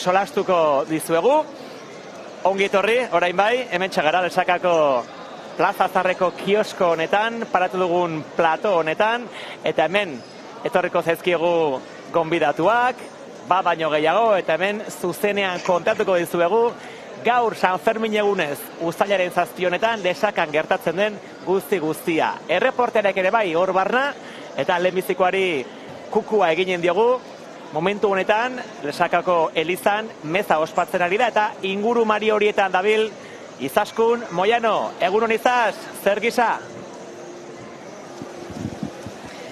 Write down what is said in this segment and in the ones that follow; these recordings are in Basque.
solastuko dizuegu. Ongi etorri, orain bai, hemen txagara Lesakako Plaza Zarreko kiosko honetan, paratu dugun plato honetan, eta hemen etorriko zaizkiegu gonbidatuak, baino gehiago, eta hemen zuzenean kontatuko dizuegu, gaur San Fermin egunez uztailaren 7 honetan Lesakan gertatzen den guztia. Erreporterek ere bai hor barna, eta lehenbizikoari kukua eginen diogu, momentu honetan Lesakako elizan meza ospatzen ari da, eta ingurumari horietan dabil Izaskun Moyano. Egunon Izas, zer gisa?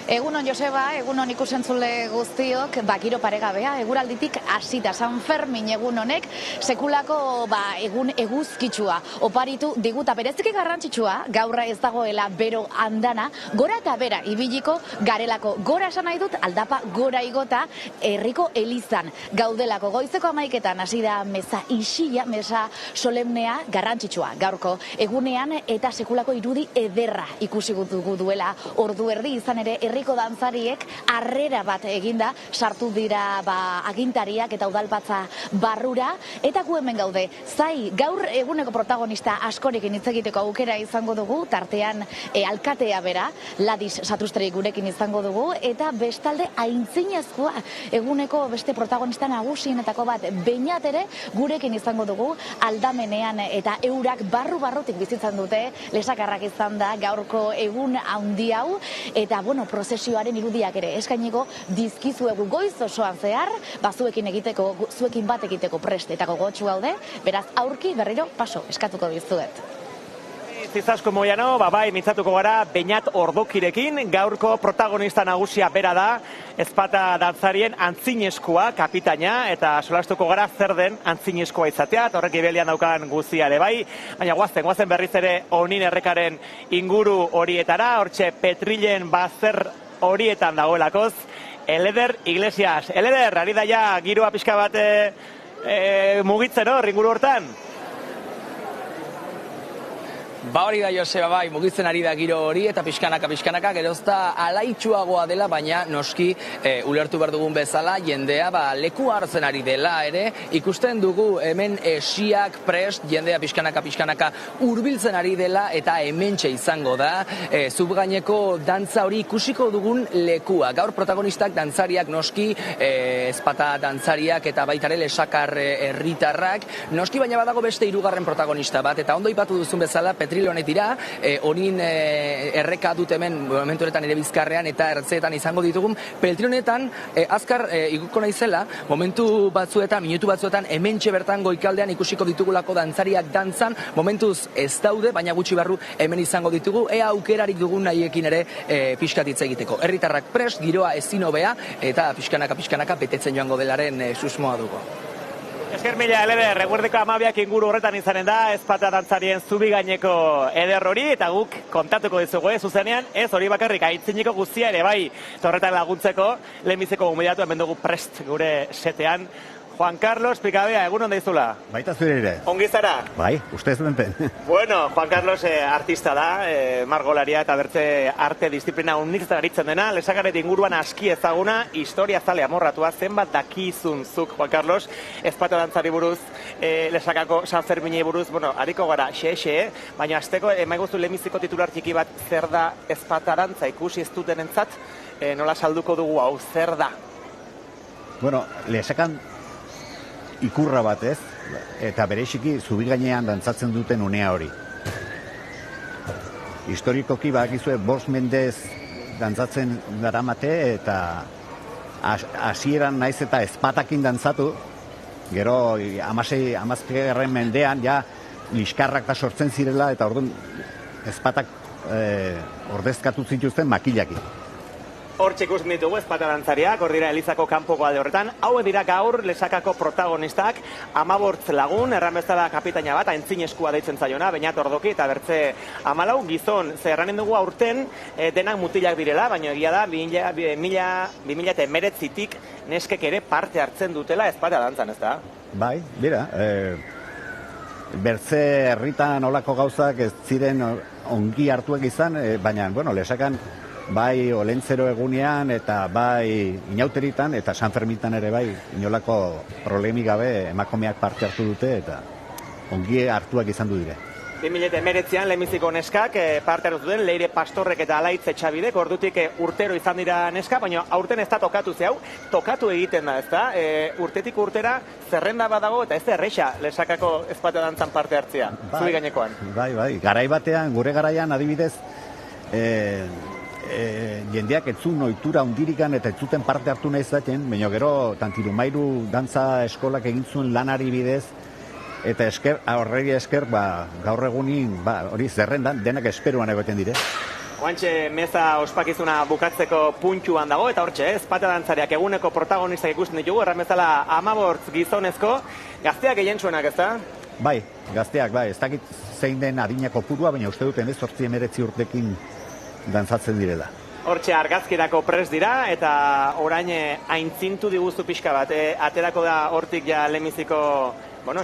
Egunon Joseba, egunon ikusentzule guztiok, giro paregabea, eguralditik hasita San Fermin egun honek sekulako egun eguzkitsua oparitu diguta, bereziki garrantzitsua, gaurra ez dagoela bero andana, gora eta bera ibiliko garelako. Gora esan nahi dut, aldapa gora igota herriko elizan gaudelako. Goizeko 11etan hasi da meza isila, meza solemnea garrantzitsua gaurko egunean, eta sekulako irudi ederra ikusi dugu duela ordu erdi, izan ere herriko dantzariek harrera bat eginda sartu dira agintariak eta udalpatza barrura, eta gu hemen gaude. Zai, gaur eguneko protagonista askorekin hitz egiteko aukera izango dugu, tartean alkatea bera, Ladis Satrusteri gurekin izango dugu, eta bestalde aintzinezkoa eguneko beste protagonista nagusienetako bat, Beñat ere gurekin izango dugu, aldamenean, eta eurak barrutik bizitzan dute, Lesakarrak izan da gaurko egun handi hau, eta prozesioaren irudiak ere eskainiko dizkizuegu goiz osoan zehar, zuekin bat egiteko prest eta gogotsu gaude, beraz aurki berriro paso eskatuko dizuet. Izaskun Moyano, bai, mintzatuko gara Beñat Ordokirekin, gaurko protagonista nagusia bera da, ezpata dantzarien antzineskua, kapitaina, eta solastuko gara zer den antzineskua izatea, eta horrek ibelian daukan guztia ere bai, baina guazen berriz ere Onin errekaren inguru horietara, hortxe Petrilen bazer horietan dagoelakoz, Eleder Iglesias. Eleder, ari da ja giroa pixka bat mugitzen hor, inguru hortan? Hori da Joseba, bai, mugitzen ari da giro hori, eta pixkanaka, gerozta alaitxuagoa dela, baina noski ulertu behar dugun bezala, jendea leku hartzen ari dela ere, ikusten dugu hemen esiak prest, jendea pixkanaka hurbiltzen ari dela, eta hementxe izango da, zubgaineko dantza hori ikusiko dugun lekua. Gaur protagonistak dantzariak noski, ezpata dantzariak eta baitare Lesakar herritarrak, noski baina badago beste hirugarren protagonista bat, eta ondo ipatu duzun bezala, Petrilonek dira, Onin erreka dut hemen momentu honetan ere Bizkarrean eta ertzeetan izango ditugun. Petrilonetan azkar iguko naizela, momentu batzuetan, minutu batzuetan, hementxe bertan goikaldean ikusiko ditugulako dantzariak dantzan, momentuz ez daude, baina gutxi barru hemen izango ditugu, ea aukerarik dugun nahiekin ere pixkatitza egiteko. Herritarrak prest, giroa ezin hobea, eta pixkanaka betetzen joango delaren susmoa dugu. Esker mila, Eleder, reguerdeko 12 inguru horretan izanen da, ezpata dantzarien zubi gaineko eder hori, eta guk kontatuko dizugu, zuzenean, ez hori bakarrik, aitziniko guztia ere bai, horretan laguntzeko, lehenbiziko gomidatu hemen dugu prest gure setean. Juan Carlos Picabea, egun onda izula? Baita zure ere. Ongi zara? Bai, ustez benpen. Bueno, Juan Carlos artista da, margolaria eta bertze arte disiplina unik garitzen dena, Lesakaret inguruan aski ezaguna, historia zale amorratua, zenbat dakizun zuk, Juan Carlos, ezpata dantzari buruz, Lesakako San Ferminei buruz, hariko gara, baina azteko, emaiguzu lehenbiziko titular txiki bat, zer da ezpata dantza ikusi ez dutenentzat, nola salduko dugu hau, zer da? Bueno, Lesakan ikurra bat ez, eta bereziki zubi gainean dantzatzen duten unea hori. Historikoki bakizue 5 mendez dantzatzen daramate, eta hasieran naiz eta ezpatakin dantzatu, gero 16. mendean ja liskarrak da sortzen zirela, eta orduan ezpatak ordezkatu zituzten makilakin. Hortxe ikusten ditugu ezpata dantzariak, hor dira Elizako kanpoko alde horretan. Hau dira gaur Lesakako protagonistak, 15 lagun, erran bezala kapitaina bat, aintzineskua deitzen zaiona, Beñat Ordoki eta bertze 14 gizon. Zerranen dugu aurten denak mutilak direla, baina egia da 2019tik neskek ere parte hartzen dutela ezpata dantzan, ez da? Bai, bera, bertze herritan olako gauzak ez ziren ongi hartuak izan, baina, Lesakan bai Olentzero egunean eta bai Inauteritan eta San Fermitan ere bai inolako problemik gabe emakumeak parte hartu dute eta ongi hartuak izan du dire. 2019an lehenbiziko neskak parte hartu zuten, Leire Pastorrek eta Alaitz Etxabidek, ordutik urtero izan dira neska, baina aurten ez da tokatu hau, tokatu egiten da, ez da? Urtetik urtera zerrenda badago eta ez da erresa Lesakako ezpata dantzan parte hartzea, zuri gainekoan. Bai, garai batean, gure garaian adibidez, jendeak ez zuen ohitura hundirikan eta ez zuten parte hartu nahi zaten, baina gero Tantirumairu dantza eskolak egin zuen lanari bidez, eta horregi esker, gaur egunin, hori zerrendan, denak esperuan egoten dire. Oantxe meza ospakizuna bukatzeko puntuan dago, eta hortxe, ezpata dantzariak eguneko protagonistak ikusten ditugu, erramezala 15 gizonezko, gazteak gehien zuenak, ez da? Bai, gazteak, ez dakit zein den adinako purua, baina uste duten 19 urtekin dantzatzen direla. Hortxe argazkirako prest dira, eta orain aintzintu diguzu pixka bat, aterako da hortik ja lehenbiziko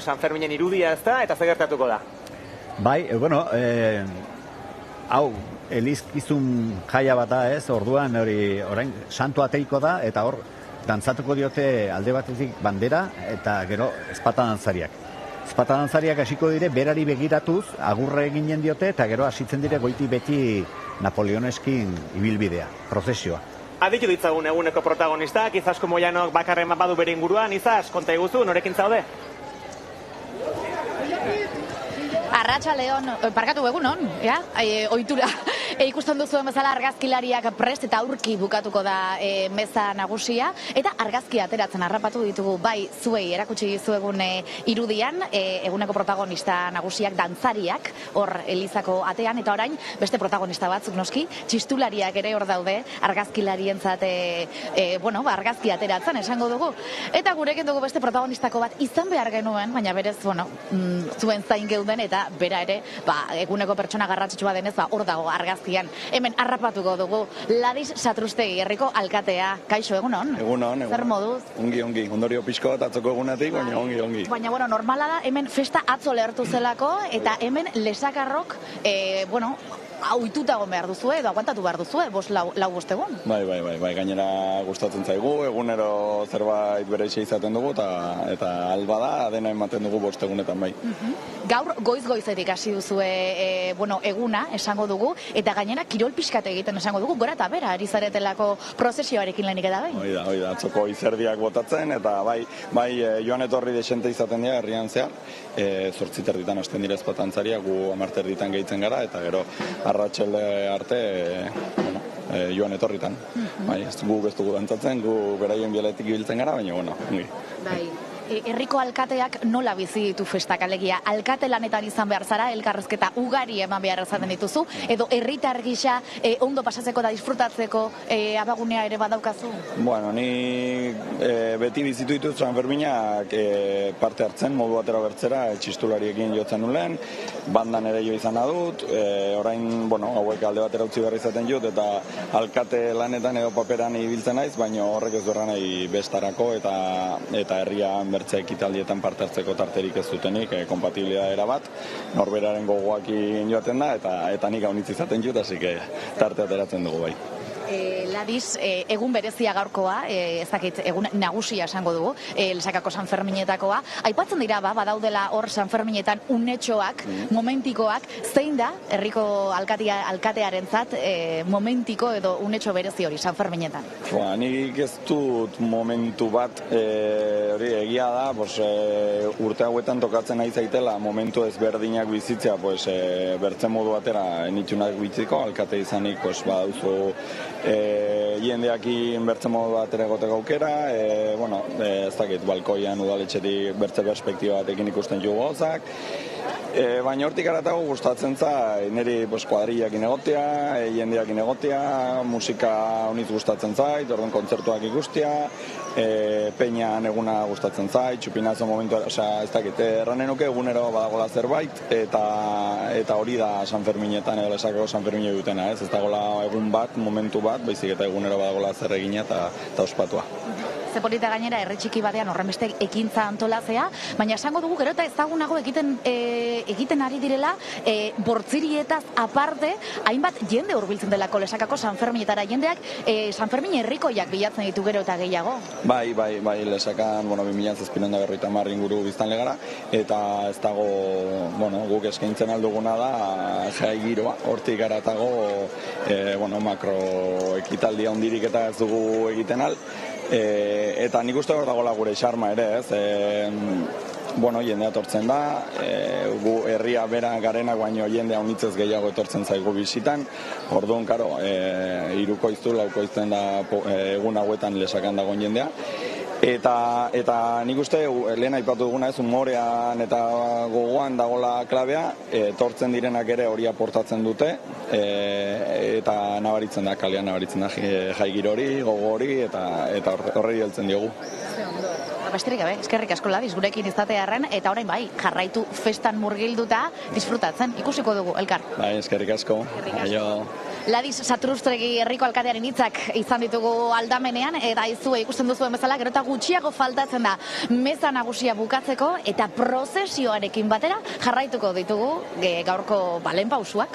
San Ferminen irudia ez da, eta zegertatuko da? Bai, hau, elizkizun jaia bat da ez, orduan orain santu ateiko da, eta hor, dantzatuko diote alde batetik bandera, eta gero ezpata dantzariak. Ezpata dantzariak hasiko dire, berari begiratuz, agurre eginen diote, eta gero hasitzen dire goiti beti Napoleoneskin ibilbidea, prozesioa. Aditu ditzagun eguneko protagonistak, Izasko Moianok bakarren badu bere inguruan, Izaz, konta iguzu, norekin zaude? Arratsaldeon, parkatu egunon, ohitura. Ikusten duzuen bezala argazkilariak prest eta aurki bukatuko da meza nagusia, eta argazki ateratzen harrapatu ditugu bai zuei erakutsi dizuegun irudian, eguneko protagonista nagusiak dantzariak hor Elizako atean, eta orain beste protagonista batzuk noski, txistulariak ere hor daude argazkilarientzat argazki ateratzen esango dugu. Eta gurekin dugu beste protagonistako bat izan behar genuen, baina berez, zuen zain geuden eta bera ere, eguneko pertsona garrantzitsua denez, hor dago argazkian. Hemen harrapatuko dugu Ladis Satrustegi, herriko alkatea. Kaixo, egunon? Egunon. Zer moduz? Ongi. Ondorio pixko bat atzoko egunatik, baina ongi. Baina, normala da, hemen festa atzo lehertu zelako, eta hemen Lesakarrok, ohituta egon behar duzue, edo aguantatu behar duzue, lau bost egun? Bai, gainera gustatzen zaigu, egunero zerbait bereixe izaten dugu, eta alba da, dena ematen dugu 5 egunetan bai. Gaur goiz-goizetik hasi duzue eguna, esango dugu, eta gainera kirol pixkate egiten esango dugu, gora eta bera, ari zaretelako prozesioarekin lehenik eta bai? Hoi da, atzoko izerdiak botatzen, eta bai joan etorri desente izaten dira, herrian zehar, 8:00 hasten dira ezpatantzaria, gu 10:00 gehitzen gara, eta gero arratselde arte joan etorritan. Gu ez dugu dantzatzen, gu beraien bialetik ibiltzen gara, baina ongi. Bai. Herriko alkateak nola bizi ditu festak, alegia alkate lanetan izan behar zara, elkarrezketa ugari eman behar izaten dituzu, edo herritar gisa ondo pasatzeko da disfrutatzeko abagunea ere badaukazu? Ni beti bizitu ditut San Ferminak parte hartzen, modu batera bertzera, txistulariekin jotzen nulen, bandan ere jo izan adut, orain, hauek alde batera utzi behar izaten jut, eta alkate lanetan edo paperan ibiltzen naiz, baina horrek ez duerra nahi bestarako eta herrian bertzea ekitaldietan parte hartzeko tarterik ez dutenik, kompatibilitatea bat, norberaren gogoakin joaten da, eta nik haunitz izaten jut, hasi tarte ateratzen dugu bai. Ladis, egun berezia gaurkoa, ez dakit, egun nagusia esango dugu, Lesakako San Ferminetakoa. Aipatzen dira, badaudela hor San Ferminetan unetxoak, momentikoak, zein da, herriko alkatearentzat, momentiko edo unetxo berezi hori San Ferminetan? Nik ez dut momentu bat, hori egia da, urte hauetan tokatzen nahi zaitela, momentu ezberdinak bizitzea, bertzen modu batera nitxunak bitziko, alkate izanik, baduzu jendeakin bertzen modu batera egoteko aukera, ez dakit, balkoian udaletxetik bertze perspektiba batekin ikusten jugu gauzak, baina hortik aratago gustatzen zait, niri kuadrillakin egotea, jendeakin egotea, musika honitz gustatzen zait, orduan kontzertuak ikustea, peñan eguna gustatzen zait, txupinazo momentu, ez dakit, erranenuke egunero badagola zerbait, eta hori da San Ferminetan edo Lesakako San Fermine dutena, ez dagoela egun bat, momentu bat, baizik eta egunero badagola zer egina eta ospatua. zepolita gainera herri txiki batean horrenbeste ekintza antolatzea, baina esango dugu gero eta ezagunago egiten ari direla bortzirietaz aparte, hainbat jende hurbiltzen delako Lesakako San Ferminetara, jendeak San Fermin herrikoiak bilatzen ditu gero eta gehiago. Bai, Lesakan, 2007 inguru biztanle gara, eta ez dago, guk eskaintzen alduguna da jai giroa, hortik garatago, makro ekitaldia hondirik eta ez dugu egiten al, eta nik uste hor dagoela gure xarma ere, ez, jendea etortzen da, gu herria bera garenak baino jendea unitzez gehiago etortzen zaigu bisitan, orduan, karo, irukoiztu, laukoizten da egun hauetan Lesakan dagoen jendea, eta nik uste lehen aipatu duguna ez, humorean eta gogoan dagola klabea, etortzen direnak ere hori aportatzen dute, eta nabaritzen da, kalean nabaritzen da jai giro hori, gogo hori, eta horrei heltzen diogu. Besterik gabe, eskerrik asko Ladis gurekin izatearren, eta orain bai, jarraitu festan murgilduta disfrutatzen, ikusiko dugu, elkar. Bai, eskerrik asko. Ladis Satrustegi herriko alkatearen hitzak izan ditugu aldamenean, eta izue ikusten duzuen bezala, gero eta gutxiago faltatzen da meza nagusia bukatzeko, eta prozesioarekin batera jarraituko ditugu gaurko balen pausuak.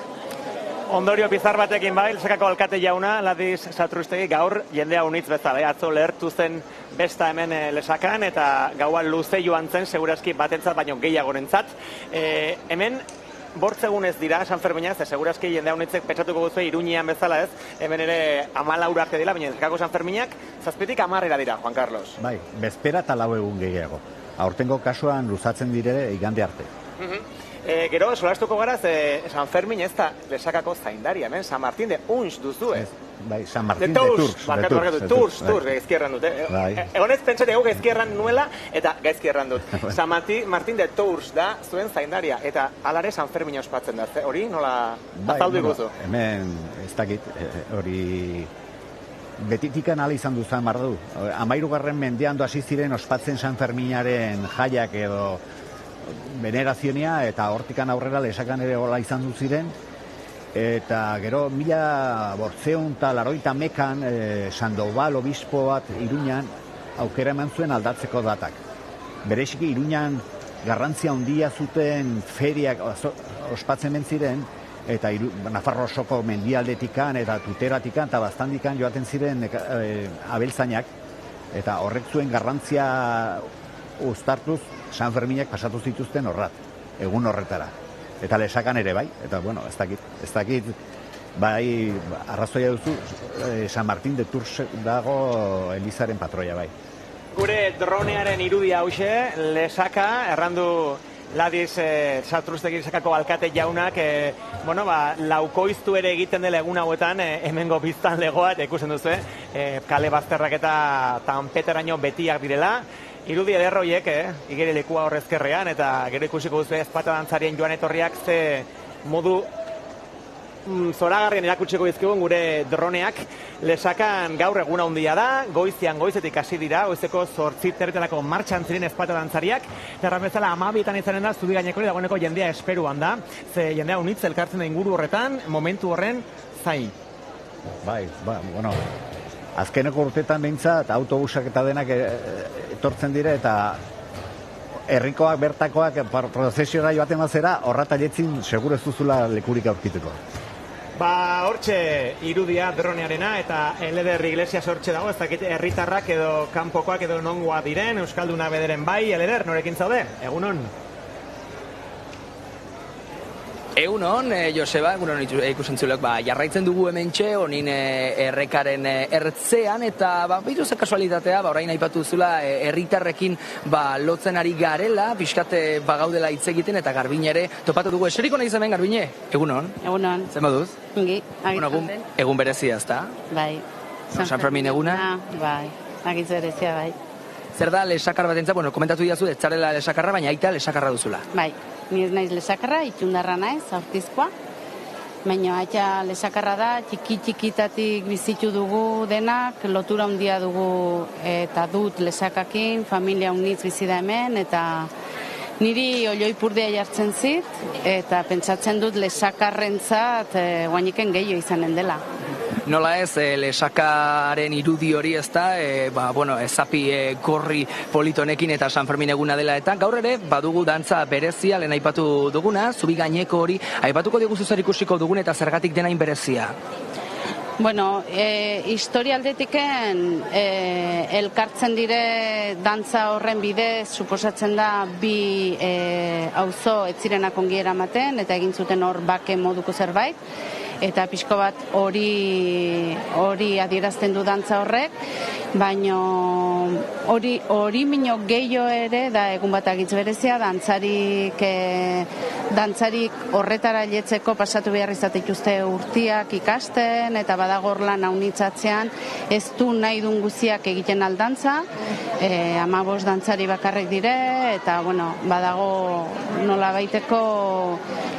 Ondorio bizar batekin bai, Lesakako alkate jauna, Ladis Satrustegi gaur jendea unitz bezala, atzo lehertu zen besta hemen Lesakan, eta gaua luze joan zen, segurazki batentzat, baino gehiagorentzat. Hemen, bortzegunez dira, San Ferminaz, segurazki jendea unitzek pentsatuko guzue Iruñean bezala ez, hemen ere 14 arte dira, baina Lesakako San Ferminak, 7-tik 10 dira, Juan Carlos. Bai, bezpera eta 4 egun gehiago. Aurtengo kasuan luzatzen dire igande arte. Gero, solastuko gara, San Fermin ez da Lesakako zaindaria, hemen, San Martín de Unx duzu, ez? Bai, San Martín de Tours. Tours, gaizki erran dut. Egonez pentsat egu gaizki erran nuela, eta gaizki erran dut. San Martín de Tours da zuen zaindaria, eta alare San Fermin ospatzen da, hori nola azaldu iguzu? Hemen, ez dakit, hori betitikan ala izan duzan mardu. 13. mendean hasi ziren ospatzen San Ferminaren jaiak edo venerazionia, eta hortikan aurrera Lesakan ere hola izan du ziren, eta gero 1880 Sandoval obispo bat Iruñan aukera eman zuen aldatzeko datak. Bereziki Iruñan garrantzia handia zuten feriak ospatzen ziren, eta Nafarro osoko mendialdetikan eta tuteratikan eta baztandikan joaten ziren abeltzainak, eta horrek zuen garrantzia uztartuz San Ferminak pasatu zituzten horrat, egun horretara. Eta Lesakan ere bai, eta ez dakit, bai, arrazoia duzu, San Martín de Tours dago Elizaren patroia bai. Gure dronearen irudia hause, Lesaka, errandu Ladis Satrustegi Lesakako alkate jaunak, laukoiztu ere egiten dela egun hauetan, hemengo biztan legoa, eta ikusten duzu, kale bazterrak eta tanpeteraino betiak direla. Irudi ederroiek, igeri lekua horrezkerrean, eta gero ikusiko duzu ezpata dantzarien joan etorriak ze modu zoragarrien erakutsiko dizkigun gure droneak. Lesakan gaur eguna handia da, goizetik hasi dira, goizeko 8 martxan ziren ezpata dantzariak, eta erran bezala 12etan izanen da, zubi gaineko dagoeneko jendea esperuan da, ze jendea unitz elkartzen da inguru horretan, momentu horren zain. Bai, azkeneko urtetan behintzat autobusak eta denak etortzen dire, eta herrikoak bertakoak prozesiora joaten bazera, horrata jetzin seguru ez duzula lekurik aurkituko. Hortxe irudia dronearena, eta Eleder Iglesias hortxe dago, ez dakit herritarrak edo kanpokoak edo nongoa diren, Euskalduna bederen bai. Eleder, norekin zaude? Egunon? Egunon, Joseba, egunon ikusentzulek, jarraitzen dugu hementxe, honin errekaren ertzean, eta bituz kasualitatea, orain aipatu zula, herritarrekin lotzen ari garela, pixkate gaudela hitz egiten, eta Garbin ere topatu dugu. Eseriko nahi hemen, Garbine? Egunon? Egunon. Zer moduz? Ongi, egun berezia, ezta? Bai. San Fermin eguna? Bai, agitzu berezia, bai. Zer da Lesakar batentza, komentatu diazu, ez zarela Lesakarra, baina aita Lesakarra duzula. Bai, ni ez naiz Lesakarra, itxundarra naiz, aurtizkoa. Baina aita Lesakarra da, txikitatik bizitu dugu denak, lotura handia dugu eta dut Lesakakin, familia unitz bizi da hemen, eta niri olioipurdea jartzen zit, eta pentsatzen dut Lesakarrentzat guainiken gehiago izanen dela. Nola ez, lesakaren irudi hori ez da, ezapi gorri politonekin eta San Fermin eguna dela eta gaur ere badugu dantza berezia lehen aipatu duguna, zubi gaineko hori, aipatuko diguzu zer ikusiko dugun eta zergatik denain berezia? Bueno, historialdetiken elkartzen dire dantza horren bidez, suposatzen da bi auzo ez zirenak ongi eramaten eta egin zuten hor bake moduko zerbait. Eta pixko bat hori adierazten du dantza horrek, baina hori mino gehiago ere da egun bat agitz berezia, dantzarik horretara jetzeko pasatu behar izatituzte urtiak ikasten, eta badagor lan haunitzatzean ez du nahi dun guziak egiten aldantza, 15 dantzari bakarrek dire, eta badago nola baiteko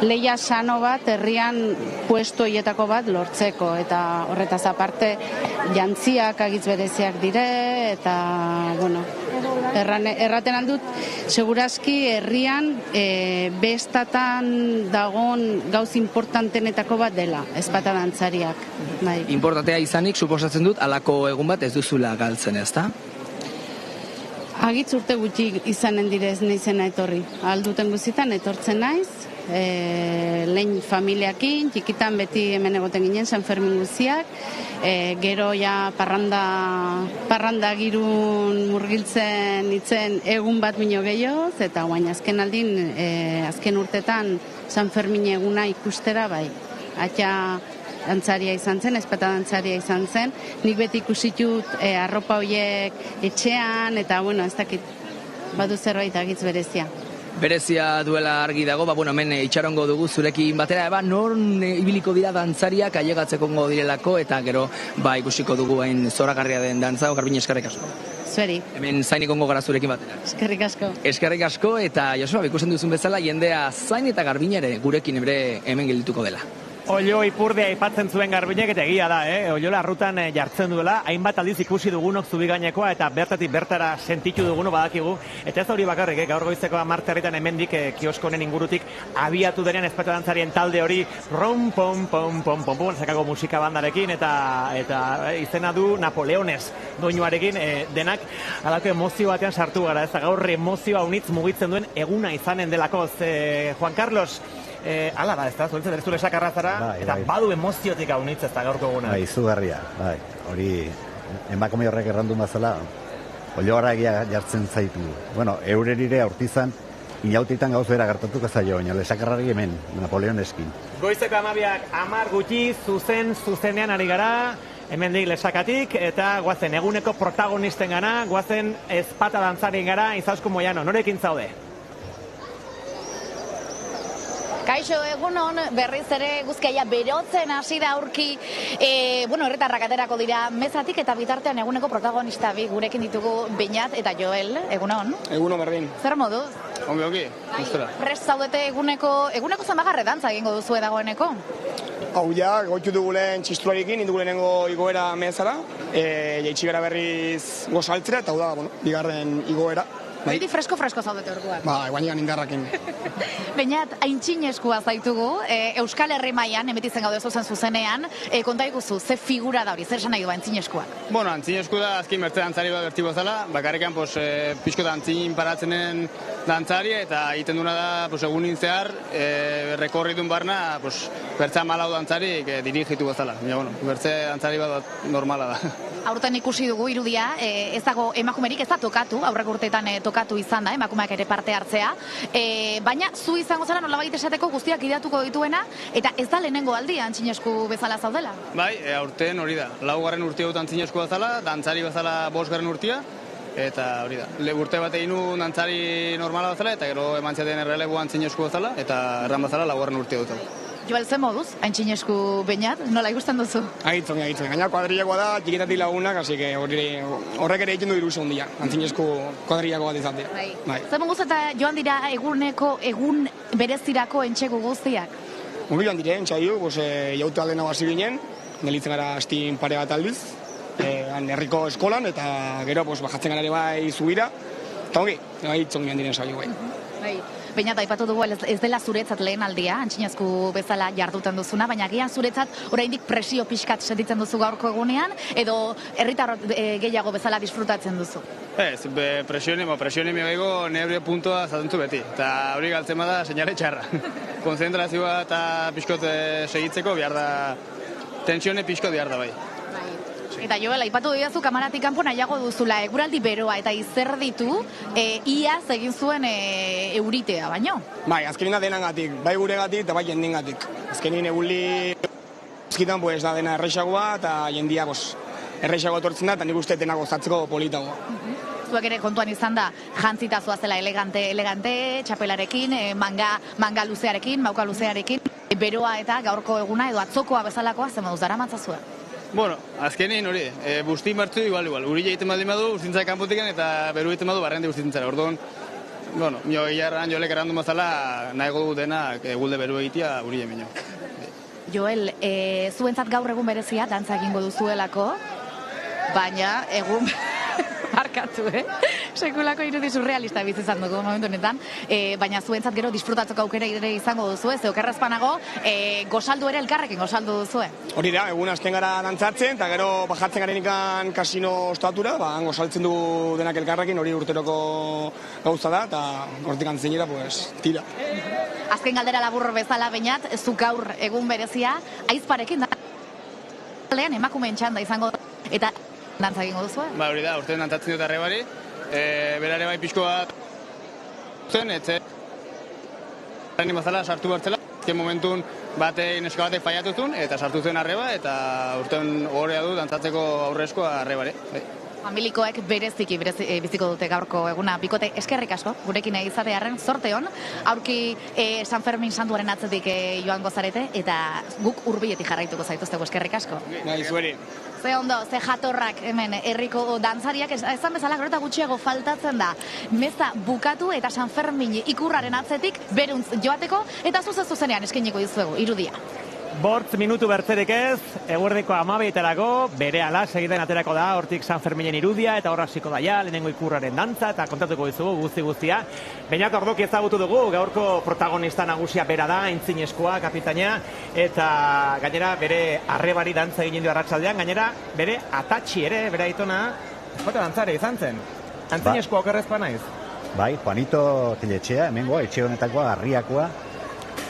leia sano bat herrian puesto hietako bat lortzeko, eta horretaz aparte jantziak agitz bereziak dire, eta erraten aldut segurazki herrian bestatan dagon gauz importantenetako bat dela, ezpata dantzariak. Importantea izanik, suposatzen dut, alako egun bat ez duzula galtzen, ez da? Agitz urte gutxi izanen direz naizena etorri. Alduten guzitan etortzen naiz, lehen familiakin, txikitan beti hemen egoten ginen San Fermin guziak, gero ja parranda girun murgiltzen itzen egun bat bino gehioz, eta guain azken aldin, azken urtetan San Fermin eguna ikustera bai. Atxa dantzaria izan zen, ezpata dantzaria izan zen, nik beti ikusitut arropa horiek etxean, eta ez dakit, badu zerbait agitz berezia. Berezia duela argi dago, hemen itxarongo dugu zurekin batera, non ibiliko dira dantzariak ailegatzeko direlako, eta gero ikusiko dugu hain zoragarria den dantza, Garbine, eskerrik asko. Zueri. Hemen zainik ongo gara zurekin batera. Eskerrik asko. Eskerrik asko, eta Joseba, ikusten duzun bezala, jendea zain eta Garbine ere gurekin ere hemen geldituko dela. Oilo ipurdea aipatzen zuen Garbinek eta egia da, Oiola arrutan jartzen duela, hainbat aldiz ikusi dugunok zubigainekoa eta bertatik bertara sentitu dugunok badakigu, eta ez da hori bakarrik, gaur goizeko 10 herritan hemendik kiosko honen ingurutik abiatu denean ezpata dantzarien talde hori rom pom pom pom pom pom sakako musika bandarekin eta izena du Napoleones doinuarekin denak alako emozio batean sartu gara, ez da gaur emozioa unitz mugitzen duen eguna izanen delako, Juan Carlos. Ala da, ez da, zuentzen ere zure sakarra zara, eta badu emoziotik haunitz ez da gaurko eguna. Izugarria, hori emakume horrek errandu mazala, Oiola egia jartzen zaitu. Eurerire aurtizan, inautitan gauza era gertatuko zaio, baina lesakarrari hemen, Napoleoneskin. Goizeko 10 gutxi, zuzenean ari gara, hemendik lesakatik, eta guazen eguneko protagonisten gana, guazen ezpata dantzarien gara, Izausku Moiano, norekin zaude? Kaixo, egunon, berriz ere guzkia berotzen hasi da aurki, herritarrak aterako dira mezatik eta bitartean eguneko protagonista bi gurekin ditugu Beñat eta Joel, egunon. Egunon berdin. Zer moduz? Ongi, gustera. Prest zaudete eguneko zenbagarre dantza egingo duzue dagoeneko? Hau ja, goitu dugu lehen txistularekin, indugu lehenengo igoera mezara, jaitsi gara berriz gozaltzera, eta hau da, bigarren igoera. Beti fresko zaudete orduan. Guain indarrakin. Beñat, aintzineskua zaitugu, Euskal Herri mailan emetitzen gaude zuzenean, konta iguzu, ze figura da hori, zer esan nahi du aintzineskoak? Antzinesku da azkin bertze dantzari bat bertibo zela, bakarrikan pixko da antzin paratzenen dantzari, eta egiten duna da egunin zehar, rekorritun barna, bertze amalau dantzari dirigitu bazala. Bertze dantzari bat normala da. Aurten ikusi dugu irudia, ez dago emakumerik ez da tokatu, aurrek urteetan tokatu izan da, emakumeak ere parte hartzea, baina zu izango zara nolabait esateko guztiak ideatuko dituena, eta ez da lehenengo aldia antzinesku bezala zaudela? Bai, aurten hori da, 4. urte dut antzinesku bezala, dantzari bezala 5. urtea, eta hori da, urte bat egin du dantzari normala bezala, eta gero emantziaten errelebu antzinesku bezala, eta erran bezala 4. urte dut. Joel, ze moduz, aintzinesku Beñat, nola ikusten duzu? Agitzen. Gaina kuadrillakoa da, txikitatik lagunak, así que horrek ere egiten du ilusio handia, antzinesku kuadrillako bat izatea. Bai. Zer moduz eta joan dira egun berezirako entxegu guztiak? Ungi joan dire, entxaio, jautu aldena basi ginen, nelitzen gara astin pare bat aldiz, herriko eskolan, eta gero bajatzen gara ere bai zubira, eta ongi, agitzen joan diren saio bai. Baina aipatu dugu ez dela zuretzat lehen aldia, antxinazku bezala jarduten duzuna, baina gian zuretzat oraindik presio pixkat sentitzen duzu gaurko egunean, edo herritar gehiago bezala disfrutatzen duzu? Ez, presione gaigo neure puntua zatentzu beti, eta hori galtzen bada seinale txarra. Konzentrazioa eta pixkot segitzeko behar da, tensione pixkot behar da bai. Eta Joel, aipatu diazu kamaratik kanpo nahiago duzula, eguraldi beroa eta izerditu, iaz egin zuen euritea, baino? Bai, azkenina denangatik, bai guregatik eta bai jendengatik. Azkenin eguli eskitan pues da dena erreixagoa eta jendia erreixagoa etortzen da eta nik uste dena gozatzeko politagoa. Zuek ere kontuan izan da, jantzita zoazela elegante, txapelarekin, manga luzearekin, mauka luzearekin, beroa eta gaurko eguna edo atzokoa bezalakoa zen moduz dara matzazue? Bueno, azkenein hori, busti martzu igual, uri egiten baldin badu, urtzintzak kanpotiken eta beru egiten badu barrendi urtzintzara. Orduan, bueno, jolek errandu mazala nahi godu denak gulde beru egitea uri emino. Joel, zuentzat gaur egun berezia, dantza egingo duzuelako, baina egun... Markatu, Sekulako irudi surrealista bizi izan dugu momentu honetan, baina zuentzat gero disfrutatzeko aukera ere izango duzu, ze okerrezpanago, gozaldu ere elkarrekin gozaldu duzue. Hori da, egun azken gara dantzatzen, eta gero bajatzen garen ikan kasino ostatura, gozaltzen du denak elkarrekin, hori urteroko gauza da, eta hortik antzinera, tira. Azken galdera labur bezala bainat, zu gaur egun berezia, aizparekin da, lehen emakumeen txanda izango da, eta dantza egingo duzu, Ba, hori da, urtean dantzatzen dut arrebari, berare bai pixko bat zen, mazala sartu bertzela, azken momentun neska batek faiatuzun, eta sartu zen arreba, eta urtean gogorea du dantzatzeko aurrezkoa arrebari. Familikoek bereziki biziko dute gaurko eguna. Bikote, eskerrik asko, gurekin izatearren, zorte hon, aurki San Fermin santuaren atzetik joango zarete, eta guk hurbiletik jarraituko zaituztegu, eskerrik asko. Nahi, zueri. Ze ondo, ze jatorrak hemen herriko dantzariak, esan bezala gero eta gutxiago faltatzen da. Meza bukatu eta San Fermin ikurraren atzetik beruntz joateko, eta zuzenean eskainiko dizuegu, irudia. Bortz minutu bertzerik ez, eguerdiko 12etarako, berehala segiten aterako da, hortik San Ferminen irudia, eta horra hasiko daia, lehenengo ikurraren dantza, eta kontatuko dizugu guztia. Baina orduki ezagutu dugu, gaurko protagonista nagusia bera da, aintzineskoa, kapitaina, eta gainera bere arrebari dantza egin du arratsaldean, gainera bere atatxi ere, bere aitona, jota dantzare izan zen. Aintzineskoa okerrezkoa naiz? Bai, Juanito Teletxea, hemengoa, etxe honetakoa, garriakoa,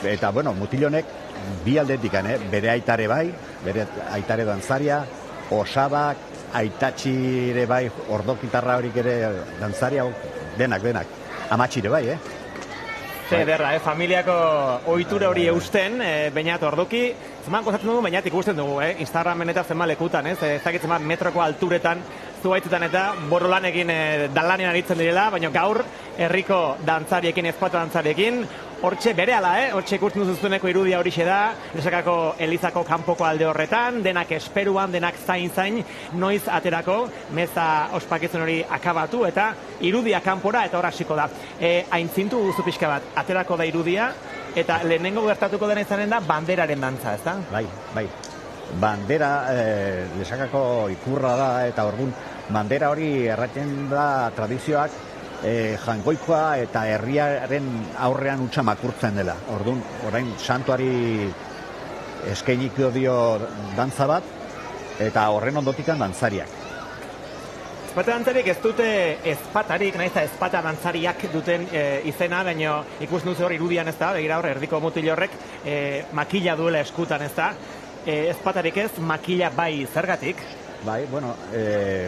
eta bueno, mutilonek, bi aldetik, bere aitare bai, bere aitare dantzaria, osabak, aitatxire bai, ordokitarra horik ere dantzaria, denak, amatxire bai, Ze derra, familiako ohitura hori eusten, bainat ordoki, zeman gozatzen dugu, bainat ikusten dugu, Instagramen eta zenba lekutan, ezakitzen zenba metroko alturetan, zuaitzetan eta borrolanekin dalanean aritzen direla, baina gaur herriko dantzariekin, ezpatu dantzariekin, hortxe berehala, hortxe ikusten duzuzuneko irudia horixe da, Lesakako Elizako kanpoko alde horretan, denak esperuan, denak zain, noiz aterako, meza ospakitzen hori akabatu, eta irudia kanpora, eta hor hasiko da. Aintzintu duzu pixka bat, aterako da irudia, eta lehenengo gertatuko dena izanen da, banderaren dantza, ez da? Bai. Bandera, Lesakako ikurra da, eta orduan, bandera hori erraten da tradizioak, jangoikoa eta herriaren aurrean utxa makurtzen dela. Orduan, orain santuari eskainiko dio dantza bat, eta horren ondotikan dantzariak. Ezpata dantzariak ez dute ezpatarik, nahiz eta ezpata dantzariak duten izena, baina ikusten duzu hor irudian ez da, begira hor, erdiko mutil horrek makila duela eskutan ez da. Ezpatarik ez, makila bai zergatik. Bai, bueno,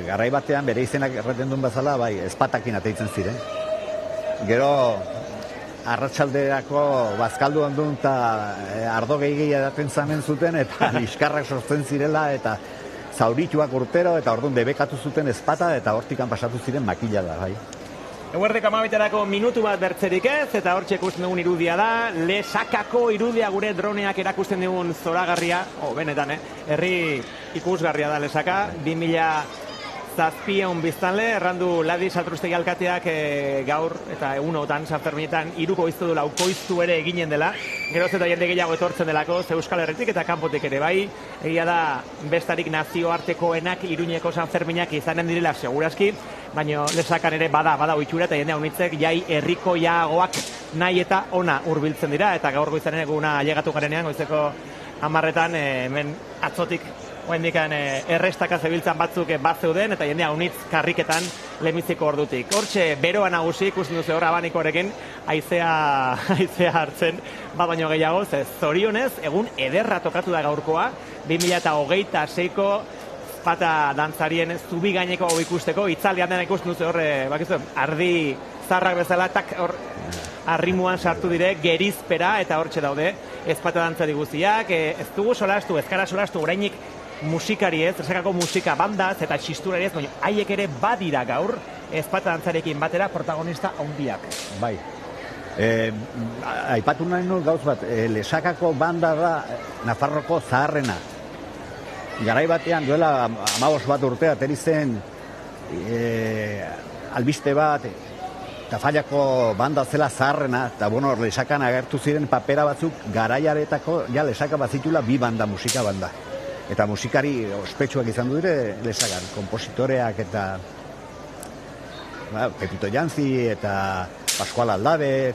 garai batean bere izenak erraten duen bezala, bai, ezpatakin ateitzen ziren. Gero, arratsalderako bazkaldu handun eta ardo gehi edaten zamen zuten, eta liskarrak sortzen zirela, eta zaurituak urtero, eta orduan debekatu zuten ezpata, eta hortikan pasatu ziren makila da, bai. Eguerdeko 12etarako minutu bat bertzerik ez, eta hortxe ikusten dugun irudia da, Lesakako irudia gure droneak erakusten dugun zoragarria, benetan, herri ikusgarria da Lesaka, 2007 biztanle, errandu Ladi Saltrustegi alkateak gaur eta egunotan, San Ferminetan, 3 koiztu du, 4 koiztu ere eginen dela, geroz eta jende gehiago etortzen delako, ze Euskal Herritik eta kanpotik ere bai, egia da bestarik nazioartekoenak Iruñeko San Ferminak izanen direla segurazki, baina Lesakan ere bada ohitura eta jende unitzek jai herrikoiagoak nahi eta ona hurbiltzen dira, eta gaur goizaren eguna ailegatu garenean, goizeko 10etan hemen atzotik oendikan errestaka zebiltzan batzuk zeuden eta jendea unitz karriketan lehenbiziko ordutik. Hortxe beroa nagusi ikusten duzu hor abanikoarekin haizea hartzen baino gehiago, ze zorionez egun ederra tokatu da gaurkoa, 2026ko Ezpata dantzarien zubi gaineko hau ikusteko, itzaldian dena ikusten duzu horre, bakizu, ardi zarrak bezala, tak hor arrimuan sartu dire, gerizpera, eta hortxe daude, ezpata dantzari guztiak, ez dugu solastu, ez gara solastu, orainik musikari ez, Lesakako musika bandaz eta txisturari ez, baina haiek ere badira gaur, ezpata dantzarekin batera protagonista handiak. Bai. Aipatu nahi nuen gauz bat, Lesakako banda da Nafarroko zaharrena. Garai batean duela 15 bat urte ateri zen albiste bat, Tafallako banda zela zaharrena, eta bueno, Lesakan agertu ziren papera batzuk garaiaretako, ja Lesaka bazitula bi banda, musika banda. Eta musikari ospetsuak izan du dire Lesakan, kompositoreak eta Pepito Jantzi eta Pascual Aldabe,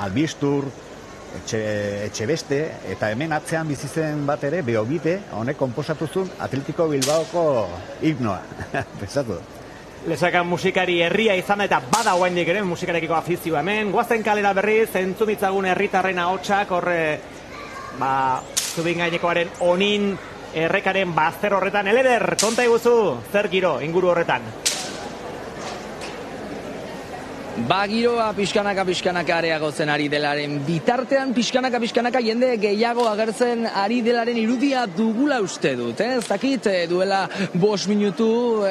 Albistur, Etxebeste, eta hemen atzean bizi zen bat ere, Beobide, honek konposatu zuen Atletico Bilbaoko himnoa. Pensatu. Lesakan musikari herria izan da eta bada oraindik ere musikarekiko afizioa hemen. Goazen kalera berriz, entzumitzagun herritarren ahotsak horre zubin gainekoaren onin errekaren bazter horretan. Eleder, konta iguzu, zer giro inguru horretan? Giroa pixkanaka areagotzen ari delaren bitartean, pixkanaka jende gehiago agertzen ari delaren irudia dugula uste dut, ez dakit duela 5 minutu,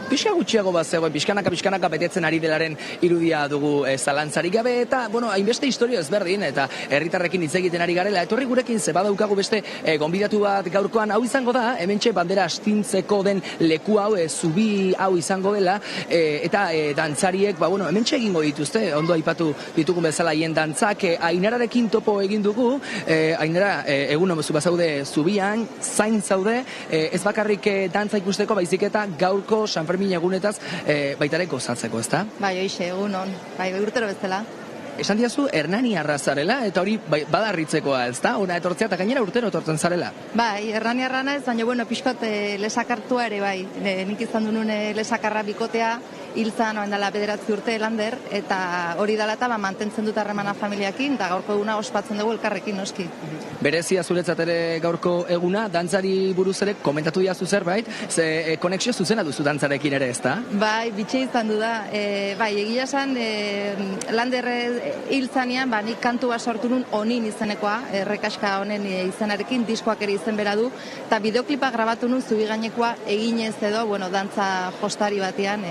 pixka gutxiago bat zegoen, pixkanaka betetzen ari delaren irudia dugu zalantzarik gabe, eta, hainbeste historio ezberdin, eta herritarrekin hitz egiten ari garela, etorri gurekin ze badaukagu beste gonbidatu bat gaurkoan, hau izango da, hementxe bandera astintzeko den leku hau, zubi hau izango dela, eta dantzariek, hementxe egingo dituzte, ondo aipatu ditugun bezala hien dantzak, Ainararekin topo egin dugu, Ainara, egun omezu bazaude zubian, zain zaude, ez bakarrik dantza ikusteko, baizik eta gaurko San Fermin egunetaz baitare gozatzeko, ezta? Bai, hoixe, egun on, urtero bezala. Esan diazu, Hernani arrazarela, eta hori badarritzekoa, ezta? Ona etortzea, eta gainera urtero etortzen zarela. Bai, Hernani arrana ez, baina, pixkot lesakartua ere, bai. Nik izan duen lesakarra bikotea, hiltzan oendala 9 urte lander, eta hori dela eta mantentzen dut harremana familiakin, eta gaurko eguna ospatzen dugu elkarrekin, noski. Berezia zuretzat ere gaurko eguna, dantzari buruz ere komentatu diazu zerbait, ze konexio zuzena duzu dantzarekin ere, ezta? Bai, bitxe izan du da. Bai, egia esan, lander hiltzanean, nik kantu bat sortu nun onin izenekoa, errekaska honen izenarekin, diskoak ere izen bera du, eta bideoklipa grabatu nun zubi gainekoa eginez edo, dantza jostari batean,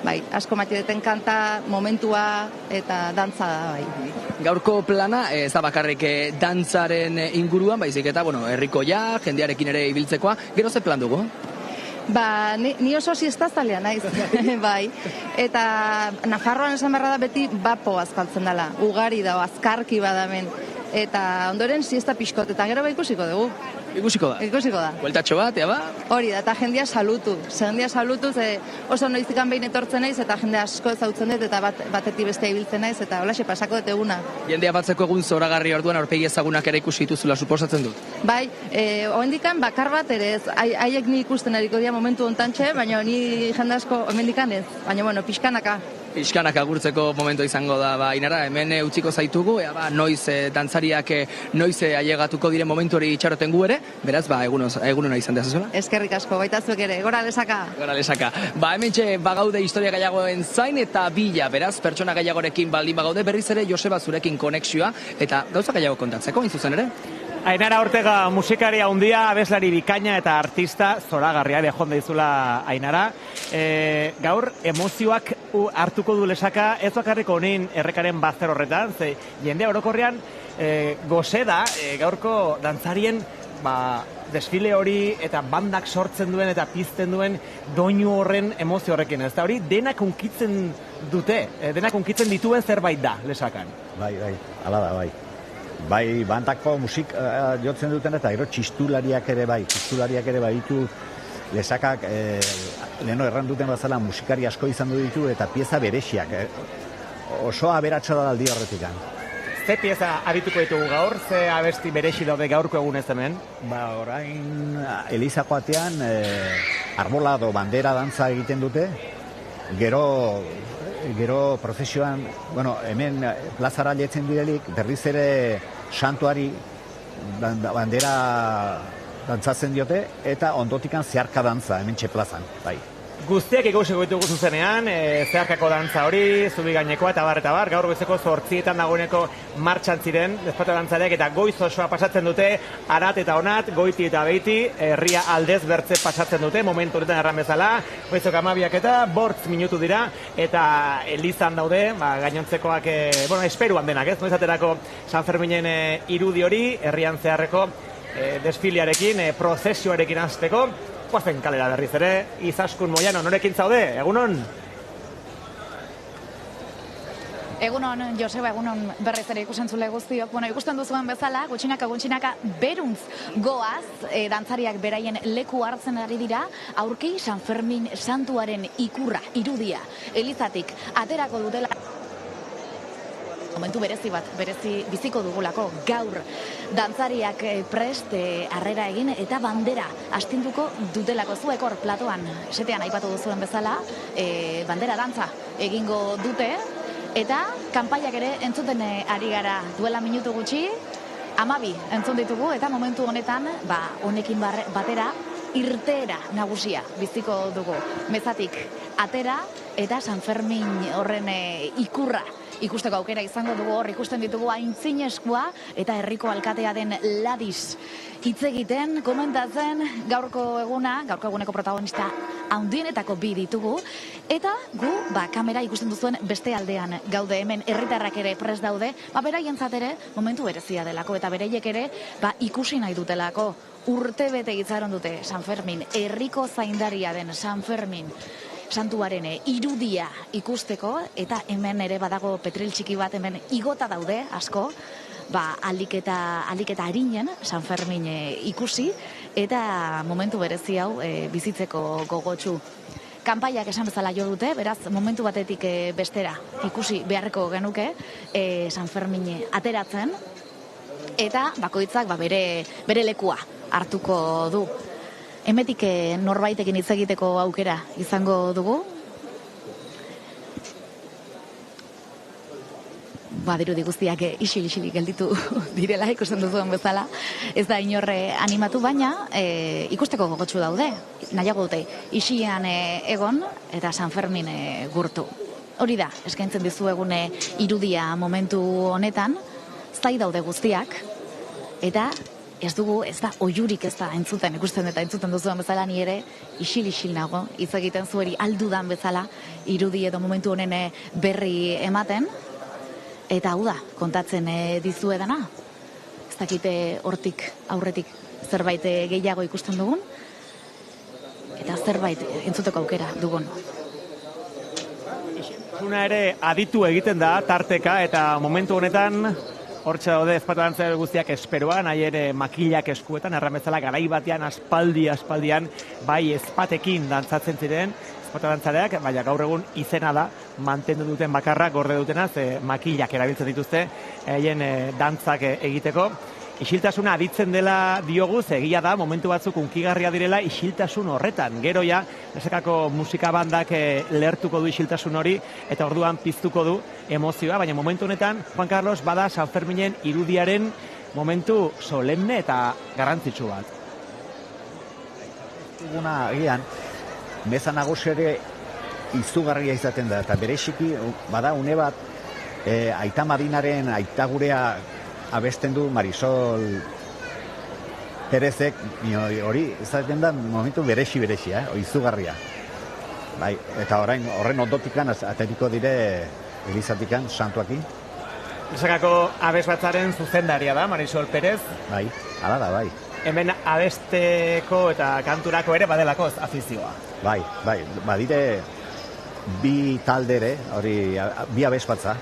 bai, asko matideten kanta, momentua eta dantza da, bai. Gaurko plana, ez da bakarrik dantzaren inguruan, baizik eta, herrikoia, jendearekin ere ibiltzekoa, gero ze plan dugu? Ni oso siestazalea naiz, bai. Eta Nafarroan esan beharra da beti bapo azkaltzen dela, ugari da, azkarki badamen. Eta ondoren siesta pixkot, eta gero ikusiko dugu. Ikusiko da? Ikusiko da. Bueltatxo bat, ea ba? Hori da, eta jendia salutu. Jendia salutu, oso noizikan behin etortzen naiz, eta jende asko ezautzen dut, eta batetik bestea ibiltzen naiz, eta holaxe pasako dut eguna. Jendea batzeko egun zoragarri orduan aurpegi ezagunak ere ikusi dituzula suposatzen dut? Bai, oendikan bakar bat ere ez, haiek ni ikusten eriko dira momentu ontantxe, baina ni jende asko omendikan ez, baina pixkanaka. Pixkanak agurtzeko momento izango da, Ainara, hemen utziko zaitugu, noiz dantzariak noiz ailegatuko diren momentu hori itxaroten gu ere, beraz, egunona izan dezazula. Eskerrik asko, baita zuek ere, gora Lesaka. Gora Lesaka. Hementxe bagaude historia gaiagoen zain eta bila, beraz, pertsona gaiagorekin baldin bagaude, berriz ere Joseba zurekin konexioa, eta gauza gaiago kontatzeko, hain zuzen ere? Ainara Ortega musikari handia, abeslari bikaina eta artista zoragarria bejon deizula Ainara. Gaur emozioak hartuko du Lesaka, ez bakarrik honin errekaren bazter horretan, ze jendea orokorrean goze da gaurko dantzarien desfile hori eta bandak sortzen duen eta pizten duen doinu horren emozio horrekin. Ez da hori denak unkitzen dute, denak unkitzen dituen zerbait da Lesakan. Bai, hala da, bai. Bai, bandako musik jotzen duten eta gero txistulariak ere bai ditu Lesakak leheno erranduten bazala musikari asko izan du ditu eta pieza berexiak. Oso aberatsa da aldi horretikan. Ze pieza arituko ditugu gaur? Ze abesti berexi daude gaurko egunez hemen? Orain Elizako atean arbolado bandera dantza egiten dute. Gero prozesioan, hemen plazara letzen direlik, berriz ere santuari bandera dantzatzen diote, eta ondotikan zeharka dantza, hemen plazan, bai. Guztiak ikusiko ditugu zuzenean, zeharkako dantza hori, zubi gainekoa eta bar, gaur goizeko 8 dagoeneko martxan ziren, despata dantzaleak eta goiz osoa pasatzen dute, arat eta onat, goiti eta beiti, herria aldez bertze pasatzen dute, momentu honetan erran bezala, goizok 12 eta 5 minutu dira, eta elizan daude, gainontzekoak, esperuan denak, ez? Noiz aterako San Ferminen irudi hori, herrian zeharreko desfiliarekin, prozesioarekin hasteko, guazen kalera berriz ere, Izaskun Moiano, norekin zaude, egunon? Egunon, Joseba, egunon berriz ere ikusentzule guztiok. Ikusten duzuen bezala, gutxinaka beruntz goaz, dantzariak beraien leku hartzen ari dira, aurki San Fermin santuaren ikurra, irudia, elizatik, aterako dutela. Momentu berezi biziko dugulako gaur dantzariak prest harrera egin eta bandera astinduko dutelako zuek hor platoan esetean aipatu duzuen bezala bandera dantza egingo dute eta kanpaiak ere entzuten ari gara duela minutu gutxi 12 entzun ditugu eta momentu honetan honekin batera irteera nagusia biziko dugu mezatik atera eta San Fermin horren ikurra ikusteko aukera izango dugu hor, ikusten ditugu aintzineskua eta herriko alkatea den Ladis hitz egiten, komentatzen gaurko eguneko protagonista handienetako bi ditugu, eta gu, kamera ikusten duzuen beste aldean gaude hemen herritarrak ere prest daude, beraientzat ere momentu berezia delako, eta bereiek ere ikusi nahi dutelako, urtebete itxaron dute San Fermin, herriko zaindaria den San Fermin, santuaren irudia ikusteko, eta hemen ere badago petril txiki bat hemen igota daude asko, aliketa harinen San Fermin ikusi, eta momentu berezi hau bizitzeko gogotsu. Kanpaiak esan bezala jo dute, beraz momentu batetik bestera ikusi beharreko genuke San Fermin ateratzen, eta bakoitzak bere lekua hartuko du. Hemetik norbaitekin hitz egiteko aukera izango dugu. Dirudi guztiak isil gelditu direla ikusten duzuen bezala. Ez da inorre animatu, baina ikusteko gogotsu daude. Nahiago dute isilean egon eta San Fermin gurtu. Hori da, eskaintzen dizuegun irudia momentu honetan, zai daude guztiak, eta ez da oiurik ez da entzuten, ikusten eta entzuten duzuen bezala ni ere isil nago, hitz egiten zueri aldudan bezala irudi edo momentu honen berri ematen, eta hau da, kontatzen dizuedana. Ez dakite hortik aurretik zerbait gehiago ikusten dugun, eta zerbait entzuteko aukera dugun. Isiltasuna ere aditu egiten da, tarteka, eta momentu honetan hortxe daude ezpata dantzare guztiak esperoan, nahi ere makilak eskuetan, erramezala garai batean aspaldian, bai ezpatekin dantzatzen ziren, ezpata dantzareak, baina gaur egun izena da, mantendu duten bakarra, gorde dutenaz, makilak erabiltzen dituzte, haien dantzak egiteko. Isiltasuna aditzen dela dioguz, egia da, momentu batzuk unkigarria direla isiltasun horretan. Gero ja, Lesakako musika bandak lehertuko du isiltasun hori, eta orduan piztuko du emozioa, baina momentu honetan, Juan Carlos, bada San Ferminen irudiaren momentu solemne eta garrantzitsu bat. Egian, meza nagusi ere izugarria izaten da, eta bereziki, bada une bat, Aita Madinaren aitagurea abesten du Marisol Perezek, hori izaten da momentu berezi, izugarria. Eta horren ondotikan ateriko dire Elizatikan, santuakin. Lesakako abesbatzaren zuzendaria da, Marisol Perez. Bai, hala da, bai. Hemen abesteko eta kanturako ere badelako afizioa. Bai, badire bi taldere, hori bi abesbatza.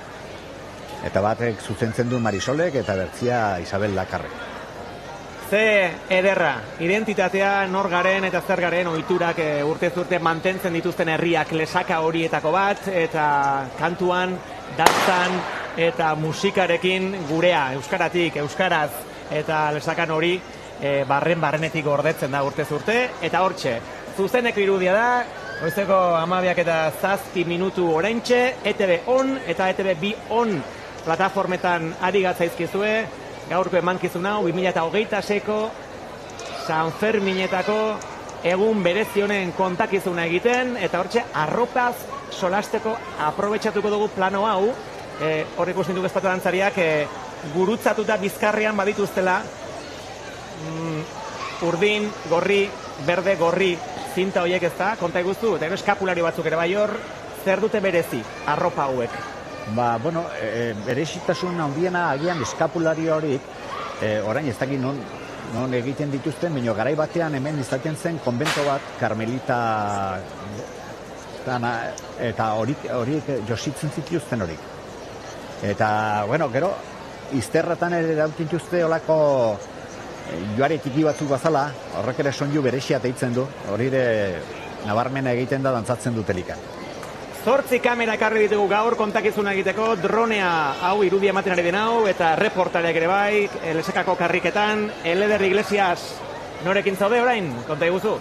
Eta batek zuzentzen du Marisolek eta bertzia Isabel Lakarrek. Ze ederra, identitatea nor garen eta zer garen ohiturak urtez urte mantentzen dituzten herriak Lesaka horietako bat, eta kantuan, dantzan eta musikarekin gurea, euskaratik, euskaraz eta Lesakan hori barrenetik gordetzen da urtez urte, eta hortxe, zuzeneko irudia da, goizeko 12:07 minutu oraintxe, ETV on eta ETV bi on plataformetan ari gatzaizkizue, gaurko emankizun hau 2026ko San Ferminetako egun berezionen kontakizuna egiten, eta hortxe arropaz solasteko aprobetxatuko dugu plano hau, hor ikusten dugu espatu dantzariak gurutzatuta bizkarrean badituztela urdin, gorri, berde, gorri zinta horiek ez da, konta iguztu, eta eskapulario batzuk ere bai hor, zer dute berezi arropa hauek? Bueno, berezitasun handiena agian eskapulario horik, orain ez dakit non egiten dituzten, baina garai batean hemen izaten zen konbento bat, Karmelita eta horiek jositzen zituzten horik. Eta, bueno, gero, izterratan ere dauten dituzte olako joare tiki batzuk bazala, horrek ere sonju berexia teitzen du, hori ere nabarmena egiten da dantzatzen dutelikan. 8 kamera ekarri ditugu gaur kontakizuna egiteko, dronea hau irudia ematen ari den hau, eta reportareak ere bai, Lesakako karriketan, Eleder Iglesias, norekin zaude orain, konta iguzu?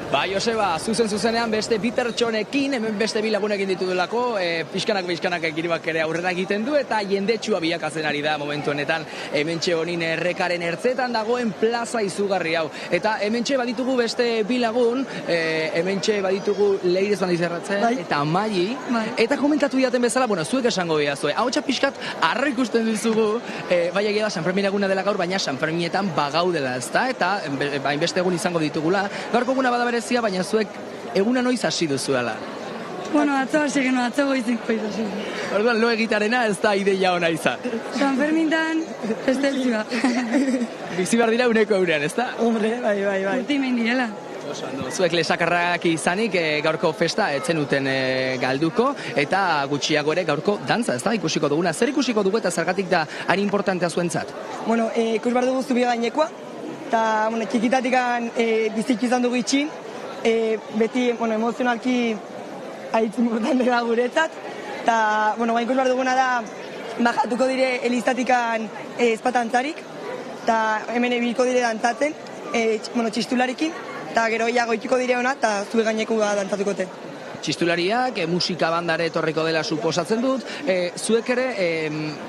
Ba, Joseba, zuzenean beste bi pertsonekin, hemen beste bi lagunekin ditudulako, pixkanak ekiribak ere aurrera egiten du, eta jendetsua bilakatzen ari da momentu honetan, hementxe honin errekaren ertzetan dagoen plaza izugarri hau. Eta hementxe baditugu beste bi lagun, hementxe baditugu Leirez Bandizerratzen, eta Maili, eta komentatu diaten bezala, bueno, zuek esango diazue, hau txapiskat arro ikusten duzugu, bai egia da San Fermin eguna dela gaur, baina San Ferminetan bagaudela, ezta? Eta hainbeste egun izango ditugula, gaurko eguna bada baina zuek eguna noiz hasi duzuela? Bueno, atzo hasi genuen, atzo goiziko hasi. Orduan, lo egitarena ez da ideia ona izan. San Fermintan, esteltzua. Bizi behar dira uneko eurean, ez da? Hombre, bai. Urtimein direla. Zuek Lesakarrak izanik gaurko festa etzen duten galduko, eta gutxiago ere gaurko dantza, ez da, ikusiko duguna. Zer ikusiko dugu eta zergatik da hain importantea zuentzat? Bueno, ikus behar dugu zubi gainekoa, eta txikitatikan bizitzu izan dugu itxin, beti emozionalki haitz importante da guretzat, eta ikus behar duguna da bajatuko dire eliztatikan espatantzarik, eta hemen ebiliko dire dantzatzen, txistularikin, eta gero goitiko dire ona, eta zubi gainekoa dantzatuko te. Txistulariak, musika bandare etorriko dela suposatzen dut, zuek ere,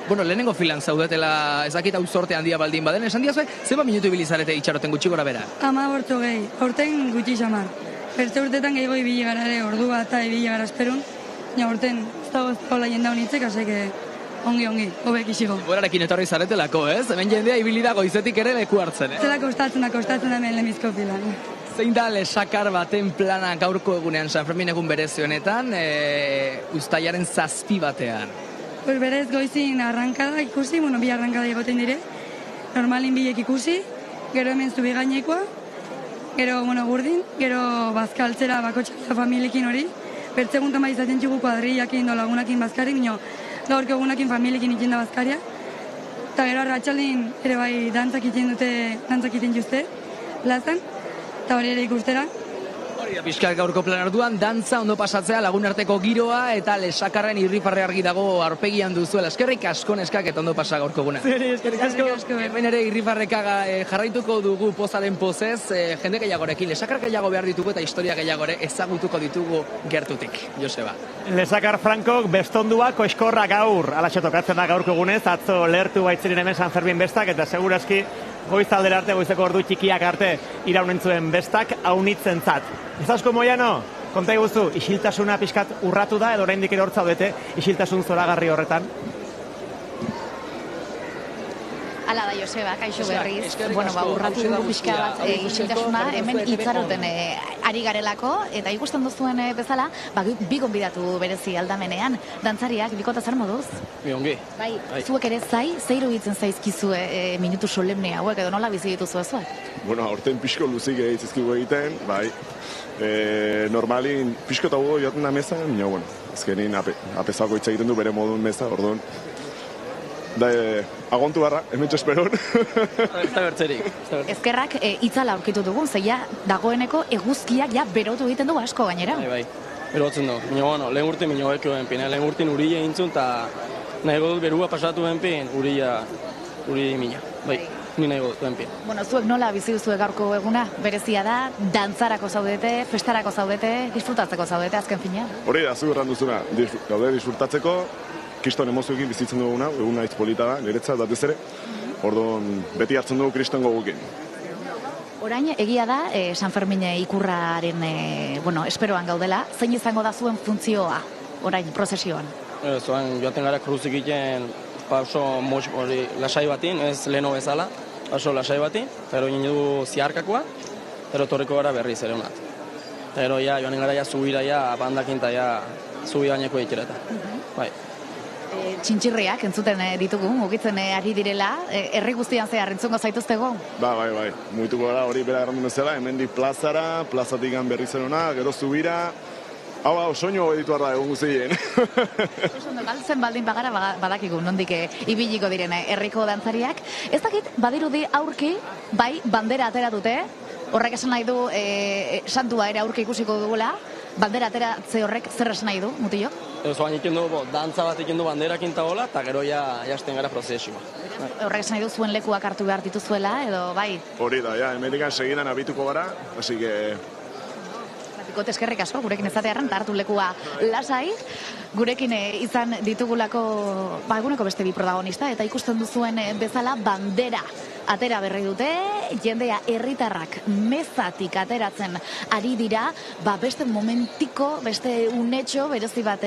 lehenengo filan zaudetela, ezakit hau zorte handia baldin baden, esan diazue, zeba minutu ibilizarete itxaroten gutxi gora bera? 15 gehi, horten gutxi xamar. Beste urtetan gehiago ibili gara ere, ordua eta ibili gara esperun, horten ez dago hola jenda honitzek, azeke ongi, hobek isigo. Borarekin etorri zaretelako, ez? Hemen jendea ibili da goizetik ere leku hartzen, eh? Zela kostatzen da hemen lehenbizko filan. Zein da Lesakar baten plana gaurko egunean, San Fermin egun berezi honetan, uztailaren 7 batean? Pues berez goizin arrankada ikusi, bi arrankada egoten dire, normalin bilek ikusi, gero hemen zubi gainekoa, gero gurdin, gero bazkaltzera bakotxak familiekin hori, bertzeguntan bai izaten txugu kuadrillakin do lagunakin bazkari, gaurko egunakin familiekin ikin da bazkaria, eta gero arratsaldin ere bai dantzak iten juzte, plazan, eta hori ere ikustera. Hori da, pixkal gaurko plan orduan, dantza ondo pasatzea, lagun arteko giroa, eta Lesakarren irrifarre argi dago aurpegian duzuela. Eskerrik asko neskak eta ondo pasa gaurko guna. Eskerrik asko. Hemen ere irrifarreka jarraituko dugu pozaren pozez, jende gehiagorekin, Lesakar gehiago behar ditugu eta historia gehiagore ezagutuko ditugu gertutik. Joseba. Lesakar Frankok bestondua koiskorra gaur, alaxe tokatzen da gaurko egunez, atzo lertu baitzerien hemen San Fermin bestak, eta segurazki goizaldera arte, goizeko ordu txikiak arte iraunentzuen bestak haunitzen zat. Ez asko Moiano, konta iguzu, isiltasuna pixkat urratu da, edo oraindik ere hortzaudete, isiltasun zoragarri horretan? Ala da, Joseba, kaixo berriz. Urratu dugu pixka bat isiltasuna, hemen itzaroten ari garelako, eta ikusten duzuen bezala, bi gonbidatu berezi aldamenean, dantzariak, bikota zer moduz? Ongi. Bai, zuek ere zeiru hitzen zaizkizue minutu solemne hauek, edo nola bizi dituzu zuek? Aurten pixko luzik egizizkigu egiten, bai, normalin pixko eta hugo joaten da meza, azkenin apesako hitz egiten du bere modun meza, orduan, Da, agontu barra, hemen txesperon. Ez da bertzerik. Ezkerrak itzala aurkitu dugun, zeia dagoeneko eguzkiak ja berotu egiten du asko gainera. Bai, berotzen du. Baina, bueno, lehen urte minio beko benpin. Lehen urtin urila egintzun, eta nahi godut berua pasatu benpin, urila mina. Bai, ni nahi godut benpin. Bueno, zuek nola bizi duzue gaurko eguna? Berezia da, dantzarako zaudete, festarako zaudete, disfrutatzeko zaudete azken fina? Hori da, zu erran duzuna, gaude disfrutatzeko, kriston emozioekin bizitzen duguna, eguna hitz polita da, niretzat batez ere, orduan beti hartzen dugu kriston gogukin. Orain, egia da, San Fermin ikurraren, esperoan gaudela, zein izango da zuen funtzioa, orain, prozesioan? Zoan, joaten gara kruzik egiten, oso lasai batin, ez leheno bezala, oso lasai batin, pero nien du ziarkakoa, pero torreko gara berriz ere honat. Pero joanen gara zubira, bandakin eta zubi baineko egitereta. Bai. Txintxirriak entzuten ditugu, mugitzen ari direla, herri guztian zehar entzungo zaituztego? Bai, mugituko gara hori bera errandu bezala, hemendik plazara, plazatik berri zerona, gero zubira, hau, soinu editu arra egun guztien. Galtzen baldin bagara badakigu, nondik ibiliko diren herriko dantzariak. Ez dakit, badirudi aurki, bai, bandera atera dute, horrek esan nahi du santua ere aurki ikusiko dugula, bandera ateratze horrek zer esan nahi du, mutillo? Zoan ikendu, dantza bat ikendu banderakin eta hola, eta gero jazten gara prozesioa. Horrek esan nahi du zuen lekuak hartu behar dituzuela, edo bai? Hori da, hemendikan segidan abituko gara, así que... Zatikote eskerrik asko, gurekin ezatearen, hartu lekua lasai, gurekin izan ditugulako, eguneko beste bi protagonista, eta ikusten duzuen bezala bandera atera berri dute, jendea herritarrak mezatik ateratzen ari dira, beste momentiko, beste unetxo berezi bat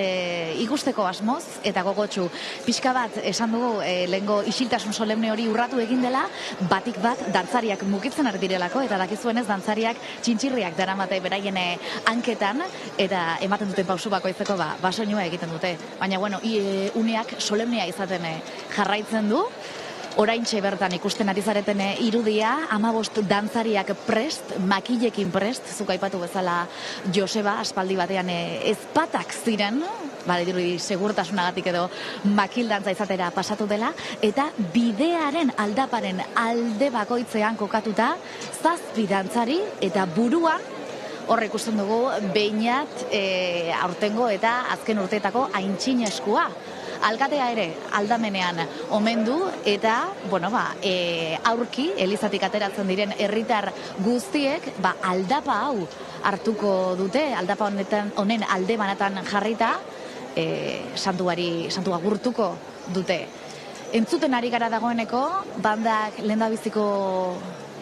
ikusteko asmoz, eta gogotsu. Pixka bat, esan dugu, lehengo isiltasun solemne hori urratu egin dela, batik bat dantzariak mugitzen ari direlako, eta dakizuenez dantzariak txintxirriak daramate beraien hanketan, eta ematen duten pausu bakoitzeko basoinua egiten dute. Baina, uneak solemnea izaten jarraitzen du, oraintxe bertan ikusten ari zareten irudia, 15 dantzariak prest, makilekin prest, zuk aipatu bezala Joseba aspaldi batean ezpatak ziren, dirudi segurtasunagatik edo makildantza izatera pasatu dela, eta bidearen aldaparen alde bakoitzean kokatuta, 7 dantzari eta buruan, horre ikusten dugu behinat aurtengo eta azken urteetako aintzineskua. Alkatea ere aldamenean omen du eta, aurki, elizatik ateratzen diren herritar guztiek, aldapa hau hartuko dute, aldapa honen alde banatan jarrita, santua gurtuko dute. Entzuten ari gara dagoeneko, bandak lehendabiziko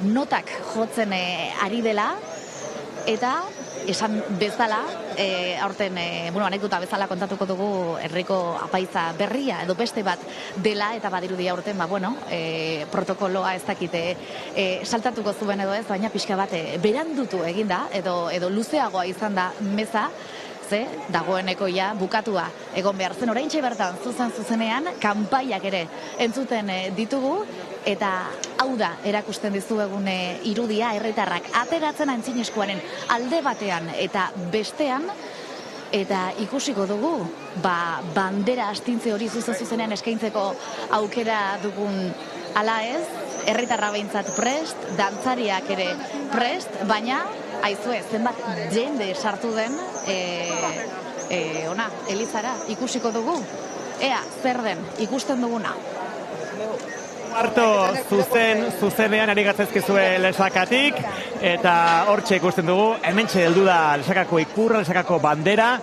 notak jotzen ari dela, eta esan bezala, aurten, anekdota bezala kontatuko dugu herriko apaiza berria, edo beste bat dela, eta badirudi aurten, protokoloa ez dakite saltatuko zuen edo ez, baina pixka bat berandutu eginda, edo luzeagoa izan da meza, dagoeneko bukatua egon behar zen. Oraintxe bertan, zuzenean, kanpaiak ere entzuten ditugu, eta hau da erakusten dizuegun irudia, herritarrak ateratzen aintzineskuaren alde batean eta bestean, eta ikusiko dugu, bandera astintze hori zuzenean eskaintzeko aukera dugun ala ez, herritarra behintzat prest, dantzariak ere prest, baina aizue, zenbat jende sartu den elizara ikusiko dugu, ea, zer den, ikusten duguna. Harto zuzenean ari gatzezkizue lesakatik, eta hortxe ikusten dugu, hementxe heldu da lesakako ikurra, lesakako bandera,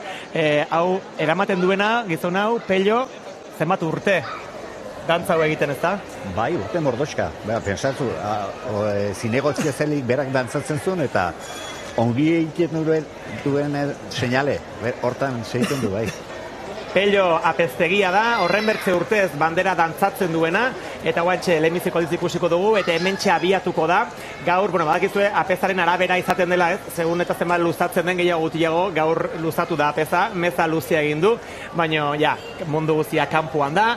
hau eramaten duena, gizon hau, Pello, zenbat urte dantza hau egiten, ez da? Bai, urte mordoxka. Pensatzu, zinegotzia zelik berak dantzatzen zuen, eta ongi egiten duen seinale, hortan segiten du, bai. Pello apeztegia da, horren bertze urtez bandera dantzatzen duena, eta guantxe lehenbiziko aldiz ikusiko dugu, eta hementxe abiatuko da. Gaur, badakizue, apezaren arabera izaten dela, ez? Segun eta zenbat luzatzen den gehiago gutiago, gaur luzatu da apeza, meza luzia egin du, baina, mundu guztia kanpoan da.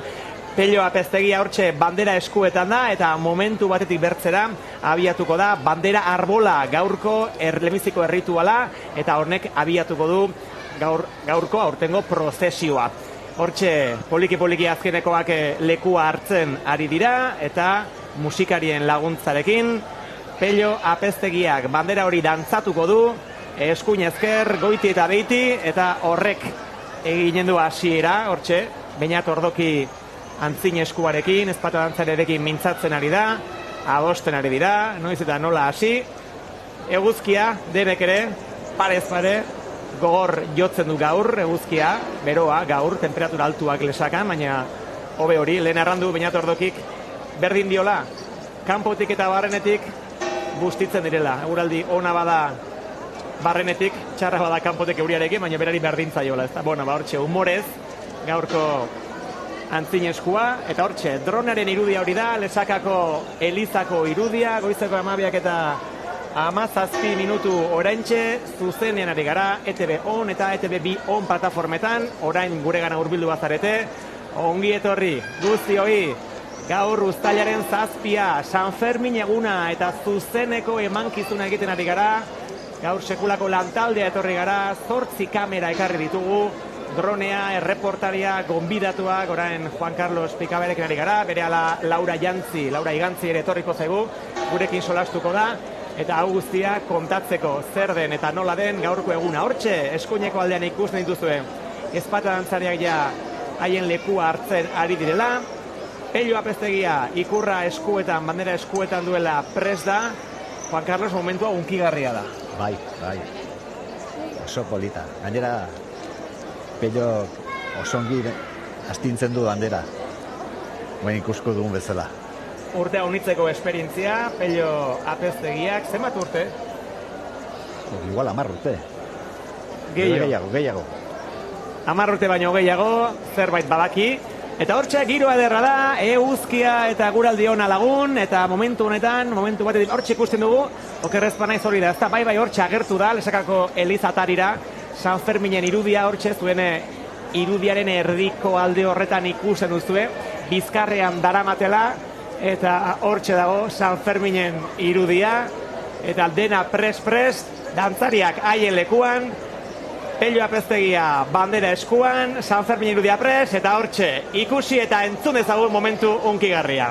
Pello apeztegia hortxe bandera eskuetan da, eta momentu batetik bertzera abiatuko da bandera arbola gaurko lehenbiziko errituala, eta hornek abiatuko du gaurko aurtengo prozesioa. Hortxe, poliki azkenekoak lekua hartzen ari dira, eta musikarien laguntzarekin, Pello Apeztegiak bandera hori dantzatuko du, eskuin ezker, goiti eta beiti, eta horrek eginen du hasiera, hortxe, Beñat Ordoki antzin eskuarekin, ezpata dantzarekin mintzatzen ari da, adosten ari dira, noiz eta nola hasi, eguzkia, denek ere, parez pare, gogor jotzen du gaur, eguzkia, beroa, gaur, temperatura altuak lesakan, baina hobe hori, lehen arrandu Beñat Ordokik berdin diola, kanpotik eta barrenetik bustitzen direla. Eguraldi ona bada barrenetik, txarra bada kanpotik euriarekin, baina berari berdintza jola. Ez da, bueno, hortxe, humorez, gaurko antzin eskua, eta hortxe, dronaren irudia hori da, Lesakako Elizako irudia, goizeko 12 eta 17 minutu oraintxe, zuzenean ari gara, ETV On eta ETV Bi On plataformetan, orain gure gana hurbildu bazarete, ongi etorri, guztioi, gaur uztailaren 7, San Fermin eguna eta zuzeneko emankizuna egiten ari gara, gaur sekulako lantaldea etorri gara, 8 kamera ekarri ditugu, dronea, erreportaria, gonbidatuak, orain Juan Carlos Pikaberekin ari gara, berehala Laura Igantzi ere etorriko zaigu, gurekin solastuko da, eta hau guztia kontatzeko zer den eta nola den gaurko eguna. Hortxe, eskuineko aldean ikusten dituzue, ezpata dantzariak ja haien lekua hartzen ari direla, Pello Apeztegia ikurra eskuetan, bandera eskuetan duela prest da, Juan Carlos momentua unkigarria da. Bai, oso polita. Gainera, Pello osongi astintzen du bandera, guen ikusko dugun bezala. Urtea unitzeko esperientzia, Pello Apeztegiak, zenbat urte? Igual 10 urte. Gehiago. 10 urte baino gehiago, zerbait badaki. Eta hortxe, giroa ederra da, eguzkia eta guraldi ona lagun, eta momentu batetik hortxe ikusten dugu, okerrezpa naiz hori da, ez da, bai hortxe agertu da, Lesakako Elizatarira, San Ferminen irudia hortxe, zuen irudiaren erdiko alde horretan ikusten duzue, bizkarrean daramatela, eta hortxe dago San Ferminen irudia, eta dena pres, dantzariak haien lekuan, Pello Apeztegia bandera eskuan, San Fermin irudia pres, eta hortxe ikusi eta entzun ezagun momentu unkigarria.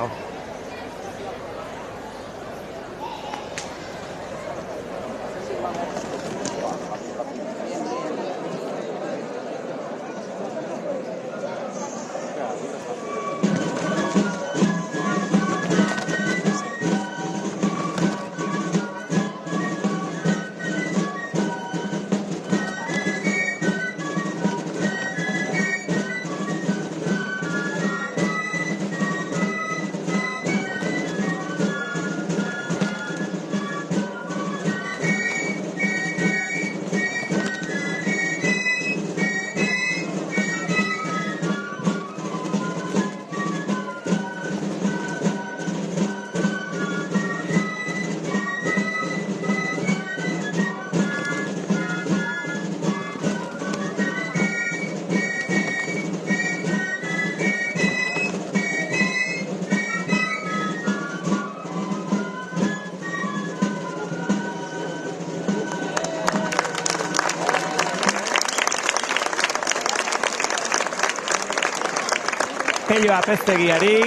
Pello Apeztegiari,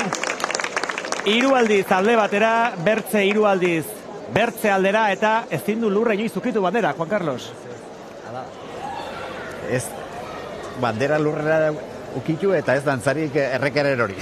3 aldiz alde batera, bertze 3 aldiz bertze aldera, eta ezin du lurra inoiz ukitu bandera, Juan Carlos. Ez bandera lurrera ukitu eta ez dantzarik errekaren hori.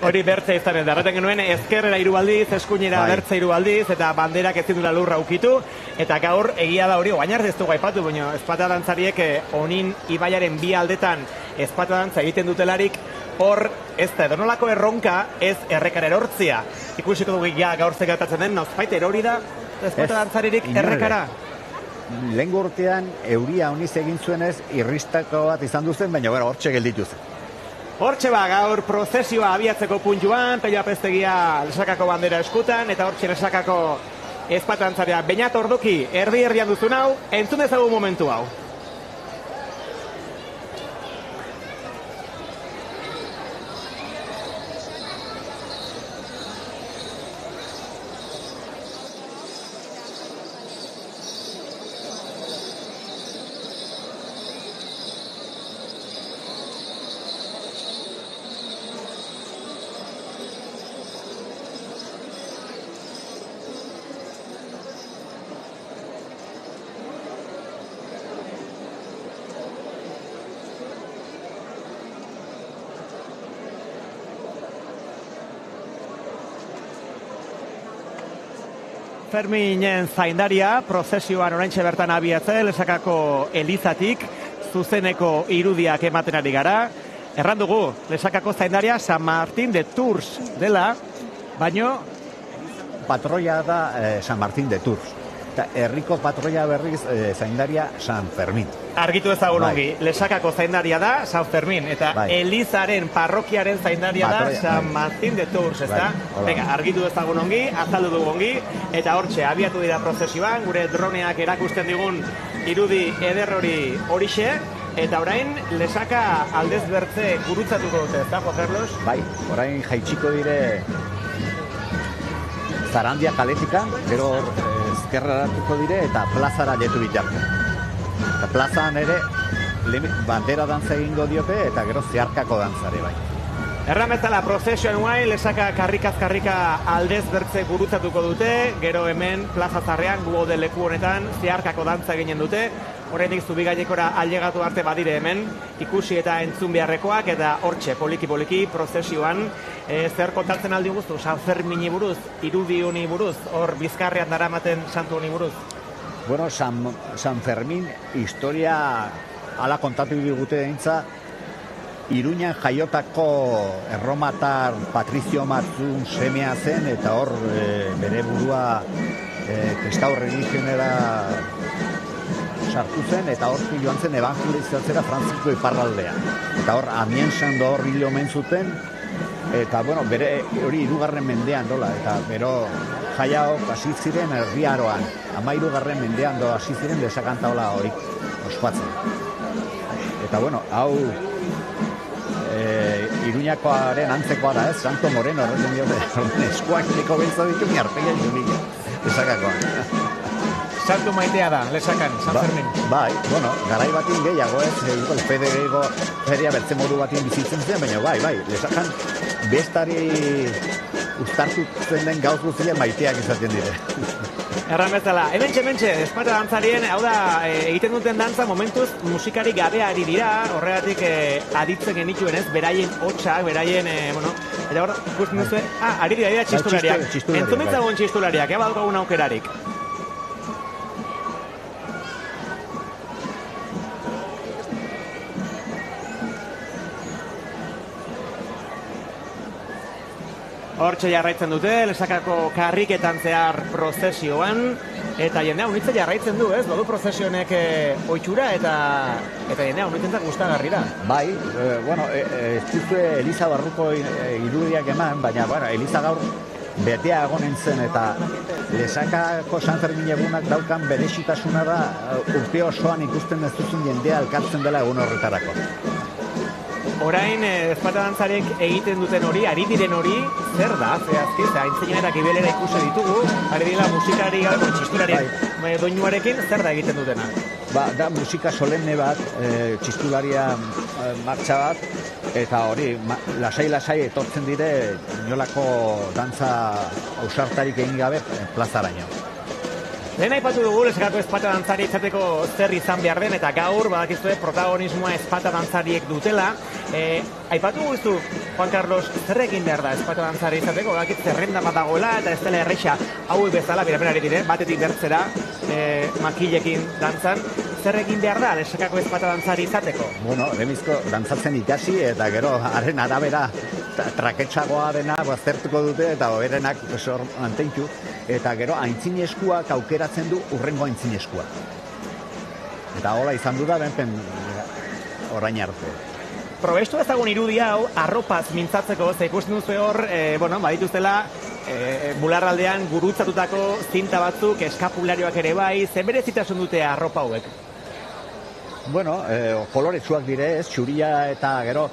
Hori bertze izanen da, erraten genuen ezkerrera 3 aldiz, eskuinera bertze 3 aldiz, eta banderak ezin dula lurra ukitu, eta gaur egia da hori, oain arte ez dugu aipatu, baina ezpata dantzariek Onin ibaiaren 2 aldetan ezpata dantza egiten dutelarik, hor ez da edonolako erronka ez errekara erortzia. Ikusiko dugu gaur zegatatzen den, nozpait erori da ezpata dantzaririk errekara. Lehengo urtean euria honiz egin zuenez irristako bat izan duzen, baina hortxe gelditu zen. Hortxe gaur prozesioa abiatzeko puntuan, Pello Apeztegia Lesakako bandera eskutan, eta hortxe Lesakako ezpata dantzaria Beñat Ordoki erdi-erdian duzun hau, entzun dezagun momentu hau. Ferminen zaindaria, prozesioan oraintxe bertan abiatzen, Lesakako elizatik, zuzeneko irudiak ematen ari gara. Erran dugu, Lesakako zaindaria San Martín de Tours dela, baino patroia da San Martín de Tours. Eta herriko patroia berriz zaindaria San Fermin. Argitu ezagun ongi, Lesakako zaindaria da San Fermin, eta Elizaren parrokiaren zaindaria da San Martín de Tours, ez da? Venga, argitu ezagun ongi, azaldu dugu ongi, eta hortxe, abiatu dira prozesioan, gure droneak erakusten digun irudi eder horixe, eta orain Lesaka aldez bertze gurutzatuko dute, ez da, Jo Carlos? Bai, orain jaitsiko dire Zarandia kaletikan, gero ezkerraratuko dire eta plazara jetu bitarte. Eta plazan ere bandera dantza egingo diote eta gero zeharkako dantzare bai. Erran bezala prozesioan guai, Lesaka karrikaz-karrika aldez bertze gurutzatuko dute, gero hemen plaza zarrean guode leku honetan zeharkako dantza eginen dute, horretik Zubigailekora ailegatu arte badire hemen, ikusi eta entzun beharrekoak, eta hortxe, poliki-poliki, prozesioan, zer kontatzen aldi guztu, San Fermini buruz, irudi honi buruz, hor bizkarrean daramaten santu honi buruz? Bueno, San Fermin historia ala kontatu digute deintza, Iruñan jaiotako erromatar Patrizio Matzun semea zen, eta hor bere burua kristau religionera sartu zen, eta hor joan zen evangelizatzera Frantziko iparraldea. Eta hor Amiensan da hor hilo omen zuten, eta bueno, bere hori 3. mendean dola, eta bero jaiaok hasi ziren herriaroan, 13. mendean do hasi ziren Lesakantaola hori ospatzen. Eta bueno, hau Iruñakoaren antzekoa da, ez? Santo Moreno, horretzen diote, eskuak niko beltza ditu, mi arpegia junik, Lesakakoa. Santu maitea da, Lesakan, San Fermin. Bai, bueno, garai batin gehiago, ez? Fede gehiago, feria bertze modu batin bizitzen zen, baina bai, Lesakan bestari ustartutzen den gauz guztiak maiteak izaten dire. Erran bezala, hementxe, espata dantzarien, hau da, egiten duten dantza momentuz musikari gabeari dira, horregatik aditzen genituen ez, beraien hotxak, beraien, eta hor, ikusten duzu, ari dira txistulariak. Entzumitzagun txistulariak, badaukagun aukerarik. Hortxe jarraitzen dute, Lesakako karriketan zehar prozesioan, eta jendea unitze jarraitzen du, ez? Badu prozesionek oitxura eta jendea unitzen gustagarri da. Bai, bueno, ez duzue Eliza barruko irudiak eman, baina, bueno, Eliza gaur betea egonen zen, eta Lesakako San Fermin egunak daukan berezitasuna da urte osoan ikusten ez duzun jendea elkartzen dela egun horretarako. Orain, ezpata dantzarek egiten duten hori, ari diren hori, zer da? Zehazki, aintzinerak ibelera ikusi ditugu, ari dira musikari, txistulari doinuarekin, zer da egiten dutena? Da musika solemne bat, txistularia martxa bat, eta hori, lasai etortzen dire, inolako dantza ausartarik egin gabe plazaraino. Lehen aipatu dugu, Lesakako ezpata dantzari izateko zer izan behar den, eta gaur, badakizue, protagonismoa ezpata dantzariek dutela. Aipatu guztu, Juan Carlos, zer egin behar da ezpata dantzari izateko? Badakit zerrenda bat dagoela, eta ez dela erreixa hauek bezala, birapenari dire, batetik bertzera, makilekin dantzan. Zer egin behar da Lesakako ezpata dantzari izateko? Bueno, remizko dantzatzen ikasi, eta gero, haren arabera, traketxagoa dena baztertuko dute, eta hoberenak mantentu, eta gero aintzineskuak aukeratzen du urrengo aintzineskua. Eta hola izan du da benpen orain arte. Probestu ezagun irudi hau arropaz mintzatzeko, ze ikusten duzu hor, badituztela bularraldean gurutzatutako zinta batzuk, eskapularioak ere bai, ze berezitasun dute arropa hauek? Bueno, koloretsuak dire, ez, txuria eta gero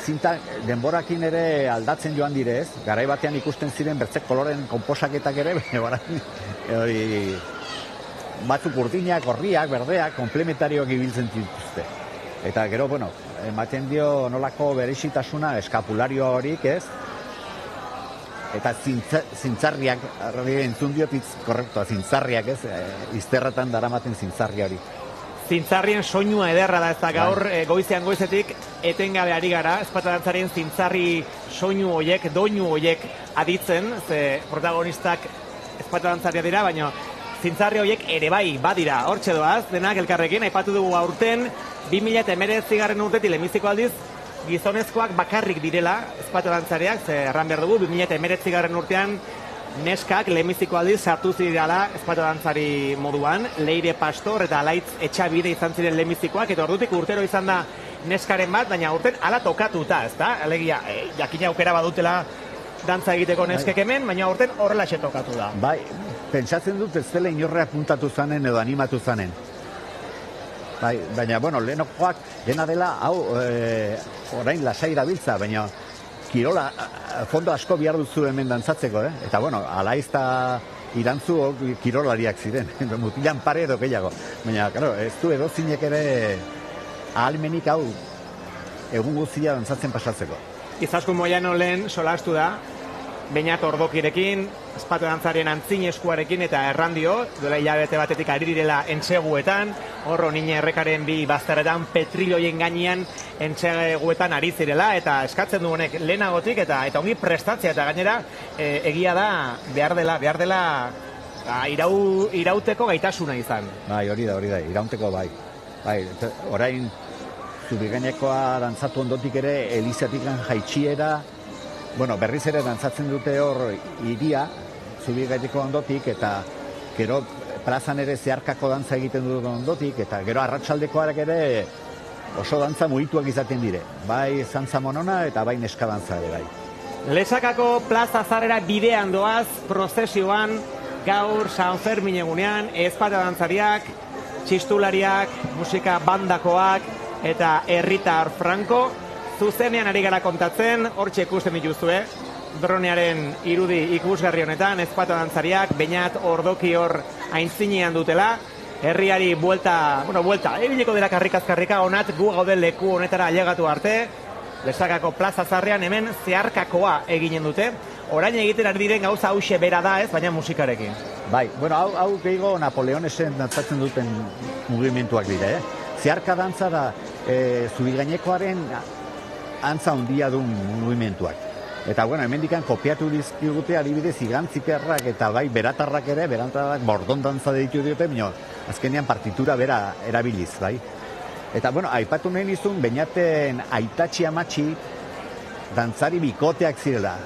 zinta denborakin ere aldatzen joan dire, ez? Garai batean ikusten ziren bertzek koloren konposaketak ere, batzuk urdinak, gorriak, berdeak, komplementarioak ibiltzen dituzte. Eta gero, bueno, ematen dio nolako berezitasuna eskapularioa horik, ez? Eta zintzarriak, entzun diotitz korrektoa, zintzarriak, ez? Izterratan daramaten zintzarri hori. Zintzarrien soinua ederra da, ez da gaur goizean goizetik etengabe ari gara, ezpata dantzarien zintzarri soinu hoiek, doinu hoiek aditzen, ze protagonistak ezpata dantzaria dira, baina zintzarri horiek ere bai badira, hortxe doaz, denak elkarrekin, aipatu dugu aurten 2019 urtetik lehenbiziko aldiz, gizonezkoak bakarrik direla ezpata dantzariak, ze erran behar dugu, 2019 urtean neskak lehenbiziko aldiz sartu zirela ezpata dantzari moduan, Leire Pastor eta Alaitz Etxabide izan ziren lehenbizikoak, eta ordutik urtero izan da neskaren bat, baina urten ala tokatuta, ezta? Alegia, jakina aukera badutela dantza egiteko neskek hemen, baina urten horrelaxe tokatu da. Bai, pentsatzen dut ez dela inorrea puntatu zanen edo animatu zanen. Bai, baina, bueno, lehenokoak dena dela, hau, orain lasai dabiltza, baina kirola, fondo asko behar duzu hemen dantzatzeko, Eta, bueno, Alaiz eta Irantzu kirolariak ziren, mutilan pare edo gehiago. Baina, claro, ez du edo zinek ere ahalmenik hau egun guztia dantzatzen pasatzeko. Izaskun Moiano lehen solastu da, Beñat Ordokirekin, ezpata dantzarien antzin eskuarekin eta errandio, duela hilabete batetik ari direla entseguetan, horro nine errekaren bi bazterretan petriloien gainean entseguetan ari zirela, eta eskatzen du honek lehenagotik, eta ongi prestatzea, eta gainera egia da behar dela irauteko gaitasuna izan. Bai, hori da, irauteko bai. Bai, orain Zubigainekoa dantzatu ondotik ere, Elizatikan jaitsiera, bueno, berriz ere dantzatzen dute hor iria, Zubigaineko ondotik, eta gero plazan ere zeharkako dantza egiten dut ondotik, eta gero arratsaldekoak ere oso dantza mugituak izaten dire. Bai zantza monona eta bai neska dantza ere bai. Lesakako plaza zarrera bidean doaz, prozesioan, gaur San Fermin egunean, ezpata dantzariak, txistulariak, musika bandakoak, eta herritar franko, zuzenean ari gara kontatzen, hortxe ikusten dituzue, dronearen irudi ikusgarri honetan, ezpata dantzariak, Beñat Ordoki hor aintzinean dutela, herriari buelta, ebiliko dira karrikazkarrika, onat gu gauden leku honetara ailegatu arte, Lesakako plaza zarrean hemen zeharkakoa eginen dute, orain egiten ari diren gauza hauxe bera da ez, baina musikarekin. Bai, bueno, hau gehiago Napoleonesen dantzatzen duten mugimenduak dira, Zeharka dantza da Zubigainekoaren antza handia duen mugimenduak. Eta, bueno, hemendikan kopiatu dizkigute adibidez igantzikerrak eta bai beratarrak ere, beratarrak bordon dantza ditu diote, baina azkenean partitura bera erabiliz, bai. Eta, bueno, aipatu nahi nizun, Beñaten aitatxi amatxi dantzari bikoteak zirela.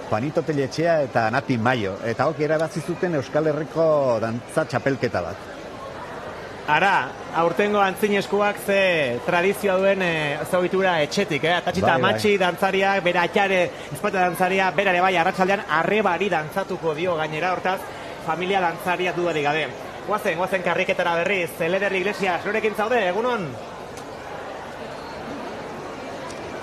Juanito Telletxea eta Nati Maio. Eta hok erabazi zuten Euskal Herriko dantza txapelketa bat. Ara, aurtengo antzineskuak ze tradizioa duen zoitura etxetik, Atatxita amatxi dantzariak, bera atxare ezpata dantzaria, berare bai arratsaldean arrebari dantzatuko dio gainera, hortaz, familia dantzaria dudari gabe. Guazen karriketara berriz, Leder Iglesias, norekin zaude, egunon?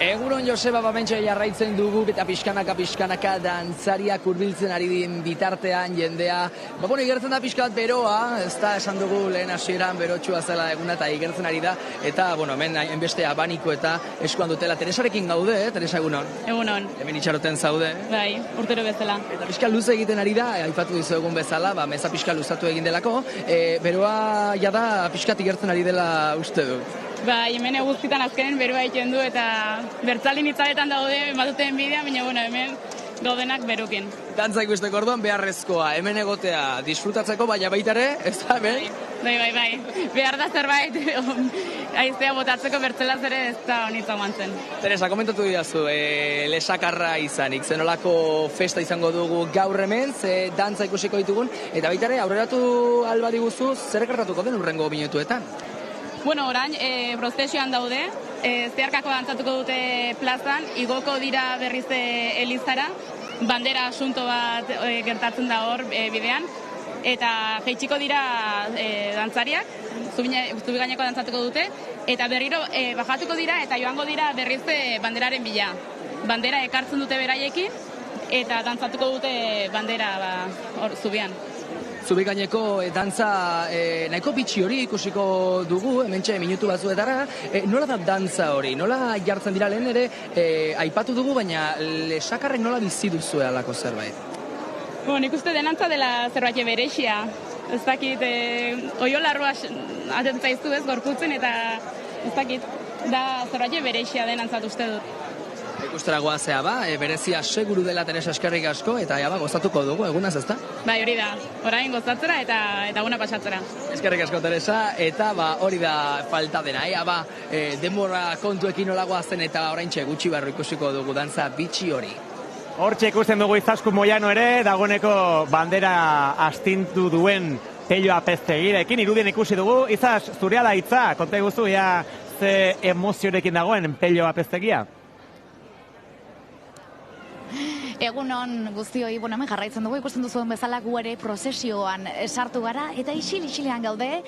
Egunon Joseba bamentxe jarraitzen dugu eta pixkanaka dantzariak hurbiltzen ari din bitartean jendea. Igertzen da pixkat beroa, ez da esan dugu lehen hasieran berotxua zela eguna eta igertzen ari da. Eta, hemen enbeste abaniko eta eskuan dutela. Teresarekin gaude, Teresa egunon? Egunon. Hemen itxaroten zaude. Bai, urtero bezala. Eta pixka luze egiten ari da, aipatu dizu egun bezala, meza pixka luzatu egin delako. Beroa jada pixkat igertzen ari dela uste du. Hemen eguzkitan azkenen beroa egiten du eta bertzalin itzaletan daude batuten bidea, baina hemen gaudenak berukin. Dantza ikusteko orduan beharrezkoa, hemen egotea disfrutatzeko, baina baitare, ez da, Bai. Behar da zerbait, aiztea botatzeko bertzelaz ere ez da honitza guantzen. Teresa, komentatu didazu, lesakarra izanik, zenolako festa izango dugu gaur hemen, ze dantza ikusiko ditugun, eta baitare, aurreratu albadi guzu, zer gertatuko den urrengo minutuetan? Orain, prozesioan daude, zeharkako dantzatuko dute plazan, igoko dira berriz Elizara, bandera asunto bat gertatzen da hor bidean, eta jaitsiko dira dantzariak, Zubigaineko dantzatuko dute, eta berriro bajatuko dira eta joango dira berriz banderaren bila. Bandera ekartzen dute beraiekin, eta dantzatuko dute bandera hor Zubian. Zubigaineko dantza nahiko bitxi hori ikusiko dugu, hementxe minutu batzuetara. Nola da dantza hori? Nola jartzen dira lehen ere aipatu dugu, baina Lesakarrek nola bizi duzue alako zerbait? Nik uste denantza dela zerbait berexia. Ez dakit, oiolarroa atentzaizu ez gorputzen eta ez dakit, da zerbait berexia denantzat uste dut. ikustera goazea berezia seguru dela Teresa eskerrik asko, eta gozatuko dugu, egunaz ezta? Bai, hori da, orain gozatzera eta eguna pasatzera. Eskerrik asko Teresa, eta hori da falta dena, denbora kontuekin nola goazen eta oraintxe gutxi barru ikusiko dugu dantza bitxi hori. Hortxe ikusten dugu Izaskun Moiano ere, dagoeneko bandera astintu duen Pello Apeztegirekin, irudien ikusi dugu. Izas, zurea da hitza, konta iguzu, ze emoziorekin dagoen Pello Apeztegia? Egunon guztioi, hemen jarraitzen dugu, ikusten duzuen bezala gu ere prozesioan sartu gara, eta isil-isilean gaude,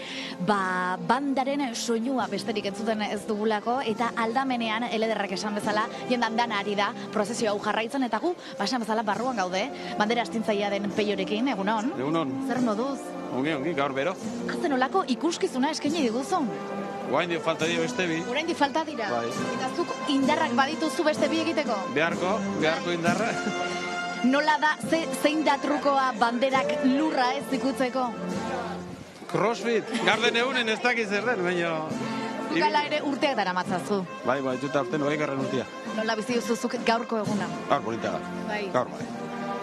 bandaren soinua besterik entzuten ez dugulako, eta aldamenean, elederrak esan bezala, jendan dana ari da, prozesio hau jarraitzen, eta gu, esan bezala, barruan gaude, bandera astintzaia den Pellorekin, egunon? Egunon. Zer moduz? Ongi, gaur bero. Hazen olako ikuskizuna eskaini diguzun? Oraindik falta dira beste bi. Oraindik falta dira? Bai. Eta zuk indarrak badituzu beste bi egiteko? Beharko indarra. Nola da, zein da trukoa banderak lurra ez ikutzeko? Crossfit, garden egunen ez dakiz zer den, baina... Gala ere urteak dara matzazu. Bai, tuta urten 20. urtea. Nola bizi duzuzuk gaurko eguna? Gaur polita da. Gaur bai.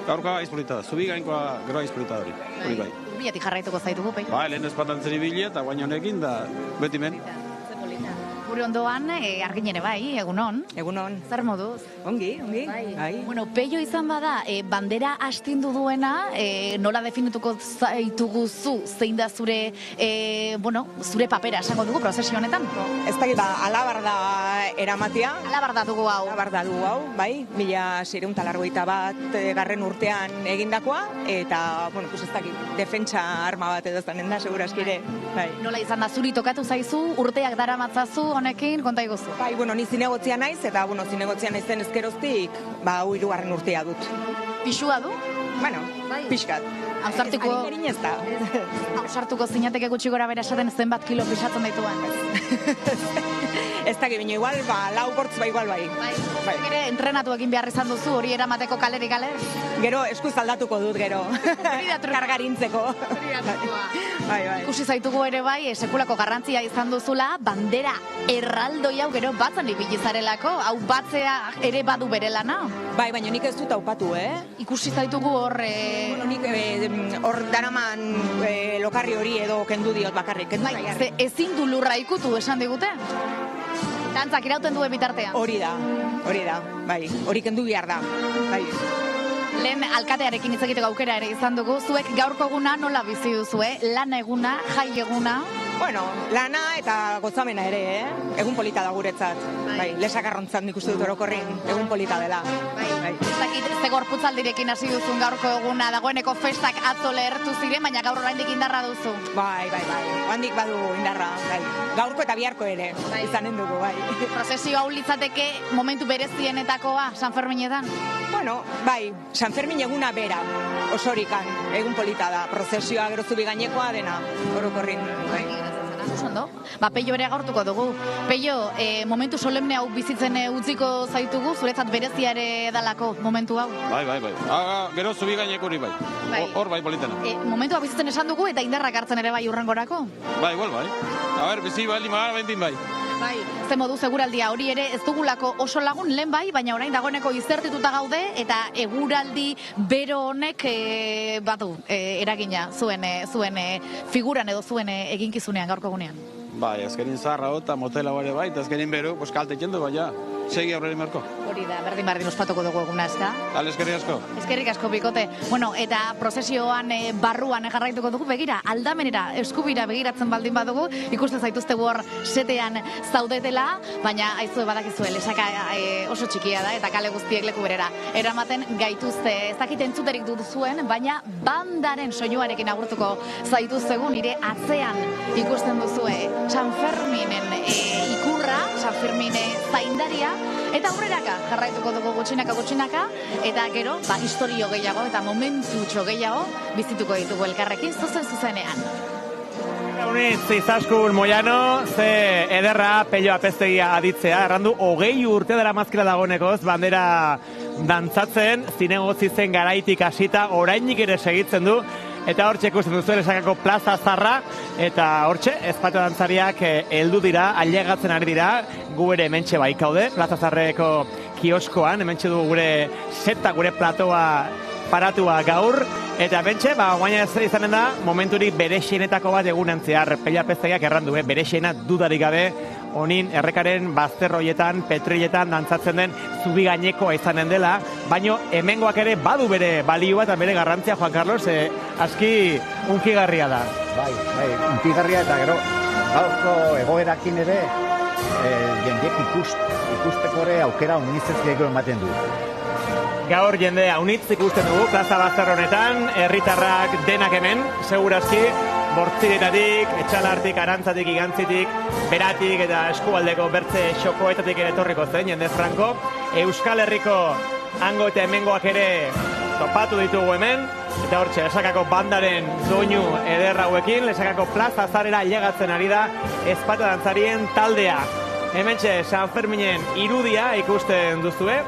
Gaurkoa aiz polita da. Zubi gainkoa gero aiz polita da hori. Hori bai. Urbiatik jarraituko zaitugu, Pei? Bai, lehen espatan zeri bile eta guain honekin da beti men. Gure ondoan, argin ere bai, egunon. Egunon. Zer moduz? Ongi. Bai. Bueno, Pello izan bada, bandera astindu duena, nola definituko zaitugu zu, zein da zure, zure papera, esango dugu, prozesio honetan? Ez dakit, alabarda eramatea. Alabarda dugu hau. Alabarda dugu hau, bai, 1681 garren urtean egindakoa, eta, ez dakit, defentsa arma bat edo zanen da, seguraskire. Bai. Nola izan da, zuri tokatu zaizu, urteak dara matzazu, honekin, konta iguzu. Bai, ni zinegotzia naiz, eta, zinegotzia naizen ezkeroztik, 3. urtea dut. Pixua du? Pixkat. Hausartuko zinateke gutxi gora bera esaten zenbat kilo pixatzen daituan. Ez da gibino, igual, 4 gortz igual bai. Gere, entrenatu egin behar izan duzu, hori eramateko kaleri gale? Gero, eskuz aldatuko dut, gero. Kargarintzeko. Bai. Ikusi zaitugu ere bai, sekulako garrantzia izan duzula, bandera erraldoi hau gero batzen ibilizarelako, hau batzea ere badu bere lana. Bai, baina nik ez dut aupatu, Ikusi zaitugu hor... Nik hor daraman lokarri hori edo kendu diot bakarrik. Ezin du lurra ikutu esan digute? Dantzak irauten duen bitartean. Hori da, bai, hori kendu behar da, bai. Lehen alkatearekin hitz egiteko aukera ere izan dugu, zuek gaurko eguna nola bizi duzu, lan eguna, jai eguna? Lana eta gozamena ere, egun polita da guretzat. Bai, lesakarrontzat nik uste dut orokorrin, egun polita dela. Bai. Ze gorputzaldirekin hasi duzun gaurko eguna, dagoeneko festak atzo lehertu ziren, baina gaur oraindik indarra duzu. Bai, handik badu indarra, bai. Gaurko eta biharko ere, izanen dugu, bai. Prozesio hau litzateke momentu berezienetakoa, San Ferminetan? Bai, San Fermin eguna bera, osorikan, egun polita da. Prozesioa gero zubi gainekoa dena, orokorrin, bai. Ondo. Pello ere agortuko dugu. Pello, momentu solemne hau bizitzen utziko zaitugu, zuretzat berezia ere dalako momentu hau? Bai. Gero zubi gaineko hori bai. Hor bai politena. Momentua bizitzen esan dugu eta indarrak hartzen ere bai urrengorako? Bai, bai. Bizi bai, limagara bentin bai. Bai, ze modu seguraldia hori ere ez dugulako oso lagun lehen bai, baina orain dagoeneko izertituta gaude eta eguraldi bero honek badu eragina zuen figuran edo zuen eginkizunean gaurko egunean. Bai, azkenin zaharra eta motela bare bai, eta azkenin bero, kalte kendu baina, segi aurreri marko. Hori da, berdin ospatuko dugu eguna, ez da? Dale, eskerrik asko. Eskerrik asko, bikote. Eta prozesioan barruan jarraituko dugu, begira, aldamenera, eskubira begiratzen baldin badugu, ikusten zaituzte hor setean zaudetela, baina aizue badakizue, lesaka oso txikia da, eta kale guztiek leku berera. Eramaten gaituzte, ez dakit entzuterik duzuen, baina bandaren soinuarekin agurtuko zaituztegu, nire atzean ikusten duzue San Ferminen ikurra, San Fermine zaindaria, eta aurreraka jarraituko dugu gutxinaka, eta gero, historio gehiago eta momentutxo gehiago bizituko ditugu elkarrekin zuzenean. Unitz, Izaskun Moiano, ze ederra Pello Apeztegia aditzea, errandu 20 urte dela mazkila dagoenekoz, bandera dantzatzen, zinegotzi zen garaitik hasita, orainik ere segitzen du, eta hortxe ikusten duzu Lesakako plaza zarra, eta hortxe, ezpatu dantzariak heldu dira, ailegatzen ari dira, gu ere hementxe baikaude, plaza zarreko kioskoan, hementxe du gure seta, gure platoa paratua gaur, eta bentxe, guaina ez izanen da, momenturik berexenetako bat egunen zehar, Peia Pezaiak errandu, berexena dudarik gabe, honin errekaren bazterroietan, petriletan dantzatzen den zubi gainekoa izanen dela, baino hemengoak ere badu bere balioa eta bere garrantzia, Juan Carlos, aski unkigarria da. Bai, unkigarria eta gero, gaurko egoerakin ere, jendeek ikusteko ere aukera unizez gehiago ematen du. Gaur jendea unitz ikusten dugu, plaza bazter honetan, herritarrak denak hemen, segurazki, Bortziretatik, Etxalartik, Arantzatik, Igantzitik, Beratik eta eskualdeko bertze xokoetatik ere etorriko zen, jende franko. Euskal Herriko hango eta hemengoak ere topatu ditugu hemen, eta hortxe, Lesakako bandaren doinu eder hauekin, Lesakako plaza zarera ailegatzen ari da ezpata dantzarien taldea. Hementxe, San Ferminen irudia ikusten duzue,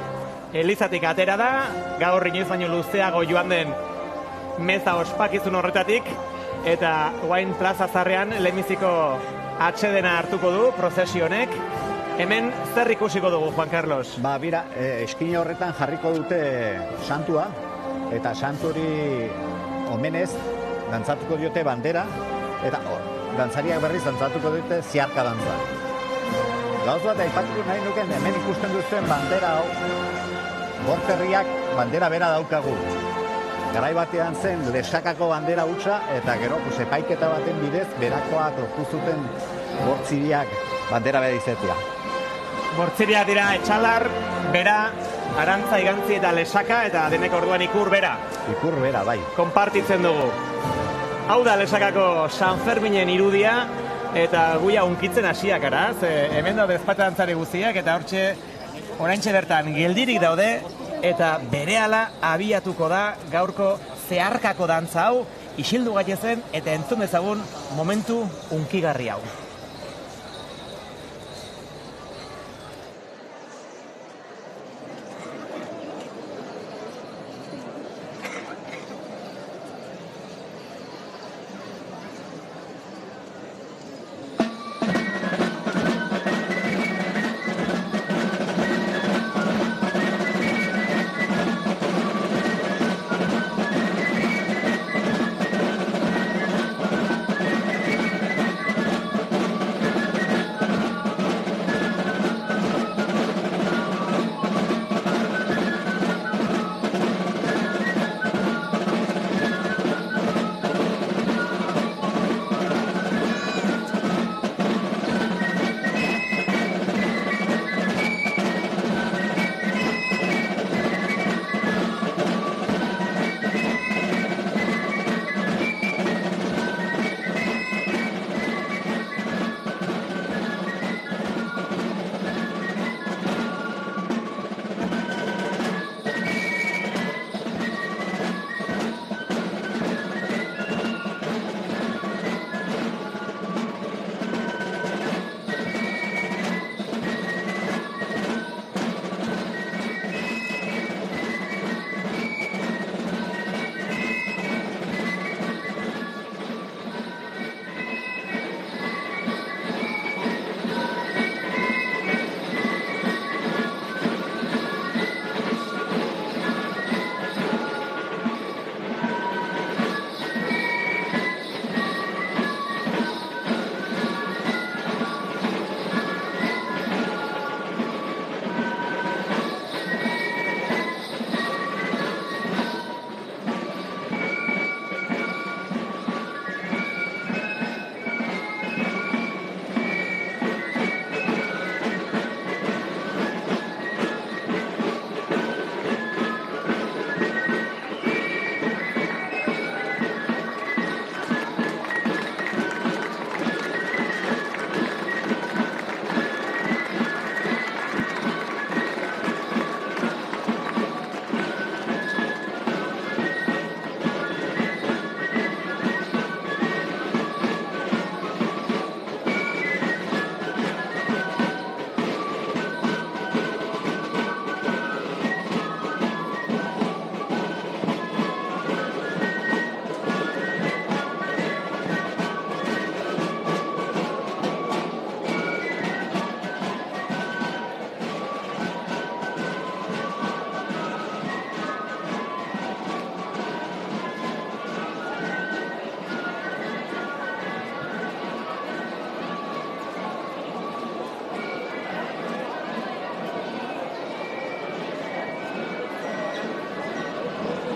Elizatik atera da, gaur inoiz baino luzeago joan den meza ospakizun horretatik, eta guain plaza zarrean lehenbiziko atsedena hartuko du prozesionek. Hemen zer ikusiko dugu, Juan Carlos? Bira, eskine horretan jarriko dute santua, eta santuri omenez dantzatuko diote bandera, eta dantzariak berriz dantzatuko dute ziarka dantza. Gauz bat, aipatuko nahi nuken, hemen ikusten duzuen bandera hau, Bortzerriak bandera bera daukagu. Garai batean zen Lesakako bandera hutsa, eta gero epaiketa baten bidez berakoak lortu zuten Bortziriak bandera bera izatea. Bortziriak dira Etxalar, Bera, Arantza, Igantzi eta Lesaka, eta denek orduan Ikur Bera. Ikur Bera, bai. Konpartitzen dugu. Hau da Lesakako San Ferminen irudia, eta guia unkitzen hasiak araz. Hemen daude ezpata dantzari guztiak, eta hortxe oraintxe bertan geldirik daude, eta berehala abiatuko da gaurko zeharkako dantza hau, isildu gaitezen eta entzun dezagun momentu unkigarri hau.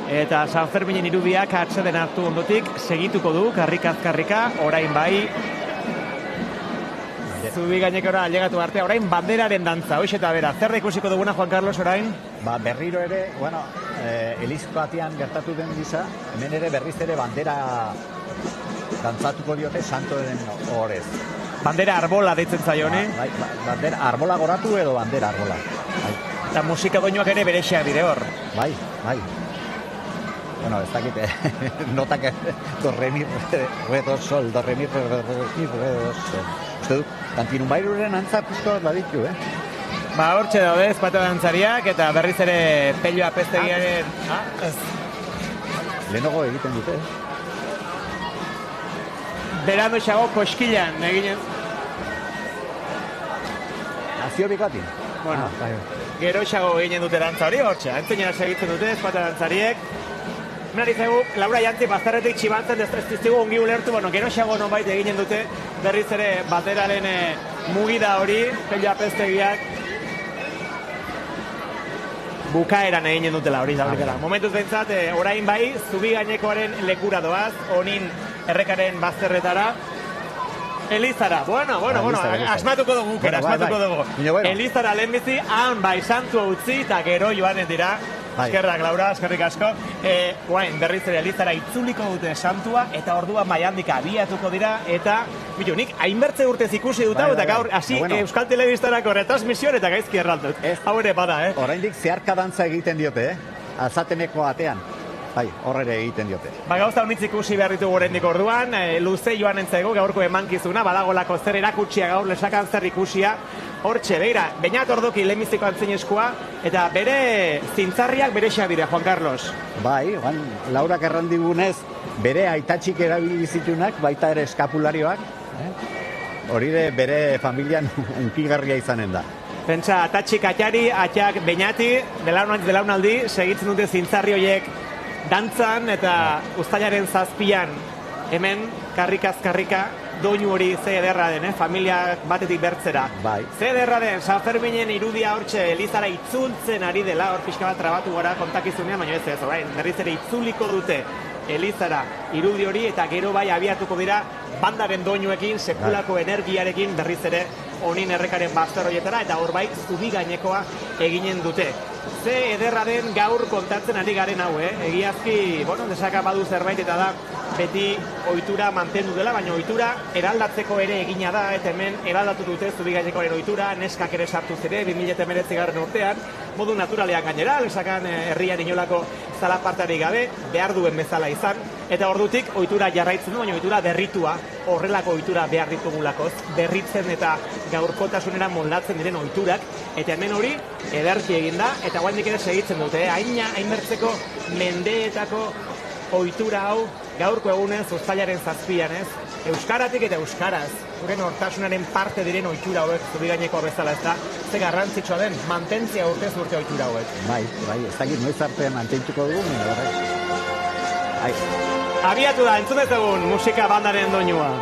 Eta San Ferminen irudiak atseden hartu ondotik segituko du, karrika, orain bai. Zubi gainekora ailegatu arte, orain banderaren dantza, hoxe eta bera. Zer ikusiko duguna, Juan Carlos, orain? Berriro ere, Elizko batean gertatu den gisa, hemen ere berriz ere bandera dantzatuko diote santoren horrez. Bandera arbola deitzen zaio, bandera arbola goratu edo bandera arbola. Eta musika doinuak ere berexiak dire hor. Bai. Bueno, ez dakite, notak do, re, mi, re, do, sol, do, re, mi, re, do, sol. Uste du, kantinun bairuren antza pizko baditu, Hortxe daude, espata dantzariak, eta berriz ere pelioa pestegiaren... Lehenago egiten dute, Berando xago koskilan eginen... Nazio bikoatin? Bueno, gero xago eginen dute dantza hori, hortxe, antzinera segitzen dute, espata dantzariek. Nari zegu, Laura Jantzi bazterretik txibatzen, ez diztigu ongi ulertu, gero xago nonbait eginen dute, berriz ere bateraren mugida hori, pelioa pestegiak, bukaeran eginen dutela hori da. Momentuz behintzat, orain bai, zubi gainekoaren lekura doaz, honin errekaren bazterretara, Elizara, bueno, asmatuko dugu, Elizara lehenbizi, han bai santua utzi, eta gero joanen dira, eskerrak, Laura, eskerrik asko, berriz ere Elizara itzuliko dute santua, eta orduan bai handika abiatuko dira, eta, nik hainbertze urtez ikusi dut hau, eta gaur, hasi Euskal Telebistarako retransmisioan, eta gaizki erraldut, hau ere bada, Oraindik zeharka dantza egiten diote, alzateneko atean. Horrere egiten diote. Gauza honitz ikusi behar ditugu oraindik orduan, luze joan entzaigu gaurko emankizuna, badagolako zer erakutsia gaur lesakan zer ikusia. Hortxe, begira, Beñat Ordoki lehenbiziko antzinezkoa, eta bere zintzarriak berexa dira, Juan Carlos. Laurak errandigunez, bere aitatxik erabili zitunak, baita ere eskapularioak, hori bere familian unkigarria izanen da. Pentsa, atatxik atxari, atxak Beñati, belaunaldi, segitzen dute zintzarri horiek dantzan eta uztailaren 7 hemen karrika doinu hori ze ederra den, familia batetik bertzera. Ze ederra den, San Ferminen irudia hortxe Elizara itzultzen ari dela, hor pixka bat trabatu gara kontakizunean, baina ez, orain, berriz ere itzuliko dute Elizara irudi hori, eta gero bai abiatuko dira bandaren doinuekin, sekulako energiarekin berriz ere honin errekaren bazter horietara, eta hor bai zubi gainekoa eginen dute. Ze ederra den gaur kontatzen ari garen hau, egiazki, desaka badu zerbait, eta da beti ohitura mantendu dela, baina ohitura eraldatzeko ere egina da, eta hemen eraldatu dute zubi gainekoaren ohitura, neskak ere sartu zire, 2019 urtean, modu naturalean gainera, lesakan herrian inolako zalapartari gabe, behar duen bezala izan, eta ordutik ohitura jarraitzen du, baina ohitura berritua, horrelako ohitura behar ditugulakoz, berritzen eta gaurkotasunera moldatzen diren ohiturak, eta hemen hori ederki egin da, eta guandik ere segitzen dute, hainbertzeko mendeetako ohitura hau gaurko egunez uztailaren 7an, euskaratik eta euskaraz, gure nortasunaren parte diren ohitura hauek zubi gaineko bezala, ez da, ze garrantzitsua den, mantentzia urtez urte ohitura hauek. Bai, ez dakit noiz arte mantentuko dugu, Abiatu da, entzun dezagun musika bandaren doinua.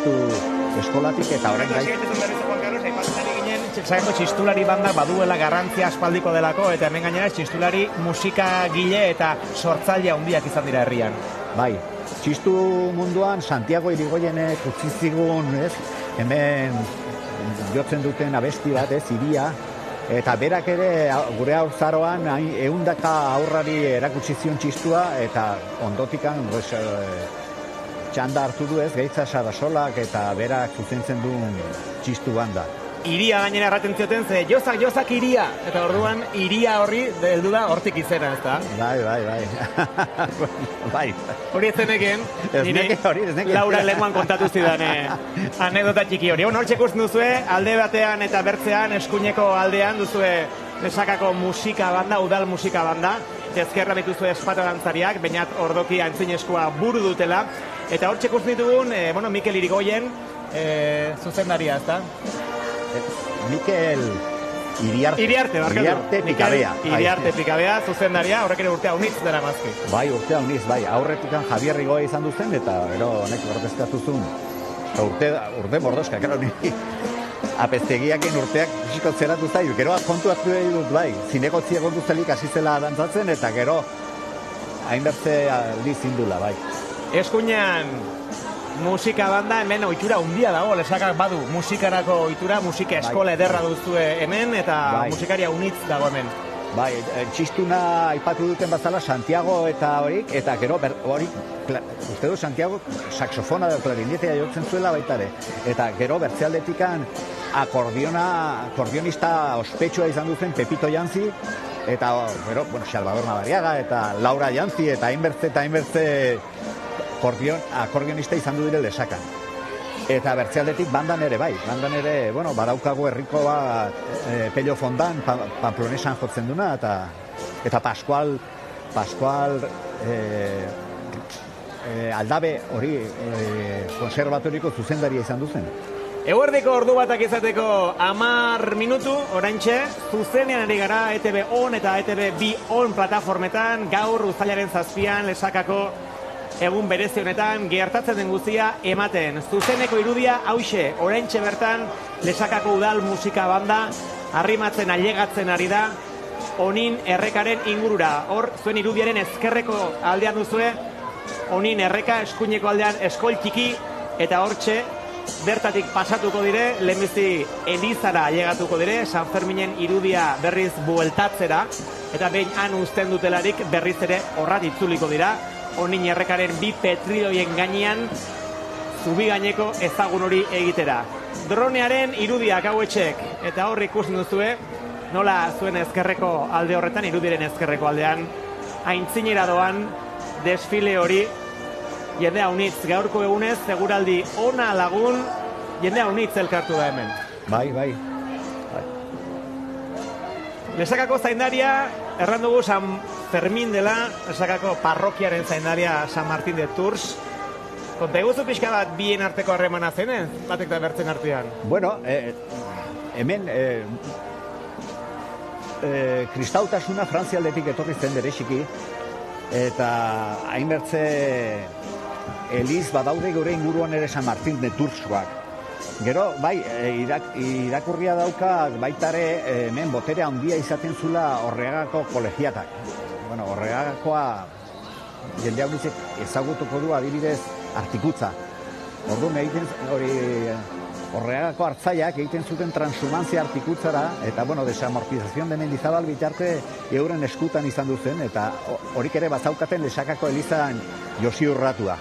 txistu eskolatik eta orain gai. Zagako txistulari banda baduela garrantzia aspaldiko delako, eta hemen gainera txistulari musikagile eta sortzaile handiak izan dira herrian. Bai, txistu munduan Santiago Irigoyenek utzi zigun, ez? Hemen jotzen duten abesti bat, ez, Iria, eta berak ere gure haurtzaroan 100 aurrari erakutsi zion txistua, eta ondotikan txanda hartu du, ez, Gaitza Sarasolak eta berak zuzentzen duen txistu banda. Iria gainera erraten zioten, ze jozak iria, eta orduan iria horri heldu da hortik izena, ez da? Bai. Hori ez zeneken, Laura lenguan kontatu zidan anekdota txiki hori. Hor txekusten duzue, alde batean eta bertzean, eskuineko aldean duzue Lesakako musika banda, udal musika banda, ezkerra dituzue espata dantzariak, bainat ordoki antzinezkoa buru dutela, eta hor txekusten ditugun, Mikel Irigoyen, zuzendaria, ez da? Mikel Iriarte Pikabea. Iriarte Pikabea, zuzendaria, horrek ere urtea unitz dara mazki. Bai, urtea unitz, bai. Aurretikan Javier Rigoa izan duzen, eta gero honek ordezkatu zuen. Urte mordoska, gero ni apestegiakin urteak fisikot zeratu zaiz. Gero kontu hartu dut, bai. Zinegotzi egon duzelik hasi zela dantzatzen, eta gero hainbertze aldiz indula, bai. Eskuinean musika banda, hemen ohitura handia dago, Lesakak badu musikarako ohitura, musika eskola ederra duzue hemen, eta musikaria unitz dago hemen. Bai, txistuna aipatu duten bazala Santiago eta horik, eta gero horik, uste du Santiago saxofona da klarinetea jotzen zuela baitare, eta gero bertzealdetikan akordionista ospetsua izan duzen Pepito Jantzi, eta gero, Salvador Navariaga, eta Laura Jantzi, eta hainbertze akordionista izan du dire Lesakan. Eta bertzealdetik bandan ere, bai. Bandan ere, badaukagu herriko bat Pello Fondan, Pamplonesan jotzen duna, eta Pascual Aldabe hori konservatoriko zuzendaria izan duzen. Eguerdiko ordu batak izateko 10 minutu, oraintxe, zuzenean ari gara ETV On eta ETV Bi On plataformetan, gaur uztailaren 7an Lesakako egun berezi honetan gertatzen den guztia ematen. Zuzeneko irudia hauxe, oraintxe bertan Lesakako udal musika banda arrimatzen ailegatzen ari da Onin errekaren ingurura. Hor, zuen irudiaren ezkerreko aldean duzue, Onin erreka, eskuineko aldean eskol txiki, eta hortxe bertatik pasatuko dire, lehenbizi Elizara ailegatuko dire, San Ferminen irudia berriz bueltatzera, eta behin han uzten dutelarik berriz ere horrat itzuliko dira, Onin errekaren 2 petridoien gainean zubi gaineko ezagun hori egitera. Dronearen irudiak hauetxek, eta hor ikusten duzue, nola zuen ezkerreko alde horretan, irudiren ezkerreko aldean, aintzinera doan desfile hori, jendea unitz gaurko egunez, seguraldi ona lagun, jendea unitz elkartu da hemen. Bai. Lesakako zaindaria, errandugu San Fermin dela, Lesakako parrokiaren zaindaria San Martín de Tours. Konta eguzu pixka bat bien arteko harremana zenen, batek da bertzen artean? Bueno, hemen kristautasuna Frantzialdetik etorri zen bereziki, eta hainbertze Eliz badaude gure inguruan ere San Martín de Toursoak. Gero, bai, irakurria dauka baitare hemen botere handia izaten zula Orregako kolegiatak. Bueno, Orregagakoa jende hau ezagutuko du adibidez Artikutza. Orduan egiten hori Orregako hartzaiak egiten zuten transhumantzia Artikutzara, eta desamortizazion de Mendizabal bitarte euren eskutan izan duzen, eta horik ere bazaukaten Lesakako elizan Josi Urratua.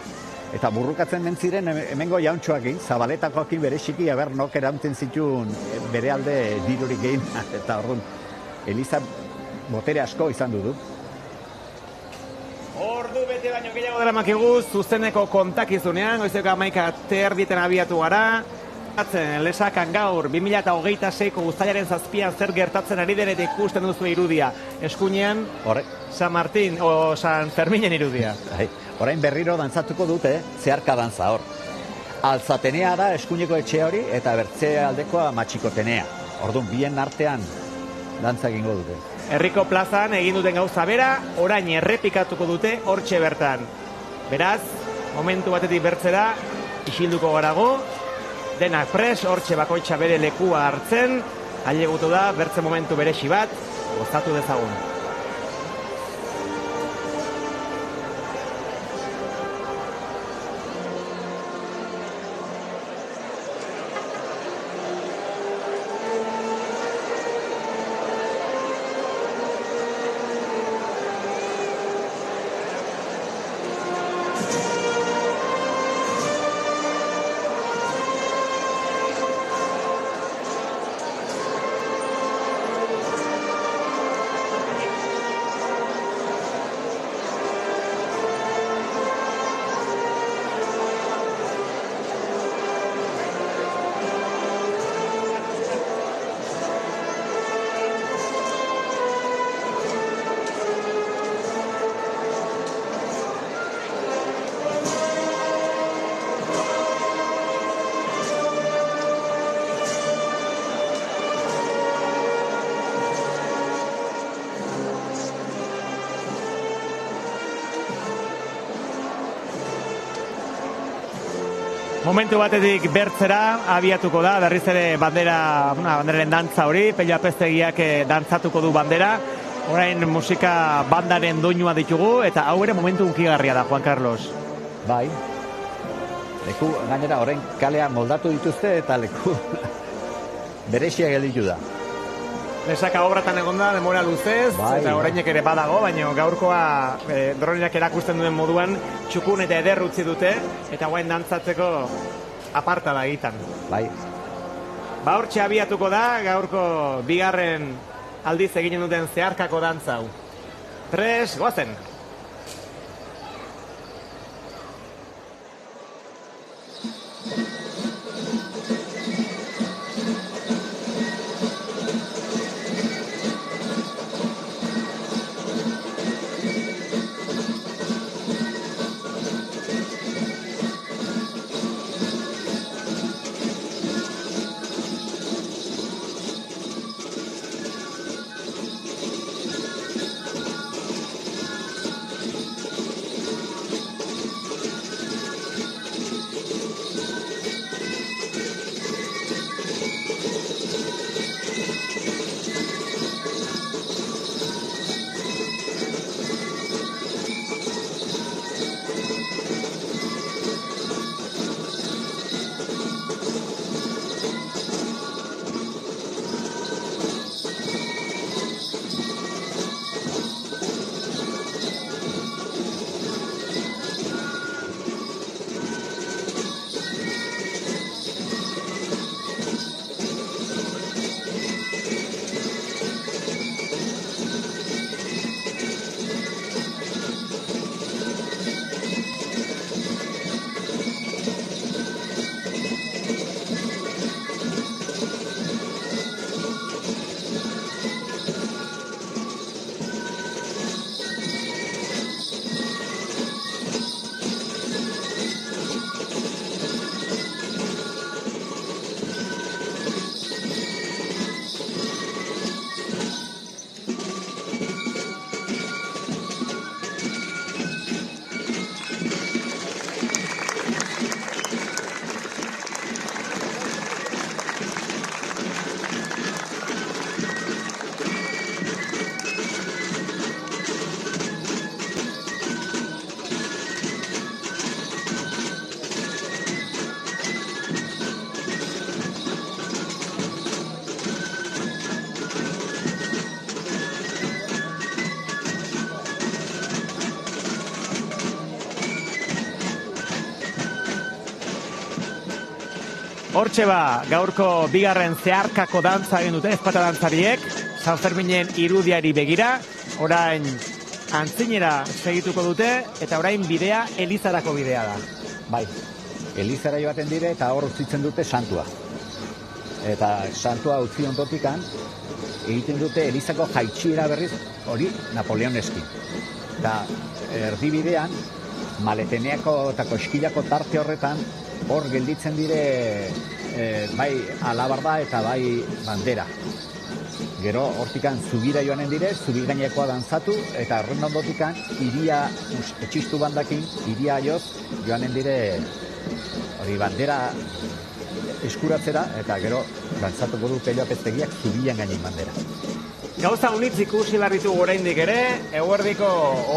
Eta burrukatzen mentziren hemengo jauntxoakin, Zabaletakoakin bereziki, nok eranten zituen bere alde dirurik egin, eta orduan eliza botere asko izan du. Ordu bete baino gehiago dela makigu, zuzeneko kontakizunean, goizeko 11:30 abiatu gara. Lesakan gaur, 2026ko uztailaren 7an zer gertatzen ari den eta ikusten duzu irudia. Eskuinean, San Martín, o San Ferminen irudia. Orain berriro dantzatuko dute, zeharka dantza hor. Altzatenea da eskuineko etxe hori, eta bertze aldekoa matxikotenea. Orduan, bien artean dantza egingo dute. Herriko plazan egin duten gauza bera, orain errepikatuko dute hortxe bertan. Beraz, momentu batetik bertzera, isilduko garago, denak pres, hortxe bakoitza bere lekua hartzen, ailegutu da, bertze momentu beresi bat, gozatu dezagun. Momentu batetik bertzera abiatuko da, berriz ere banderaren dantza hori, Pello Apeztegiak dantzatuko du bandera, orain musika bandaren doinua ditugu, eta hau ere momentu unkigarria da, Juan Carlos. Bai, leku gainera orain kalea moldatu dituzte eta leku berexia gelditu da. Lesaka obratan egon da, demora luzez, bai, eta orainek ere badago, baina gaurkoa droneak erakusten duen moduan txukun eta eder utzi dute, eta guain dantzatzeko aparta da egiten. Bai. Ba hortxe abiatuko da, gaurko bigarren aldiz eginen duten zeharkako dantza hau. Pres, goazen! Hortxe ba, gaurko bigarren zeharkako dantza egin dute ezpata dantzariek, San Ferminen irudiari begira, orain antzinera segituko dute, eta orain bidea Elizarako bidea da. Bai, Elizara joaten dire eta hor utzitzen dute santua. Eta santua utzi ondotikan, egiten dute Elizako jaitsiera berriz, hori Napoleoneskin. Eta erdibidean, Maleteneako eta Koskilako tarte horretan, hor gelditzen dire bai alabarda eta bai bandera. Gero hortikan zubira joanen dire, zubi gainekoa dantzatu, eta horren ondotikan iria etxistu bandakin, iria joz joanen dire hori bandera eskuratzera, eta gero dantzatuko du Pello Apeztegiak zubian gainein bandera. Gauza unitz ikusi barritugu oraindik ere, eguerdiko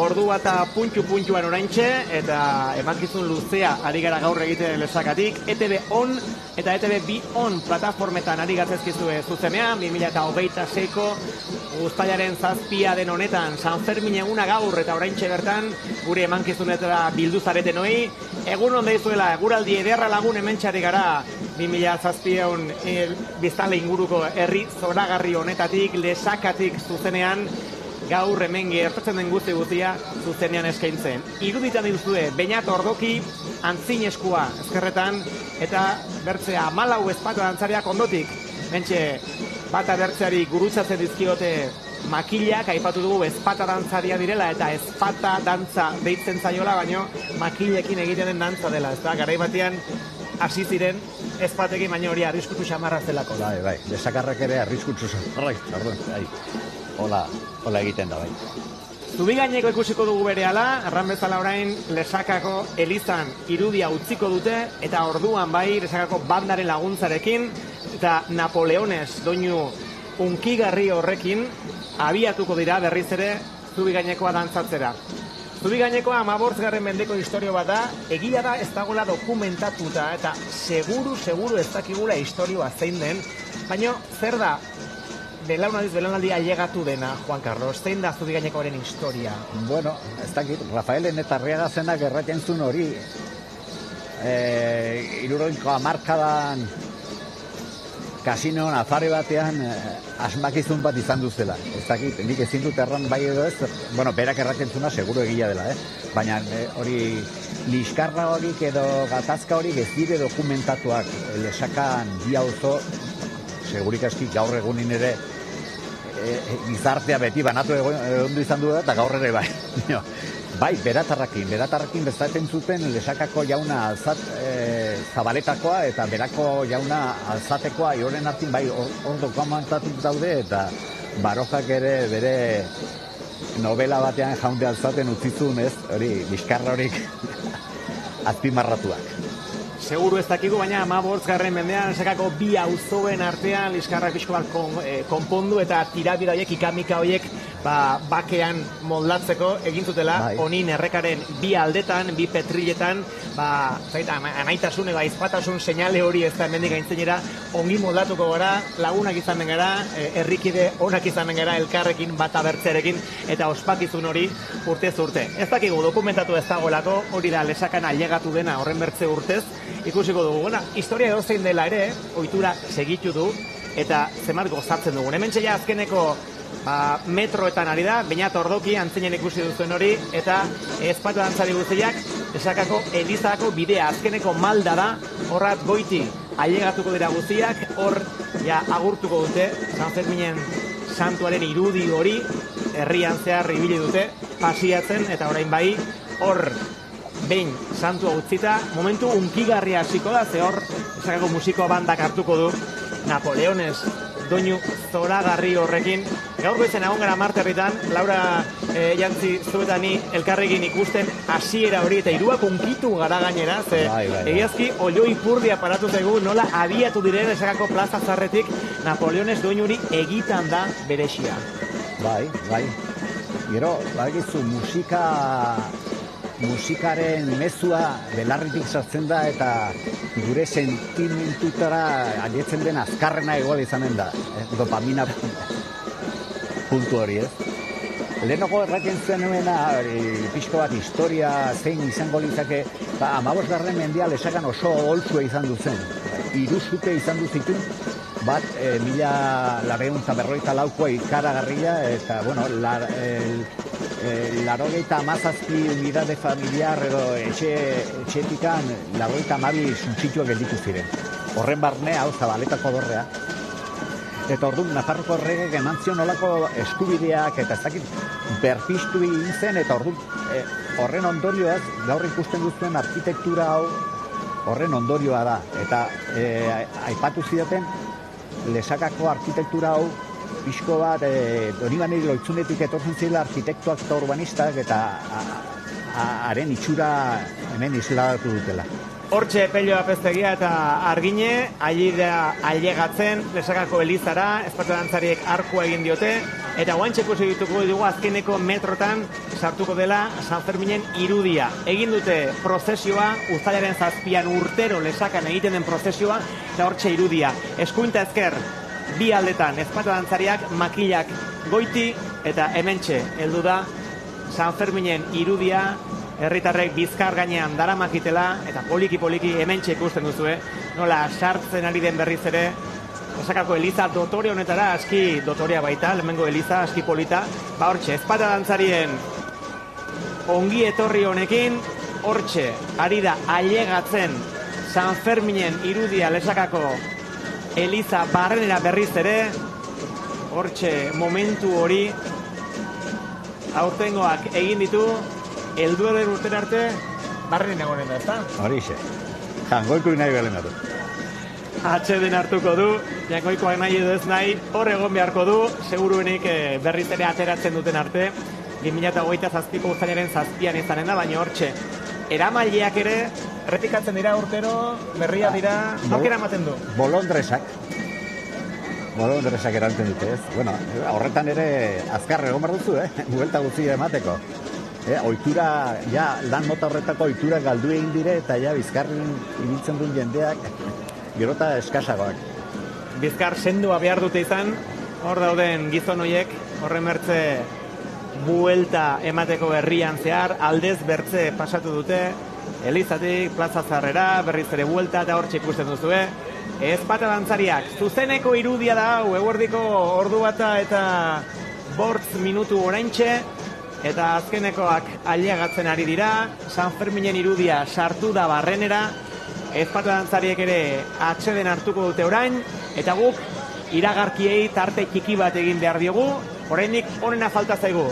ordu bata puntxu-puntxuan oraintxe, eta emankizun luzea ari gara gaur egiten Lesakatik, ETV On eta ETV Bi On plataformetan ari gatzezkizue zuzenean, 2026ko uztailaren 7 den honetan, San Fermin eguna gaur eta oraintxe bertan, gure emankizunetara bildu zaretenoi, egun on deizuela, eguraldi ederra lagun hementxari gara, 2007 biztanle inguruko herri zoragarri honetatik, Lesakatik zuzenean, gaur hemen gertatzen den guztia zuzenean eskaintzen. Iruditan dituzue, Beñat Ordoki, antzin eskua ezkerretan, eta bertzea 14 ezpata dantzariak ondotik. Mentxe, bata bertzeari gurutzatzen dizkiote makilak, aipatu dugu ezpata dantzaria direla, eta ezpata dantza deitzen zaiola, baino makilekin egiten den dantza dela, ez da, garai batean hasi ziren ezpatekin, baina hori arriskutsu xamarra zelako. Bai, Lesakarrak ere arriskutsu xamarra, hola egiten da, bai. Zubigaineko ikusiko dugu berehala, erran bezala orain Lesakako elizan irudia utziko dute, eta orduan bai Lesakako bandaren laguntzarekin, eta Napoleones doinu unkigarri horrekin abiatuko dira berriz ere Zubigainekoa dantzatzera. Zubigainekoa 15. mendeko historio bat da, egia da ez dagoela dokumentatuta, eta seguru ez dakigula historioa zein den, baina zer da belaunaldi ailegatu dena, Juan Carlos, zein da Zubigainekoaren historia? Bueno, ez dakit, Rafaelen eta Arriaga zenak erraten zuen hori, 70ko hamarkadan kasinoan afare batean asmakizun bat izan duzela. Ez dakit, nik ezin dut erran bai edo ez, bueno, berak erraten zuna seguro egia dela, baina hori liskarra horik edo gatazka horik ez dire dokumentatuak. Lesakan bi auzo, segurik aski gaur egunin ere gizartea beti banatu egondu izan du da, eta gaur ere bai. Bai, beratarrakin bezaten zuten Lesakako jauna Zabaletakoa eta berako jauna Alzatekoa, horren artin bai hor dokumentatuta daude, eta Barojak ere bere novela batean Jaunde Alzaten utzizun, ez, hori, liskarra horik azpimarratuak. Seguru ez dakigu, baina 15. mendean Lesakako bi auzoen artean liskarrak pixko bat konpondu eta tirabira horiek, ikamika horiek bakean moldatzeko egin zutela, honin errekaren bi aldetan, bi petriletan, anaitasun edo aizpatasun seinale hori ez da hemendik gaintzenera ongi moldatuko gara, lagunak izanen gara, herrikide onak izanen gara elkarrekin bata bertzearekin, eta ospakizun hori urtez urte. Ez dakigu dokumentatu ez dagoelako, hori da Lesakan ailegatu dena horren bertze urtez, ikusiko dugu. Historia edozein dela ere, ohitura segitu du, eta zemat gozatzen dugun. Hemen txeia azkeneko metroetan ari da, Beñat Ordoki antzinen ikusi duzuen hori, eta ezpatu dantzari guztiak Lesakako elizako bidea, azkeneko malda da, horrat goiti ailegatuko dira guztiak, hor agurtuko dute, San Ferminen santuaren irudi hori, herrian zehar ibili dute, pasiatzen, eta orain bai, hor behin santua utzita, momentu unkigarria hasiko da, ze hor Lesakako musikoa bandak hartuko du Napoleones doinu zoragarri horrekin. Gaur goizen egon gara Marterritan, Laura Jantzi zuetani elkarrekin ikusten hasiera hori, eta hiruak unkitu gara gainera, ze egiazki oioi purdia paratu zaigu nola abiatu diren Lesakako plaza zarretik Napoleones doinu hori egitan da berexia. Bai. Gero, bagizu musikaren mezua belarritik sartzen da, eta gure sentimentutara aietzen den azkarrena igual izanen da, dopamina puntu hori, ez? Lehenoko erraken zenuena, pixko bat historia zein izango litzake, 15. mendia Lesakan oso oltsua izan duzen, 3 sute izan duzitun, bat 1954koa ikaragarria, eta, bueno, 97 unidade familiar edo etxetikan 92 suntsituak gelditu ziren. Horren barne, hau Zabaletako dorrea. Eta orduan, Nafarroko erregek eman zion olako eskubideak, eta ez dakit berpiztu egin zen, eta orduan, horren ondorioaz, gaur ikusten duzuen arkitektura hau, horren ondorioa da. Eta aipatu zidaten, Lesakako arkitektura hau, pixko bat, Donibane Loitzunetik etortzen zila arkitektuak eta urbanistak, eta haren itxura hemen isladatu dutela. Hortxe Pello Apeztegia eta Argine, ailegatzen Lesakako elizara, Espata dantzariek arkua egin diote, eta guantxe ikusi dituko dugu azkeneko metrotan sartuko dela San Ferminen irudia. Egin dute prozesioa, uztailaren 7 urtero Lesakan egiten den prozesioa, eta hortxe irudia. Eskuinta ezker, bi aldetan Espata dantzariak, makilak goiti, eta hementxe heldu da San Ferminen irudia, herritarrek bizkar gainean daramakitela, eta poliki-poliki hementxe ikusten duzue, nola sartzen ari den berriz ere, Lesakako eliza dotore honetara, aski dotorea baita, lehenengo eliza, aski polita, hortxe, Espata dantzarien ongi etorri honekin, hortxe, ari da ailegatzen San Ferminen irudia Lesakako eliza barrenera berriz ere, hortxe, momentu hori, aurtengoak egin ditu, helduaren urtera arte, barrenen egonen da, ezta? Horixe. Jangoiko nahi belen datu. Atxeden hartuko du, jangoikoak nahi edo ez nahi, hor egon beharko du, seguruenik berriz ere ateratzen duten arte, 2027ko uztailaren 7an izanen da, baina hortxe, eramaileak ere, errepikatzen dira urtero, berria dira, aukera ematen du. Bolondresak erantzen dute, ez? Bueno, horretan ere azkar egon behar duzu, buelta guztia emateko. Ohitura, lan mota horretako ohitura galdu egin dire, eta bizkarren ibiltzen duen jendeak, gerota eskasagoak. Bizkar sendua behar dute izan, hor dauden gizon horiek, horren bertze buelta emateko herrian zehar, aldez bertze pasatu dute, Elizatik, Plaza Zarrera, berriz ere buelta, eta hortxe ikusten duzue. Espata dantzariak, zuzeneko irudia da hau, eguerdiko ordu bata eta 5 minutu oraintxe, eta azkenekoak ailegatzen ari dira, San Ferminen irudia sartu da barrenera, Espata dantzariek ere atxeden hartuko dute orain, eta guk iragarkiei tarte txiki bat egin behar diogu, oraindik onena falta zaigu.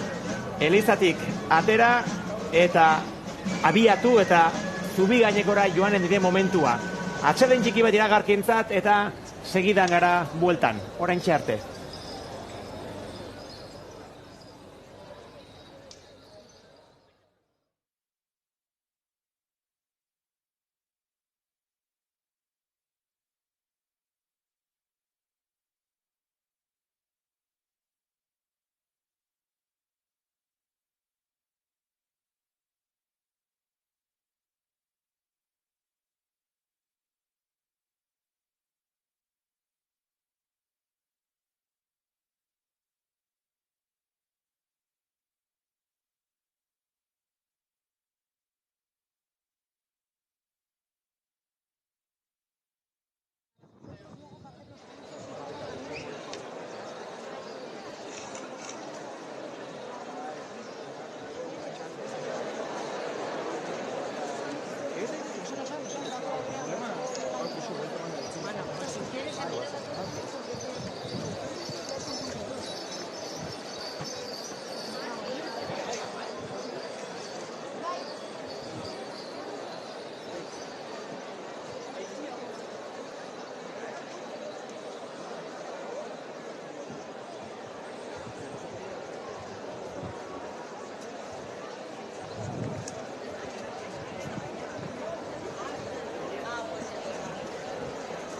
Elizatik atera eta abiatu eta zubi gainekora joanen dire momentua. Atxeden txiki bat iragarkientzat eta segidan gara bueltan, oraintxe arte.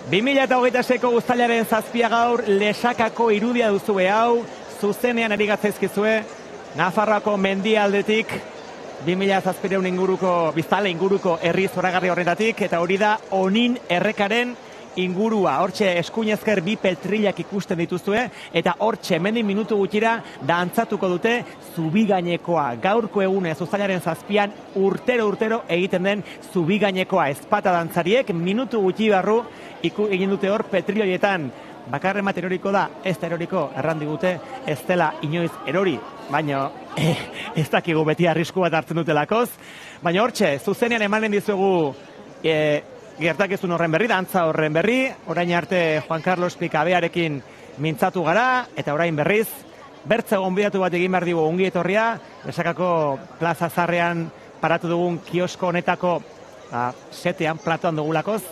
...2026ko uztailaren 7 gaur Lesakako irudia duzue hau, zuzenean ari gatzaizkizue, Nafarroako mendialdetik, 2007 inguruko, biztale inguruko herri zoragarri horretatik, eta hori da Onin errekaren ingurua. Hortxe eskuinezker 2 petrilak ikusten dituzue, eta hortxe hemendik minutu gutxira dantzatuko dute zubigainekoa. Gaurko egunez uztailaren 7an urtero egiten den zubigainekoa. Espata dantzariek minutu gutxi barru egin dute hor petrilioietan. Bakarren bat eroriko da, ez da eroriko, errandigute, ez dela inoiz erori, baina ez dakigu beti arrisku bat hartzen dutelakoz. Baina hortxe, zuzenean emanen dizuegu gertakizun horren berri, dantza horren berri, orain arte Juan Carlos Pikabearekin mintzatu gara, eta orain berriz, bertze gonbidatu bat egin behar digu ongi etorria, Lesakako Plaza Zarrean paratu dugun kiosko honetako setean, platoan dugulakoz,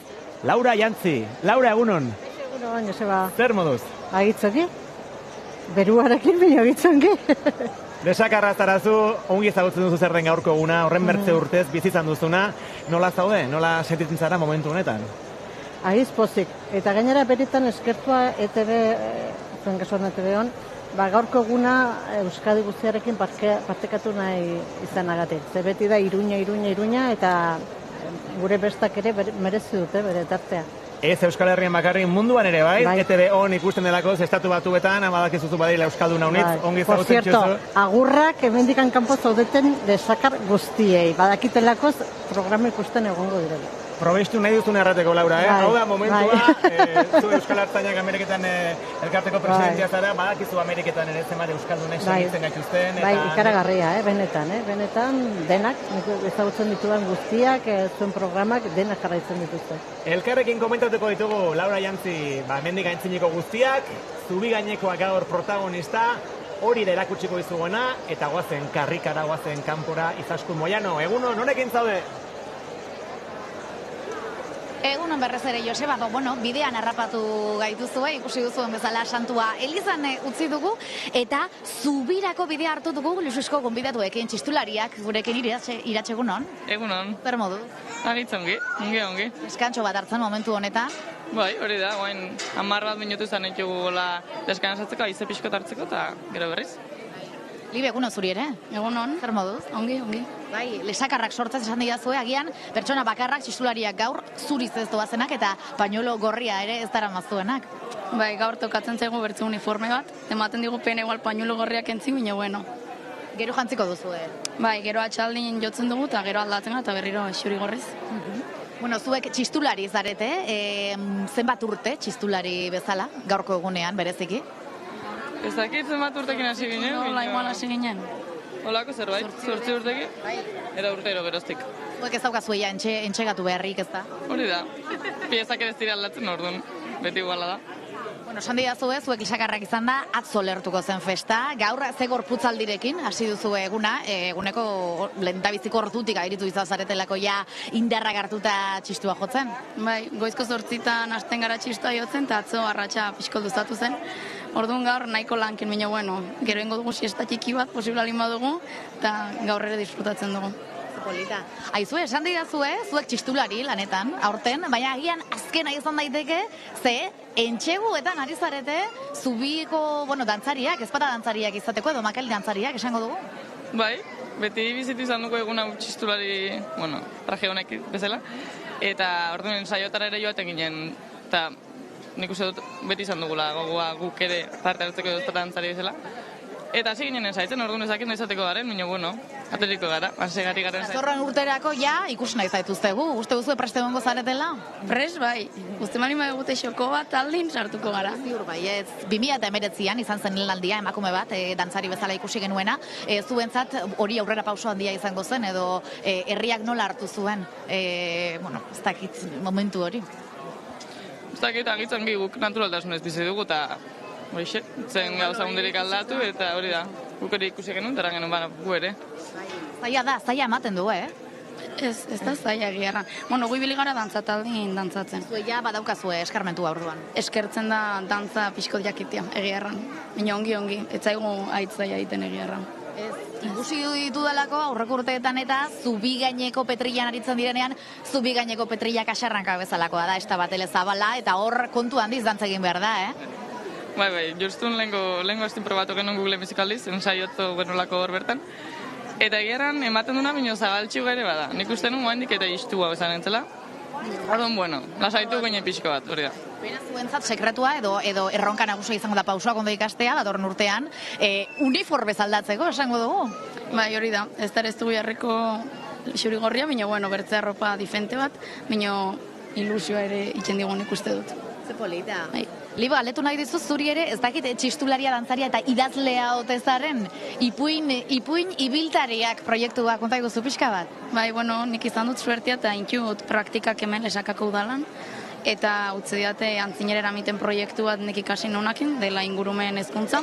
Laura Jantzi. Laura, egunon? Egunon, Joseba. Zer moduz? Agitzoki. Beruarekin baina gitzongi. Lesakarra zarazu, ongi ezagutzen duzu zer den gaurko eguna, horren bertze urtez bizi izan duzuna, nola zaude, nola sentitzen zara momentu honetan? Aiz pozik, eta gainera beretan eskertua ETV, zuen kasuan ETV hon, gaurko eguna Euskadi guztiarekin partekatu nahi izanagatik. Ze beti da Iruña, eta gure bestak ere merezi dute bere tartea. Ez Euskal Herrian bakarrik munduan ere bai, ETV on ikusten delako, estatu batuetan, badakizuzu badila Euskaldun haunitz, ongi ezagutzen txuzu. Por cierto, agurrak hemendikan kanpo zaudeten lesakar guztiei, badakitelakoz programa ikusten egongo direla. Probestu nahi duzun errateko, Laura, Hau da momentua, zu Euskal Artzainak Ameriketan elkarteko presidentia zara, badakizu Ameriketan ere zenbat Euskaldunek segitzen gaituzten. Bai, ikaragarria, benetan, denak, ezagutzen ditudan guztiak, zuen programak, denak jarraitzen dituzte. Elkarrekin komentatuko ditugu, Laura Jantzi, hemendik aintziniko guztiak, zubi gainekoa gaur protagonista, hori da erakutsiko dizuguena, eta goazen karrikara, goazen kanpora, Izaskun Moiano, eguno, norekin zaude? Egunon berrez ere, Joseba, bidean harrapatu gaituzue, ikusi duzuen bezala santua Elizan utzi dugu, eta zubirako bidea hartu dugu luxuzko gonbidatuekin txistulariak gurekin iratxe egunon. Egunon. Zer modu? Agitzongi, ongi. Eskantxo bat hartzen momentu honetan. Bai, hori da, guain 10 minutu izan ditugu deskanasatzeko, aize pixkot hartzeko, eta gero berriz. Libe, egunon zuri ere? Egunon. Zer moduz? Ongi. Bai, lesakarrak sortzez esan didazue, agian pertsona bakarrak txistulariak gaur zuriz ez doazenak eta pañuelo gorria ere ez dara mazuenak. Bai, gaur tokatzen zaigu bertze uniforme bat, ematen digu pena igual pañuelo gorriak entzi, baina bueno. Gero jantziko duzu, Bai, gero atxaldin jotzen dugu eta gero aldatzen eta berriro xuri gorriz. Bueno, zuek txistulari zarete, zenbat urte txistulari bezala, gaurko egunean bereziki? Ez dakit zenbat urtekin hasi ginen. Nola igual hasi ginen. Olako zerbait, 8 urtekin, era urtero geroztik. Zuek ez daukazu entxegatu beharrik, ez da? Hori da, piezak ere ez dira aldatzen orduan, beti iguala da. Bueno, esan didazue, zuek lesakarrak izan da, atzo lertuko zen festa. Gaur ze gorputzaldirekin hasi duzu eguna, eguneko lehendabiziko ordutik airitu izazaretelako ja indarrak hartuta txistua jotzen. Bai, goizko 8 hasten gara txistua jotzen, eta atzo arratsa pixko luzatu zen. Orduan gaur nahiko lanken, baina bueno, gero ingo dugu siesta txiki bat, posiblali badugu, eta gaur ere disfrutatzen dugu. Polita. Aizue, esan didazue, zuek txistulari lanetan, aurten, baina agian azkena izan daiteke, ze entxeguetan ari zarete, zubiko, dantzariak, ezpata dantzariak izateko, edo makali dantzariak, esango dugu? Bai, beti bizitu izan dugu egun hau txistulari, traje honek bezala, eta orduan saiotara ere joaten ginen, eta nik uste dut beti izan dugula gogoa guk ere parte hartzeko edo ezpata dantzari bezala. Eta hasi ginen zaitzen, orduan ezakin izateko garen, baina ateriko gara, hasegari garen zaitzen. Zorroan urterako ikusi nahi zaituztegu, uste duzu preste gongo zaretela? Pres, bai. Uste mani egute xoko bat aldin sartuko gara. Ziur bai, 2019an izan zen lanaldia emakume bat, dantzari bezala ikusi genuena. Zuentzat hori aurrera pauso handia izango zen, edo herriak nola hartu zuen, ez dakit momentu hori. Ez dakit, agitzongi guk naturaltasunez bizi dugu, eta zen gauza hundirik aldatu, eta hori da, guk hori ikusi genuen, eta genuen gu ere. Zaila da, zaila ematen du, Ez da zaila egiarra. Bueno, gu ibili gara dantzataldin dantzatzen. Zueia badaukazue eskarmentua orduan. Eskertzen da dantza pixko jakitia egiarran. Baina ongi, ez zaigu aitzaia egiten egiarran. Ikusi ditudalako aurreko urteetan eta zubi gaineko petrillan aritzen direnean, zubi gaineko petrilla kasarranka bezalakoa da, ez da batele zabala, eta hor kontu handiz dantza egin behar da, Bai, justun lehenko estin probatu genuen Google Musikaldiz, ensaiotzo genolako hor bertan. Eta egiaran ematen duna minio zabaltxiu ere bada. Nik uste nuen moendik eta istua bezan entzela. Orduan, lasaitu gine pixko bat, hori da. Beraz, zuentzat sekretua edo erronka nagusia izango da pausoak ondo ikastea, datorren urtean, uniformez aldatzeko, esango dugu? Bai, hori da, ez da ez dugu jarriko xuri gorria, baina, bertzea arropa difente bat, baina ilusioa ere itxen digun ikuste dut. Ze polita. Liba, aletu nahi dizu zuri ere, ez dakit txistularia dantzaria eta idazlea otezaren, ipuin ibiltariak proiektua konta iguzu pixka bat? Bai, nik izan dut suertia eta inkiut praktikak hemen lesakako udalan, eta utzi diate antzinera eramiten proiektu bat nik ikasi nonakin, dela ingurumen hezkuntza,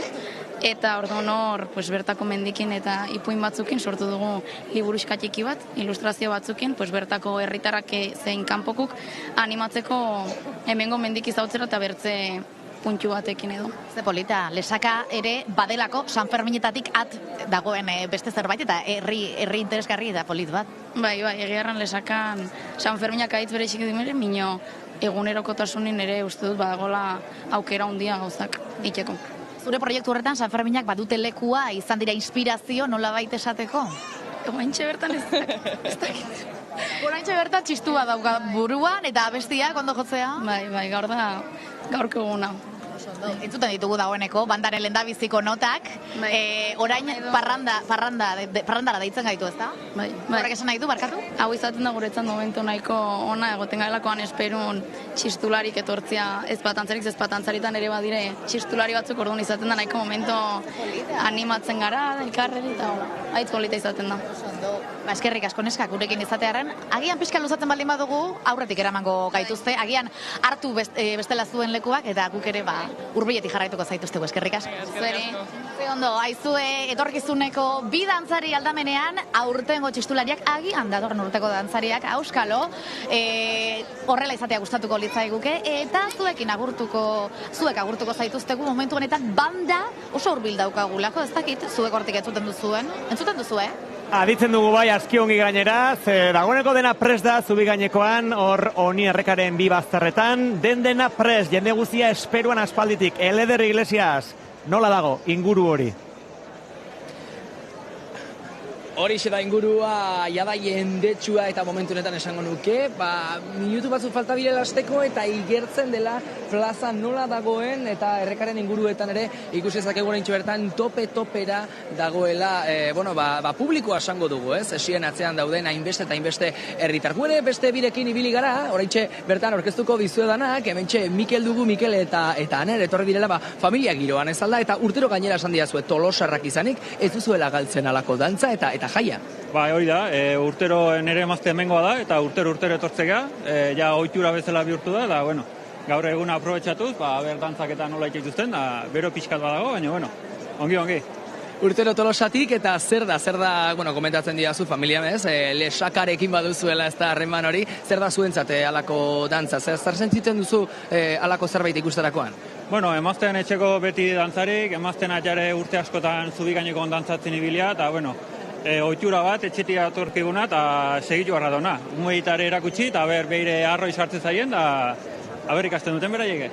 eta orduan hor bertako mendikin eta ipuin batzukin sortu dugu liburuskatiki bat, ilustrazio batzukin, bertako herritarrak zein kanpokuk animatzeko hemengo mendik izautzera eta bertze puntu batekin edo. Ze polita, Lesaka ere badelako San Ferminetatik at dagoen beste zerbait eta herri interesgarri eta polit bat. Bai, egiarran Lesakan San Ferminak aitz bere txiki dimere, mino egunerokotasunin ere uste dut badagola aukera handia gauzak iteko. Zure proiektu horretan San Ferminak badute lekua izan dira inspirazio nolabait esateko? Oraintxe bertan ez dakit. Oraintxe bertan txistua dauka buruan eta abestiak ondo jotzea? Bai, gaurko eguna. Entzuten ditugu dagoeneko, bandaren lendabiziko notak, orain parrandara deitzen gaitu, ezta? Bai. Horrek esan nahi du, barkatu? Hau izaten da guretzat momentu nahiko ona egoten gailakoan esperun txistularik etortzia ezpatantzaritan ere badire txistulari batzuk orduan izaten da nahiko momentu animatzen gara, elkarreri eta haitz polita izaten da. Eskerrik asko neskak gurekin izatearen, agian pixka luzatzen baldin badugu aurretik eramango gaituzte, agian hartu bestela zuen lekuak eta guk ere hurbiletik jarraituko zaituztegu, eskerrik asko. Ze ondo, aizue etorkizuneko bi dantzari aldamenean, aurtengo txistulariak agian datorren urteko dantzariak, auskalo, horrela izatea gustatuko litzaiguke, eta zuek agurtuko zaituztegu momentu honetan banda oso hurbil daukagulako, ez dakit, zuek hortik entzuten duzue? Aditzen dugu bai, aski ongi gainera, dagoeneko dena prest da zubi gainekoan, hor honi errekaren bi bazterretan, dena prest, jende guztia esperuan aspalditik, Eleder Iglesias, nola dago, inguru hori? Horixe da ingurua, jada jendetsua eta momentu honetan esango nuke, minutu batzuk falta direla hasteko eta igertzen dela plaza nola dagoen eta errekaren inguruetan ere ikusi ezakegu oraintxe bertan tope-topera dagoela, publikoa esango dugu, ez? Esien atzean dauden hainbeste eta hainbeste herritar. Gu ere beste birekin ibili gara, oraintxe bertan orkestuko dizuedanak, hementxe Mikel dugu, Mikel eta Aner etorri direla familia giroan ez alda, eta urtero gainera esan diazue tolosarrak izanik, ez duzuela galtzen alako dantza eta jaia. Hori da, urtero nere emazte hemengoa da, eta urtero etortzega, ja ohitura bezala bihurtu da, da, gaur eguna aprobetxatuz, dantzak eta nola ikituzten, da, bero pixkat badago, baina, ongi. Urtero tolosatik eta zer da, komentatzen diazu familia bez, Lesakarekin baduzuela ez da harreman hori, zer da zuentzate alako dantza, zer sentitzen duzu alako zerbait ikusterakoan? Emazten etxeko beti dantzarik, emazten atxare urte askotan zubi gaineko dantzatzen ibilia, eta, ohitura bat, etxetik atorkiguna, eta segitu barra dona. Umuetare erakutsi, eta behire arroi sartzen zaien, da ikasten duten beraieke.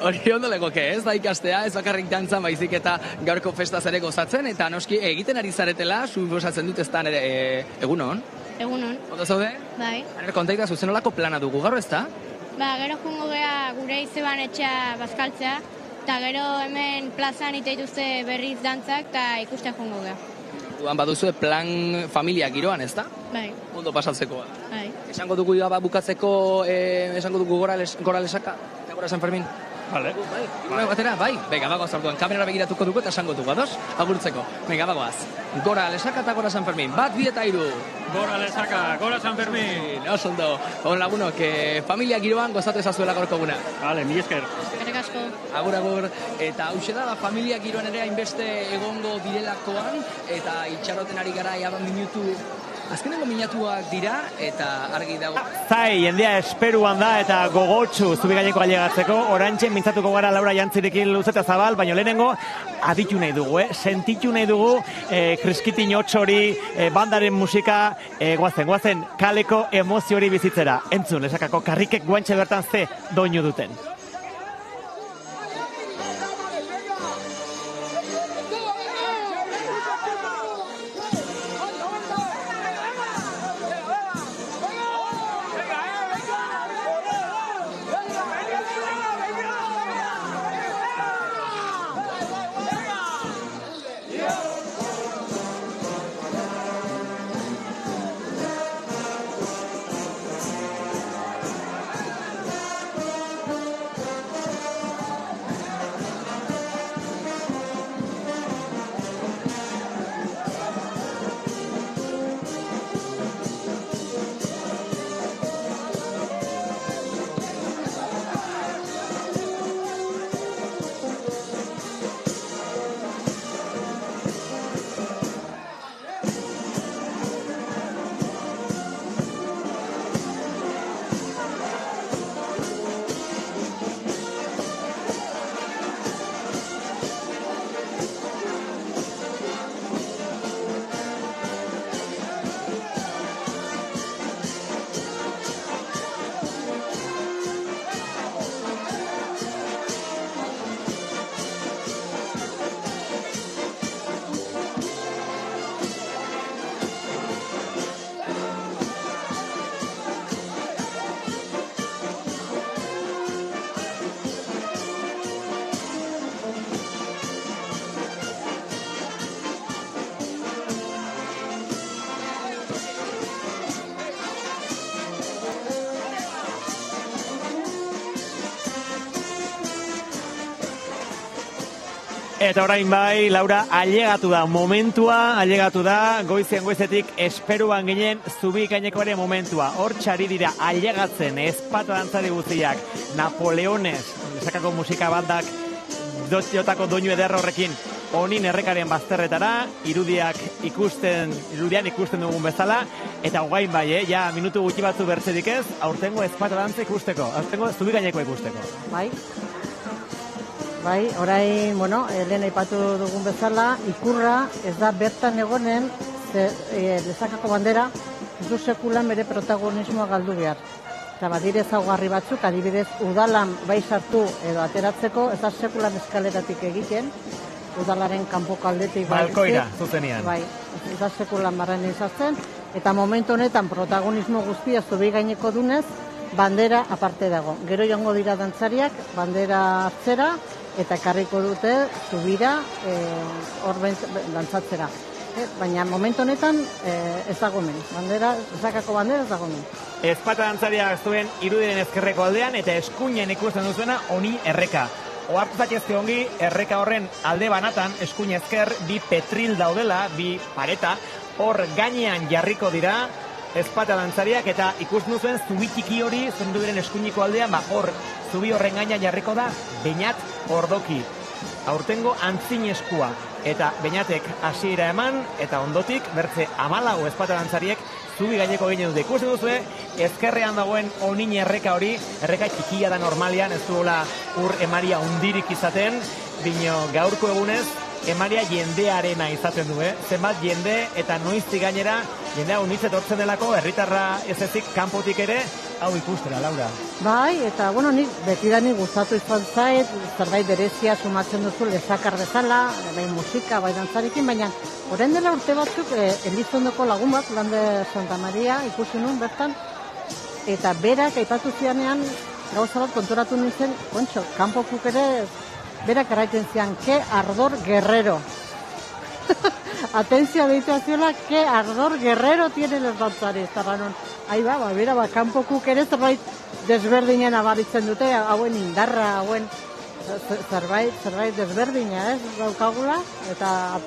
Hori ondo legoke, ez da ikastea, ez bakarrik dantzan baizik eta gaurko festaz ere gozatzen, eta noski egiten ari zaretela, suposatzen dut ez da egunon? Egunon. Ondo zaude? Bai. Kontaita zuzenolako plana dugu, gaur ez da? Gero jungo gea gure izeban etxea bazkaltzea, eta gero hemen plazan iteituzte berriz dantzak, eta ikustea jungo gea. Duan baduzue plan familia giroan, ez da? Bai. Ondo pasatzekoa. Bai. Esango dugu bukatzeko, esango dugu gora Lesaka, eta gora San Fermin. Vale. Bai. Venga, bagoaz orduan, kamerara begiratuko dugu eta esango dugu, ados? Agurtzeko. Venga, bagoaz. Gora Lesaka eta gora San Fermin. 1, 2 eta 3. Gora Lesaka, gora San Fermin. Oso ondo. Lagunok, familia giroan gozatu ezazuela gorko guna. Vale, mil esker. Eskerrik asko. Agur. Eta hauxe da, familia giroan ere hainbeste egongo direlakoan, eta itxaroten ari gara minutu azkenengo minatuak dira, eta argi dago. Zai, jendea esperuan da, eta gogotsu zubi gaineko ailegatzeko, orantxe mintzatuko gara Laura Jantzirekin luzeta zabal, baina lehenengo aditu nahi dugu, sentitu nahi dugu, kriskitin hori, bandaren musika, guazen, kaleko emozio hori bizitzera. Entzun, Lesakako karrikek guantxe bertan ze doinu duten. Eta orain bai, Laura, ailegatu da goizetik esperuan ginen zubi gainekoaren momentua. Hor txari dira ailegatzen ezpata dantzari guztiak, Napoleones, lesakako musika bandak, jotako doinu ederra horrekin, honin errekaren bazterretara, irudian ikusten dugun bezala, eta hogain bai, ja minutu gutxi batzu bertzerik ez, aurtengo ezpata dantza ikusteko, aurtengo zubi gainekoa ikusteko. Bai, orain, lehen aipatu dugun bezala, ikurra ez da bertan egonen, lesakako bandera, ez du sekulan bere protagonismoa galdu behar. Eta badire ezaugarri batzuk, adibidez, udalan bai sartu edo ateratzeko, ez da sekulan eskaleratik egiten, udalaren kanpoko aldetik balkoira, zuzenean. Bai, ez da sekulan barren izartzen, eta momentu honetan protagonismo guztia zubi gaineko dunez, bandera aparte dago. Gero joango dira dantzariak, bandera hartzera, eta karriko dute zubira dantzatzera. Baina momentu honetan ez dago men. Ezakako bandera ez dago men. Ezpata dantzariak zuen irudiren ezkerreko aldean eta eskuinen ikusten duzuena honi erreka. Oartu zatezke ongi, erreka horren alde banatan, eskuin ezker, bi petril daudela, bi pareta, hor gainean jarriko dira, ezpata dantzariak eta ikusten duzuen zubi txiki hori zenduren eskuiniko aldean, hor zubi horren gainean jarriko da Beñat Ordoki. Aurtengo antzineskua eta Beñatek hasiera eman eta ondotik bertze 14 ezpata dantzariek zubi gaineko ginen dute. Ikusten duzue, ezkerrean dagoen onin erreka hori, erreka txikia da normalian, ez duela ur emaria hundirik izaten, bino gaurko egunez, emaria jendearena izaten du, zenbat jende eta noiztik gainera, jendea unitz etortzen delako, herritarra ez ezik kanpotik ere, hau ikustera, Laura. Bai, eta, nik betidanik gustatu izan zait, zerbait berezia sumatzen duzu lezakar bezala, bai musika, bai dantzarekin, baina orain dela urte batzuk Elizondoko lagun bat, Lande Santa Maria, ikusi nun bertan, eta berak aipatu zianean, gauza bat konturatu nintzen, kanpokuk ere, berak eraiten zian, ke ardor guerrero. Atentzio deitu aziola, ke ardor guerrero tiene los danzares. Tarranon, bera, kanpokuk ere zerbait desberdinen abaritzen dute, hauen indarra, hauen zerbait desberdina, daukagula, eta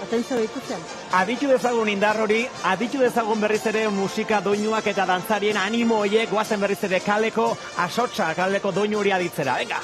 atentzio deitu zian. Aditu dezagun indar hori, aditu dezagun berriz ere musika doinuak eta dantzarien animo horiek, guazen berriz ere kaleko asotsa, kaleko doinu hori aditzera. Venga!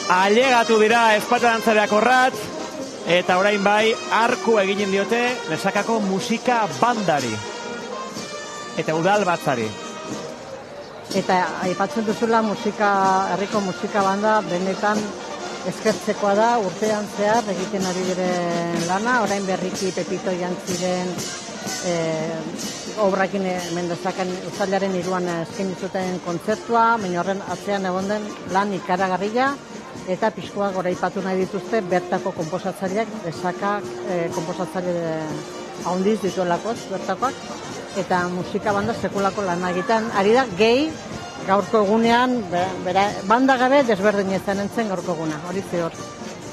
ailegatu dira ezpata dantzariak orrat, eta orain bai, arku eginen diote Lesakako musika bandari. Eta udal batzari. Eta aipatzen duzula herriko musika banda benetan eskertzekoa da, urtean zehar egiten ari diren lana, orain berriki Pepito Jantziren obrakin mendezaken uztailaren 3an eskaini zuten kontzertua, baina horren atzean egon den lan ikaragarria, eta pixkoak goraipatu nahi dituzte bertako konposatzaileak, Lesaka konposatzaile handiz dituelakoz bertakoak, eta musika banda sekulako lana egiten ari da, gehi gaurko egunean, banda gabe desberdin ezan entzen gaurko eguna, hori zior.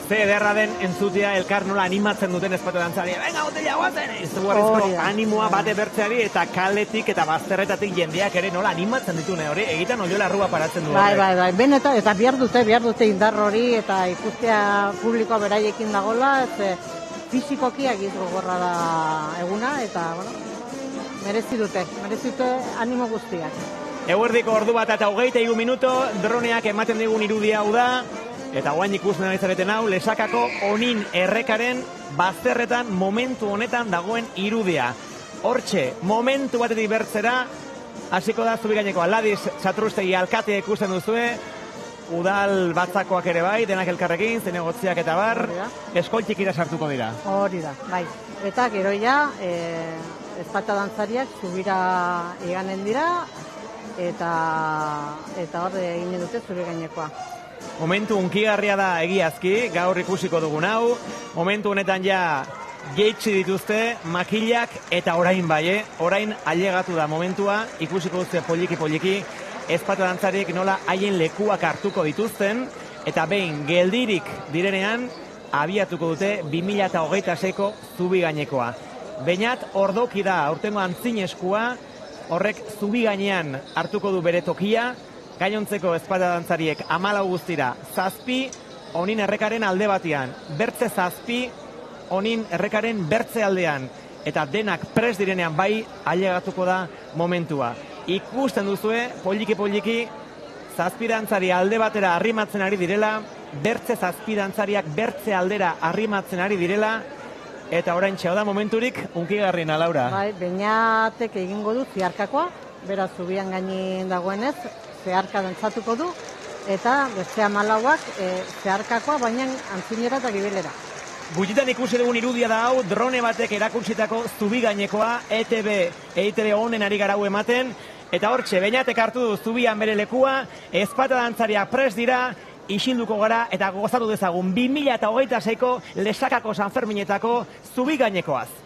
Ze ederra den entzutea elkar nola animatzen duten ezpata dantzari. Venga, botella guazen! Izugarrizko animoa bate bertzeari eta kaletik eta bazterretatik jendeak ere nola animatzen ditune hori, egiten Oiola Rua paratzen du. Bai, beneta, eta behar dute indar hori eta ikustea publikoa beraiekin dagola, fizikoki agiz gogorra da eguna, eta, merezi dute animo guztiak. Eguerdiko ordu bat eta 23 minuto, droneak ematen digun irudia hau da, eta guain ikusten ari zareten hau, Lesakako Onin errekaren bazterretan momentu honetan dagoen irudia. Hortxe, momentu batetik bertzera, hasiko da Zubigaineko Aladiz Satrustegi alkatea ikusten duzue, udal batzakoak ere bai, denak elkarrekin, zinegotziak eta bar, eskoltxikira sartuko dira. Hori da, bai. Eta gero ja, ezpata dantzariak zubira iganen dira, eta hor egin dute Zubigainekoa. Momentu unkigarria da egiazki, gaur ikusiko dugun hau. Momentu honetan ja jeitsi dituzte makilak eta orain bai, orain ailegatu da momentua, ikusiko duzte poliki ezpata dantzariek nola haien lekuak hartuko dituzten, eta behin geldirik direnean abiatuko dute 2026ko Zubigainekoa. Beñat ordoki da aurtengo antzineskua, horrek Zubigainean hartuko du bere tokia, gainontzeko ezpata dantzariek 14 guztira 7, Onin errekaren alde batean, bertze 7, Onin errekaren bertze aldean, eta denak prest direnean bai ailegatuko da momentua. Ikusten duzue, poliki, 7 dantzari alde batera arrimatzen ari direla, bertze 7 dantzariak bertze aldera arrimatzen ari direla, eta orain txeo da momenturik unkigarrina, Laura. Bai, Beñatek egingo du ziarkakoa, beraz Zubian gainin dagoenez, zeharka dantzatuko du, eta beste 14ak zeharkakoa, baina antzinera eta gibelera. Gutxitan ikusi dugun irudia da hau, drone batek erakutsitako Zubigainekoa, EITB honen ari garau ematen, eta hortxe, Beñatek hartu du Zubian bere lekua, ezpata dantzaria prest dira, isilduko gara eta gozatu dezagun 2026ko Lesakako Sanferminetako Zubigainekoaz.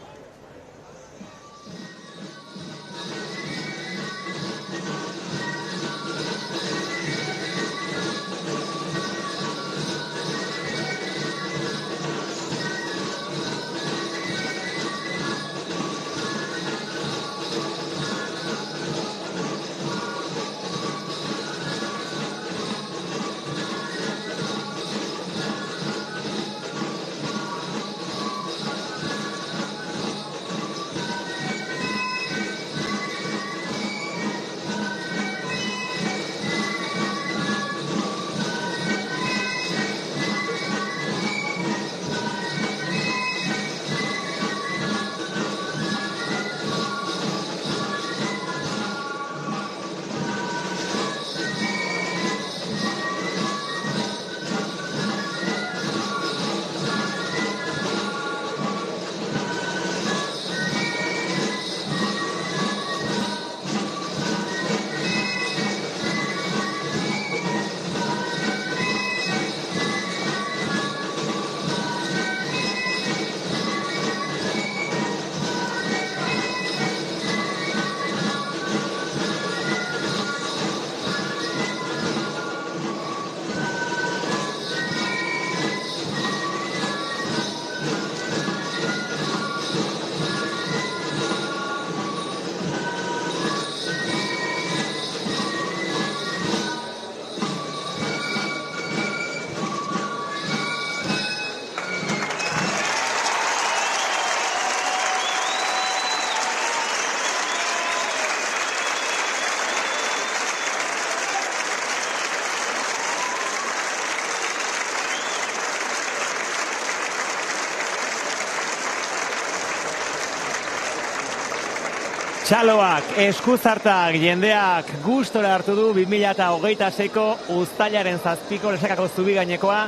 Txaloak, eskuzartak, jendeak gustora hartu du 2026ko uztailaren 7ko Lesakako Zubigainekoa,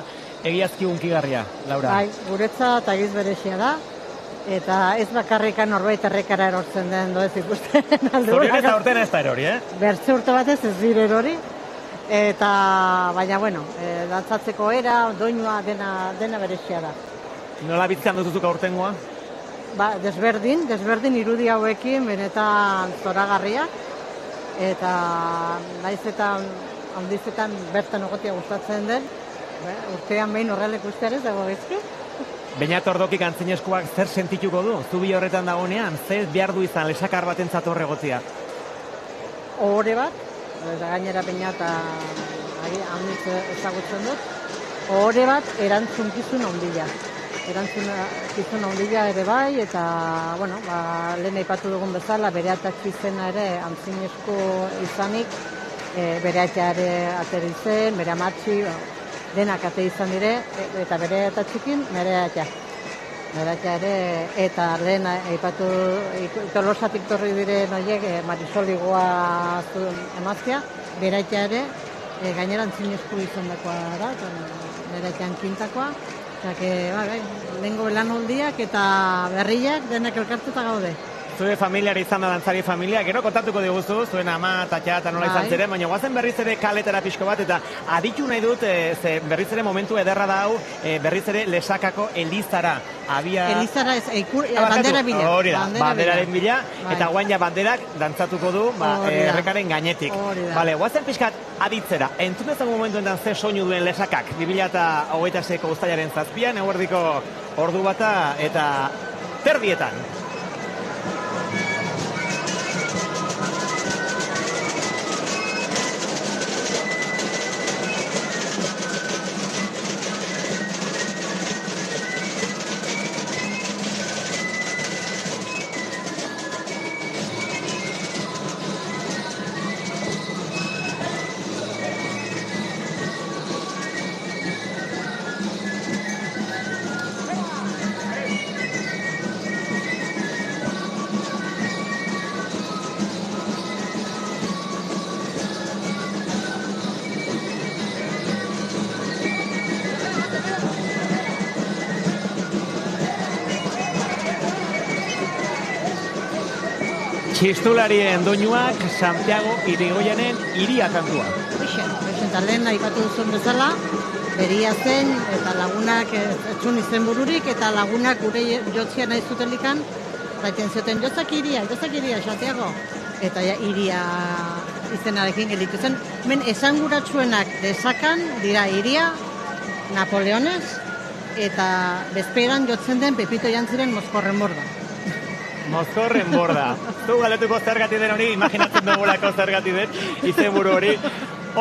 egiazki hunkigarria, Laura. Bai, guretzat agiz berezia da, eta ez bakarrikan norbait errekara erortzen den doez ikusten. Zorionez aurten ez da erori, Bertze urte batez ez dire erori, eta baina, bueno, dantzatzeko era, doinua dena berezia da. Nola bizitzan dutuzuk aurtengoa? Ba, desberdin irudi hauekin benetan zoragarriak, eta naiz eta handizetan bertan egotia gustatzen den, urtean behin horrela ikustearez dago bezki. Beñat Ordokik antzinezkoak zer sentituko du? Zubi horretan dagoenean, zer behar du izan lesakar batentzat hor egotzia? Ohore bat, eta gainera Beñat handitz ezagutzen dut, ohore bat erantzunkizun handia. Erantzun handia ere bai, eta, bueno, lehen aipatu dugun bezala, bere atatxi izena ere antzinezko izanik, bere atea ere ateri zen, bere amatxi, denak ate izan dire, eta bere atatxikin, bere atea. Bere atea ere, eta lehen aipatu, Tolosatik torri diren horiek, Marisoligoa emaztea, bere atea ere, gainera antzinezko izan dakoa da, bere atean kintakoa, lehengo belanoldiak eta berriak denak elkartuta gaude. Zure familiari izan da dantzari familia, gero kontatuko diguzu, zuen ama eta nola izan ziren, baina guazen berriz ere kaletara pixko bat, eta aditu nahi dut, ze berriz ere momentu ederra da hau, berriz ere Lesakako Elizara. Elizara ez, bandera bila. Hori da, banderaren bila, eta guain ja banderak dantzatuko du, errekaren gainetik. Bale, guazen pixkat aditzera, entzun ezagun momentu enten ze soinu duen Lesakak, 2026ko uztailaren 7an, eguerdiko ordu bata, eta terdietan. Txistularien doinuak Santiago Irigoyenen Iria kantua. Eta lehen aipatu duzun bezala, beria zen, eta lagunak etzun izen bururik, eta lagunak gure jotzia nahi zutelikan, zaiten zuten, jotzak Iria, Santiago. Eta Iria izenarekin gelitu zen. Hemen esanguratsuenak Lesakan dira Iria, Napoleones, eta bezperan jotzen den Pepito Jantziren Mozkorren Borda. Mozkorren Borda. Zu galetuko zergati den hori, imaginatzen dugulako zergati den, izenburu hori.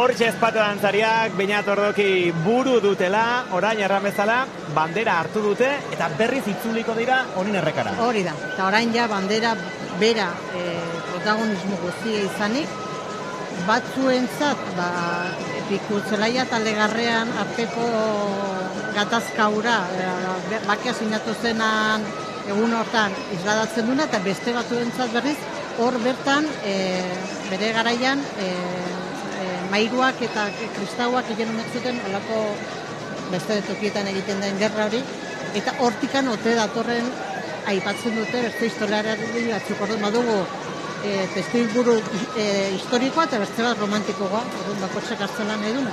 Hortxe espatu dantzariak, Beñat Ordoki buru dutela, orain erran bezala, bandera hartu dute, eta berriz itzuliko dira honin errekara. Hori da, eta orain ja bandera bera protagonismo guztia izanik, batzuentzat, Pikuzelaia eta Legarrean arteko gatazkaura, bakia sinatu zenan egun hortan isladatzen duna, eta beste batzuentzat berriz, hor bertan bere garaian mairuak eta kristauak egin umetzuten olako beste tokietan egiten den gerra hori, eta hortikan ote datorren aipatzen dute beste historiaren batzuk orduan badugu testuinguru historikoa eta beste bat romantikoa, orduan bakotxak hartzela nahi duna.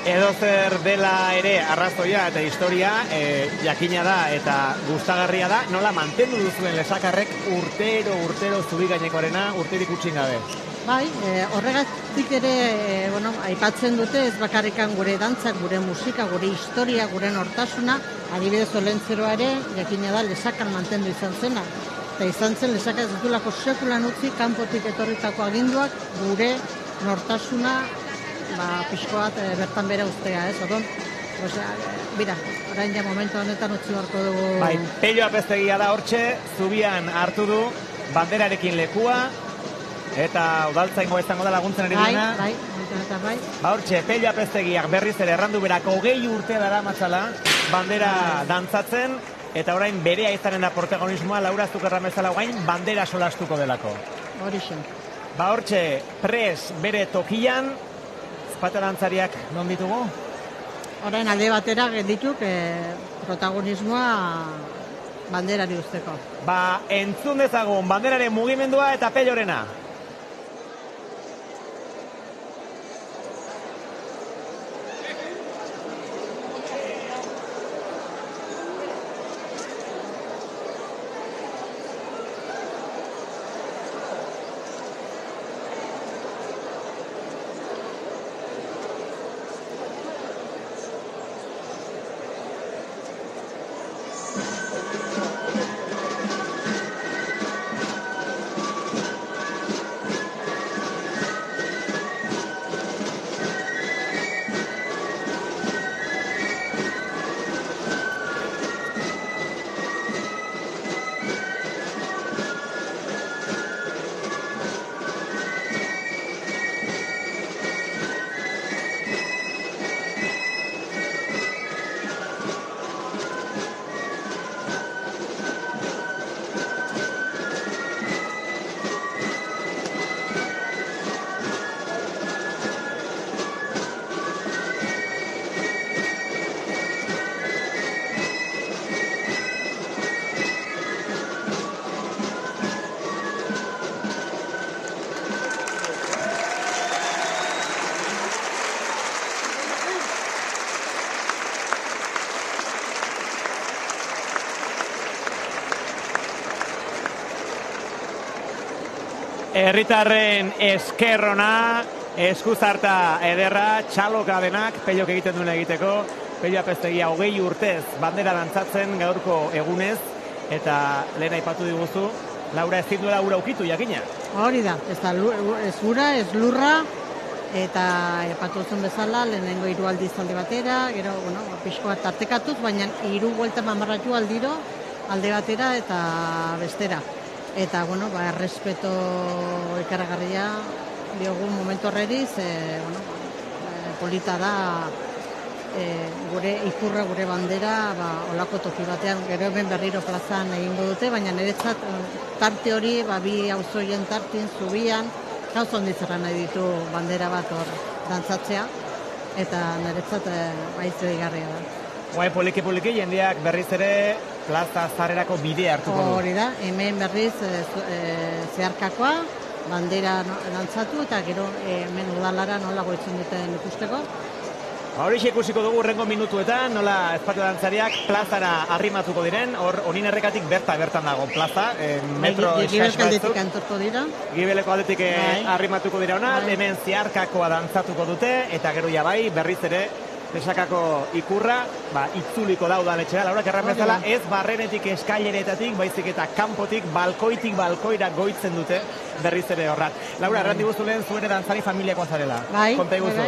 Edo zer dela ere arrazoia eta historia jakina da eta gustagarria da, nola mantendu duzuen Lesakarrek urtero Zubigainekoarena urterik utxin gabe. Bai, horregatik ere aipatzen dute ez bakarrikan gure dantzak, gure musika, gure historia, gure nortasuna, adibidez Olentzeroa ere, jakina da Lesakan mantendu izan zena. Eta izan zen Lesaka ez dutulako sekulan utzi, kanpotik etorritako aginduak gure nortasuna pixko bat bertan bera ustea, ez? Odon, bira, orain ja momentu honetan utzi barko dugu. Bai, Pello Apeztegia da hortxe, zubian hartu du, banderarekin lekua, eta udaltzaingo izango da laguntzen ari dena. Bai. Hortxe, Pello Apeztegiak berriz ere errandu berako 20 urte dara matzala, bandera dantzatzen, eta orain berea izanen da protagonismoa, Laura Zukerran bezala guain, bandera solastuko delako. Horixe. Ba hortxe, pres bere tokian, ezpata dantzariak non ditugu? Orain alde batera geldituk protagonismoa banderari usteko. Ba, entzun dezagun banderaren mugimendua eta Pellorena. Herritarren eskerrona, eskuzarta ederra, txaloka denak, Pellok egiten duen egiteko, Pello Apeztegia 20 urtez bandera dantzatzen gaurko egunez, eta lehen aipatu diguzu, Laura ezin duela ura ukitu jakina. Hori da, ez ura, ez lurra, eta aipatu zen bezala, lehenengo 3 aldiz alde batera, gero, bueno, pixko bat tartekatuz, baina 3 buelta mamarratu aldiro, alde batera eta bestera. Eta, bueno, errespeto ikaragarria diogun momentu horreriz, polita da gure ikurra, gure bandera, olako toki batean, gero hemen berriro plazan egingo dute, baina niretzat tarte hori, bi auzoien tartin, zubian, gauza onditzera nahi ditu bandera bat hor dantzatzea, eta niretzat baizu egarria da. Guai, poliki jendeak berriz ere plaza zarrerako bidea hartuko du. Hori da, hemen berriz zeharkakoa, bandera dantzatu eta gero hemen udalara nola goitzen duten ikusteko. Horixe ikusiko dugu urrengo minutuetan, nola ezpatu dantzariak plazara arrimatuko diren, hor honin errekatik bertan dago plaza, metro eskaz batzuk. Gibeleko aldetik arrimatuko dira hona, hemen zeharkakoa dantzatuko dute, eta gero bai berriz ere Lesakako ikurra, itzuliko da udaletxea, Laura Kerran bezala, ez barrenetik eskaileretatik, baizik eta kanpotik, balkoitik balkoira goitzen dute berriz ere horrat. Laura, erran diguzu lehen zuen dantzari familiakoa zarela. Bai, konta iguzu.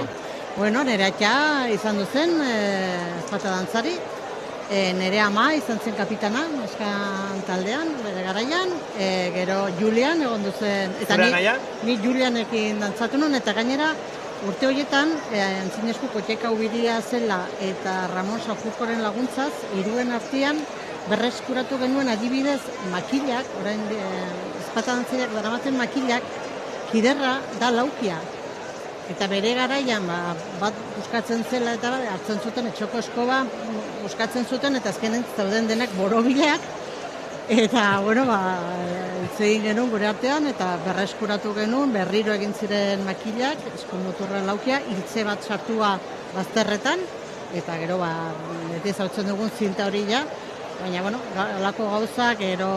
Bueno, nire atxa izan duzen, ezpata dantzari, nire ama izan zen kapitana, eskan taldean, bere garaian, gero Julian egon duzen, eta ni Julianekin dantzatu nun, eta gainera, urte horietan, antzinesku Kotxeka Ubiria zela eta Ramon Sanjurkoren laguntzaz, 3 artean berreskuratu genuen adibidez makilak, orain ezpata dantzariak daramaten makilak, kiderra da laukia. Eta bere garaian bat buskatzen zela eta hartzen zuten etxoko eskoba buskatzen zuten eta azkenen zauden denak borobileak. Eta, bueno, egin genuen gure artean, eta berreskuratu genuen, berriro egin ziren makilak, eskunduturra laukia, hiltze bat sartua bazterretan, eta gero, beti zautzen dugun zinta hori ja, baina, bueno, alako gauzak, gero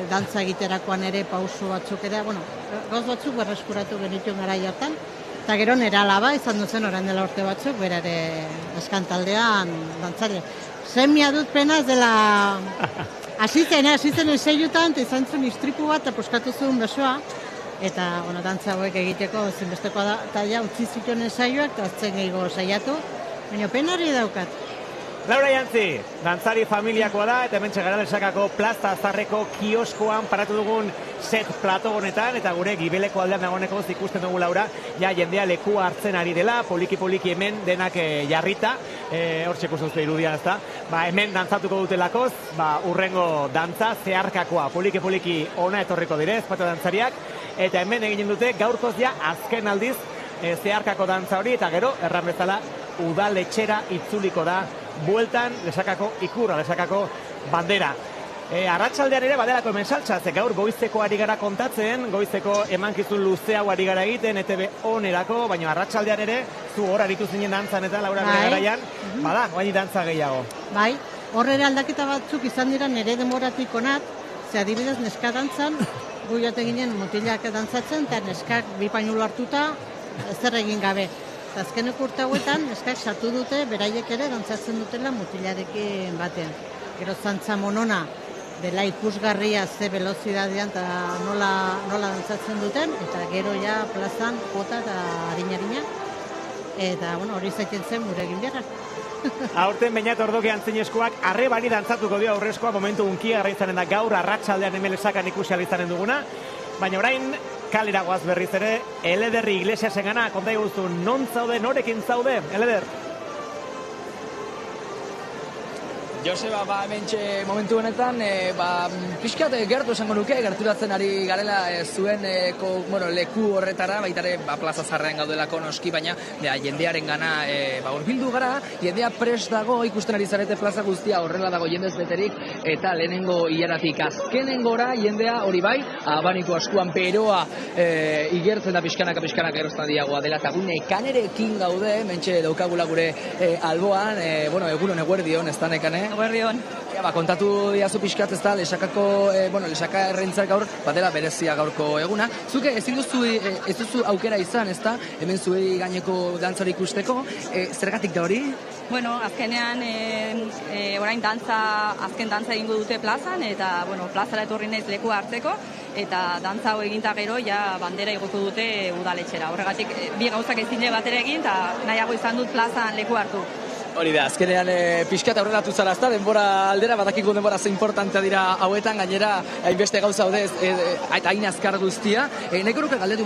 dantza egiterakoan ere pauso batzuk ere, bueno, gauz batzuk berreskuratu genituen gara hartan, eta gero nera alaba izan duzen orain dela urte batzuk, bera ere eskantaldean dantzari. Semia dut pena ez dela... Hasi zen eseiutan, eta izan zuen istripu bat, eta puskatu zuen besoa, eta, bueno, dantza hauek egiteko zinbestekoa da, eta ja, utzi zituen esaioak, eta azten gehiago saiatu, baina penari daukat. Laura Jantzi, dantzari familiakoa da, eta hementxe gara Lesakako Plaza Zarreko kioskoan paratu dugun set plato honetan, eta gure gibeleko aldean dagoeneko ikusten dugu Laura, ja jendea lekua hartzen ari dela, poliki hemen denak jarrita, hortxe ikusten duzte irudia ezta, hemen dantzatuko dutelakoz, urrengo dantza zeharkakoa, poliki ona etorriko dire, ezpata dantzariak, eta hemen eginen dute gaurkoz ja azken aldiz zeharkako dantza hori, eta gero, erran bezala, udaletxera itzuliko da bueltan Lesakako ikurra, Lesakako bandera. Arratsaldean ere badelako hemen saltza, ze gaur goizeko ari gara kontatzen, goizeko emankizun luzeago ari gara egiten, ETV onerako, baina arratsaldean ere, zu hor aritu zinen dantzan eta Laura bere garaian, guaini dantza gehiago. Bai, hor ere aldaketa batzuk izan dira nire demoratik onat, ze adibidez neska dantzan, gu joate ginen mutilak dantzatzen, eta neskak bi painulu hartuta, zer egin gabe. Azkeneko urte hauetan, neskak sartu dute, beraiek ere dantzatzen dutela mutilarekin batean. Gero zantza monona, dela ikusgarria ze velozidadean eta nola dantzatzen duten, eta gero ja plazan jota eta harina. Eta, hori zaiten zen gure egin beharra. Aurten Beñat Ordoki antzineskoak arrebari dantzatuko dio aurrezkoa momentu unkia garraizanen da gaur arratsaldean hemen Lesakan ikusi alizanen duguna, baina orain kalera goaz berriz ere, Eleder Iglesiasen gana, konta iguzu, non zaude, norekin zaude, Eleder? Joseba, hementxe momentu honetan, pixkat gertu esango nuke, gerturatzen ari garela zuen leku horretara, baitare plaza zarrean gaudelako noski, baina jendearen gana urbildu gara, jendea prest dago, ikusten ari zarete plaza guztia horrela dago jendez beterik, eta lehenengo hilaratik azkenengora jendea hori bai, abaniko askuan beroa igertzen da pixkanaka erostan diagoa dela, eta gune kanerekin gaude, mentxe daukagula gure alboan, egunon eguerdion, ez da nekane? Eguerdion. Kontatu diazu pixkat ez da, Lesakako, Lesaka errentzak gaur, badela berezia gaurko eguna. Zuke ez duzu aukera izan, ez da, hemen zuei gaineko dantzari ikusteko, zergatik da hori? Azkenean, orain azken dantza egingo dute plazan, eta, plazara etorri naiz leku hartzeko, eta dantza hau eginta gero, ja bandera igoko dute udaletxera. Horregatik, bi gauzak ezin batera egin, eta nahiago izan dut plazan leku hartu. Hori da, azkenean pixkat aurreratu zara, ezta, denbora aldera, badakiko denbora ze importantea dira hauetan, gainera, hainbeste gauza haudez, eta hain azkar guztia. Neko nuke galdetu,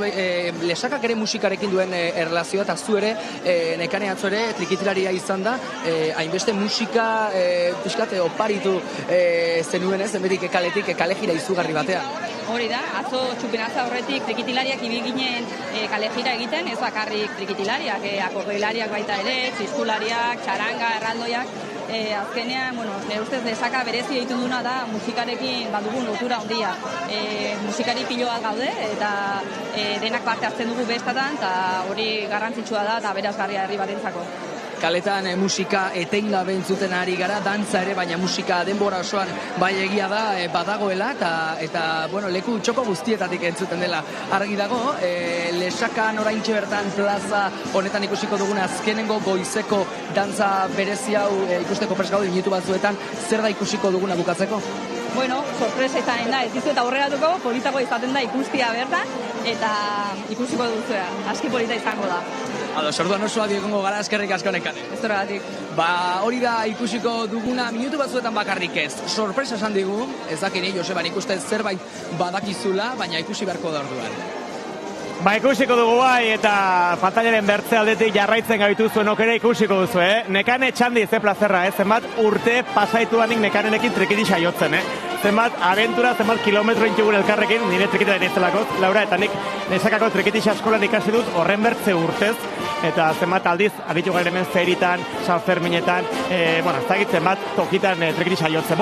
Lesakak ere musikarekin duen erlazioa, eta zu ere, nekane atzo ere, trikitilaria izan da, hainbeste musika pixkat oparitu zenuen ez, zenbetik kaletik, kalejira izugarri batean. Hori da, atzo txupinaza horretik trikitilariak ibiginen kalejira egiten, ez bakarrik trikitilariak, akordeilariak baita ere, txiskulariak, txaranga, erraldoiak, azkenean, nire ustez Lesaka berezi ditu duna da musikarekin badugun lotura handia. Musikari piloa gaude eta denak parte hartzen dugu bestatan, eta hori garrantzitsua da eta berazgarria herri batentzako. Kaletan musika etengabe entzuten ari gara, dantza ere, baina musika denbora osoan bai egia da badagoela, eta leku txoko guztietatik entzuten dela argi dago. Lesakan oraintxe bertan plaza honetan ikusiko duguna azkenengo goizeko dantza berezi hau ikusteko prest gaude minutu batzuetan, zer da ikusiko duguna bukatzeko? Sorpresa izanen da, ez dizuet aurreratuko, politako izaten da ikustia bertan, eta ikusiko duzua, aski polita izango da. Orduan osoa diegongo gara, eskerrik asko nekane. Ez horregatik. Hori da ikusiko duguna minutu batzuetan bakarrik ez. Sorpresa esan digu, ez dakini, Joseba, ikuste zerbait badakizula, baina ikusi beharko da orduan. Ikusiko dugu bai, eta pantailaren bertze aldetik jarraitzen gaitu zuenok ere ikusiko duzu, Nekane txandi ze plazerra, zenbat urte pasaitu danik nekanenekin trikiti saiotzen, Zenbat aventura, zenbat kilometro intugun elkarrekin, nire trikita den izelakoz, Laura, eta nik Lesakako trikitisa eskolan ikasi dut horren bertze urtez, eta zenbat aldiz, aditu garen hemen Feritan, San Ferminetan, ez dakit zenbat tokitan trikitisa jotzen.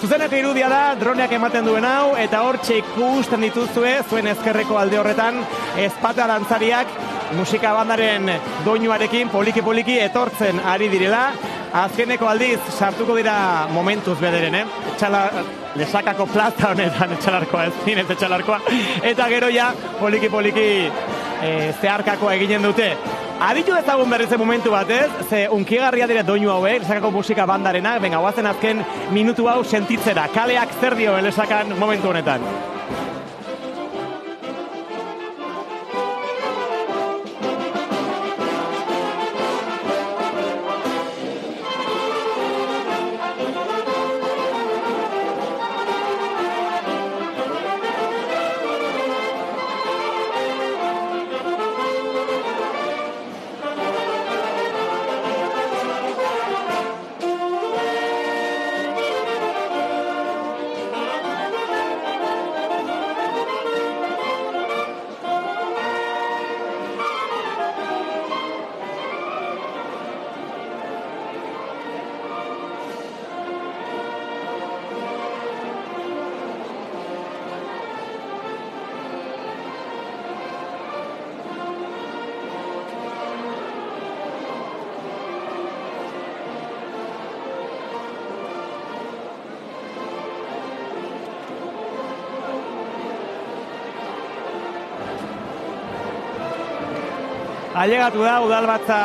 Zuzeneko irudia da, droneak ematen duen hau, eta hortxe ikusten dituzue, zuen ezkerreko alde horretan, ezpata dantzariak musika bandaren doinuarekin poliki etortzen ari direla. Azkeneko aldiz sartuko dira momentuz bederen, Lesakako plaza honetan etxalarkoa, ez zinez etxalarkoa, eta gero ja poliki zeharkakoa eginen dute. Aditu ezagun berriz momentu batez, ze unkigarria dire doinu hauek, Lesakako musika bandarenak, guazen azken minutu hau sentitzera, kaleak zer dio Lesakan momentu honetan. Ailegatu da udalbatza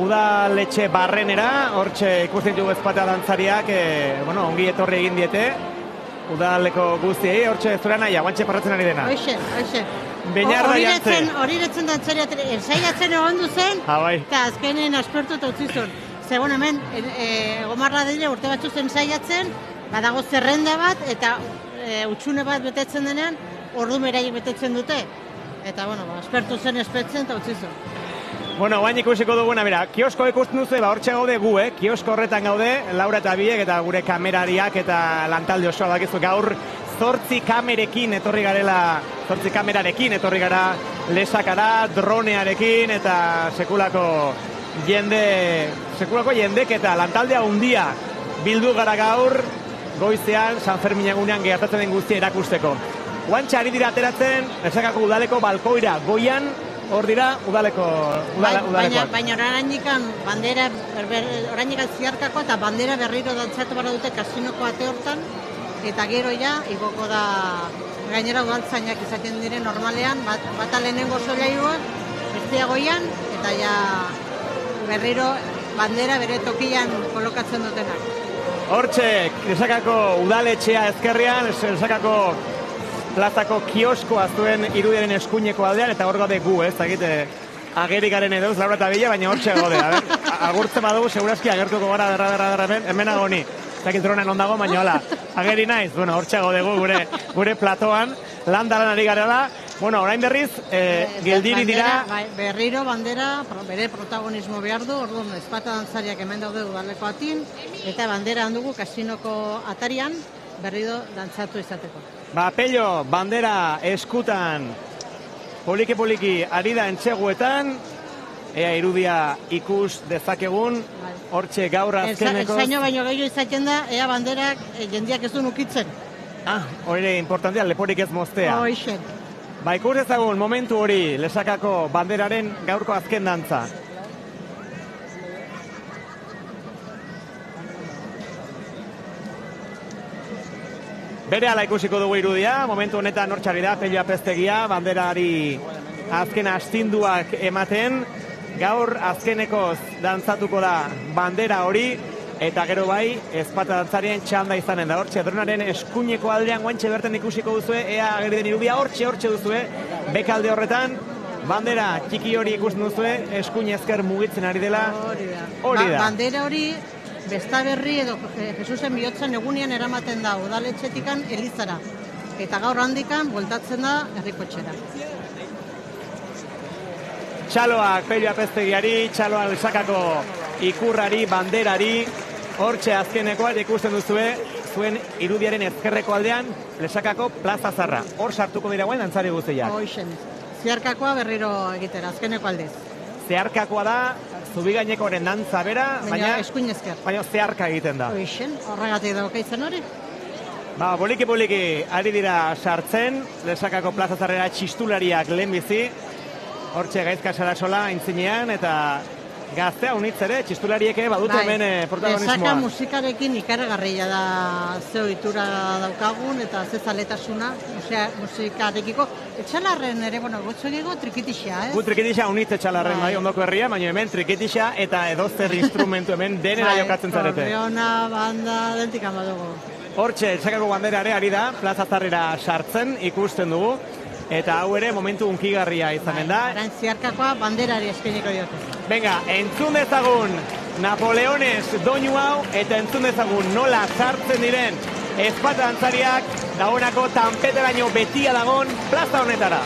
udaletxe barrenera, hortxe ikusten dugu ezpata dantzariak, ongi etorri egin diete, udaleko guztiei, hortxe zura naia, guantxe parratzen ari dena. Hoxe. Beñarda jantzen. Hori retzen dantzaria, ensaiatzen egon duzen, eta azkenen aspertu eta utzizun. Zegoen hemen, gomarra dira urte batzu zen ensaiatzen, badago zerrenda bat, eta utxune bat betetzen denean, ordu beraiek betetzen dute. Eta, aspertu zen espetzen eta utzizun. Guain ikusiko duguna, mira, kiosko ikusten duzu, hortxe gaude gu, kiosko horretan gaude, Laura eta biek, eta gure kamerariak eta lantalde osoa dakizu gaur, 8 kamerarekin etorri gara lesakara, dronearekin, eta sekulako jendek eta lantaldea handia bildu gara gaur, goizean, San Fermin egunean gertatzen den guztia erakusteko. Guantxe ari dira ateratzen, lesakako udaleko balkoira, goian, hor dira udalekoak. Baina oraindikan bandera, oraindikan ziarkako eta bandera berriro dantzatu bara dute kasinoko ate hortan, eta gero igoko da gainera udaltzainak izaten diren normalean, bata lehenengo solairuan, bestea goian, eta berriro bandera bere tokian kolokatzen dutenak. Hortxe, lesakako udaletxea ezkerrean, lesakako plazako kioskoa zuen irudiaren eskuineko aldean, eta hor gaude gu, ageri garen edo, Laura eta Bila, baina hortxe gaude. Agurtzen badugu, segurazki agertuko gara derra hemen agoni. Zakit dronen ondago, baina hola, ageri naiz, hortxe gaude gu, gure platoan, landaran ari garela. Orain berriz, geldiri dira... Berriro bandera, bere protagonismo behar du, orduan ezpata dantzariak hemen daude udaleko atin, eta bandera handugu kasinoko atarian, berriro dantzatu izateko. Pello, bandera eskutan, poliki ari da entxeguetan, ea irudia ikus dezakegun, hortxe gaur azkeneko... Zaino baino gehiago izaten da, ea banderak jendiak ez du nukitzen. Hori importantea, leporik ez moztea. Hoixen. Ikus ezagun momentu hori, lesakako banderaren gaurko azken dantza. Berehala ikusiko dugu irudia, momentu honetan hortxari da, Pello Apeztegia, banderari azken astinduak ematen, gaur azkenekoz dantzatuko da bandera hori, eta gero bai, ezpata dantzarien txanda izanen da, hortxe, dronaren eskuineko aldean guantxe berten ikusiko duzue, ea ageri den irudia, hortxe duzue, bekalde horretan, bandera txiki hori ikusten duzue, eskuin ezker mugitzen ari dela, hori da. Bandera hori, Besta berri edo Jesusen bihotzen egunean eramaten da udaletxetikan elizara. Eta gaur handikan bueltatzen da herrikotxera. Txaloak Pello Apeztegiari, txaloak lesakako ikurrari, banderari, hortxe azkenekoa ikusten duzue, zuen irudiaren ezkerreko aldean, lesakako plaza zarra. Hor sartuko dira guen dantzari guztiak. Hoixen, ziarkakoa berriro egitera, azkeneko aldez. Zeharkakoa da, Zubigainekoaren dantza bera, baina eskuin ezker. Baina zeharka egiten da. Hoixen, horregatik dago kaitzen hori. Poliki ari dira sartzen, lesakako plaza zarrera txistulariak lehenbizi, hortxe Gaizka Sarasola aintzinean, eta gaztea unitz ere, txistulariek badute hemen protagonismoa. Lesaka musikarekin ikaragarria da zeo itura daukagun, eta ze zaletasuna musikarekiko. Etxalarren ere, gotxogigo trikitixa, Gu trikitixa unitz etxalarren bai, ondoko herria, baina hemen trikitixa eta edozer instrumentu hemen denera jokatzen zarete. Korreona, banda, dentik amadugu. Hortxe, lesakako banderare ari da, plaza zarrera sartzen ikusten dugu, eta hau ere momentu unkigarria izanen da. Orain ziarkakoa banderari eskeniko diote. Venga, entzun dezagun Napoleones doinu hau, eta entzun dezagun nola sartzen diren ezpata dantzariak dagoenako tanpeteraino betia dagon plaza honetara.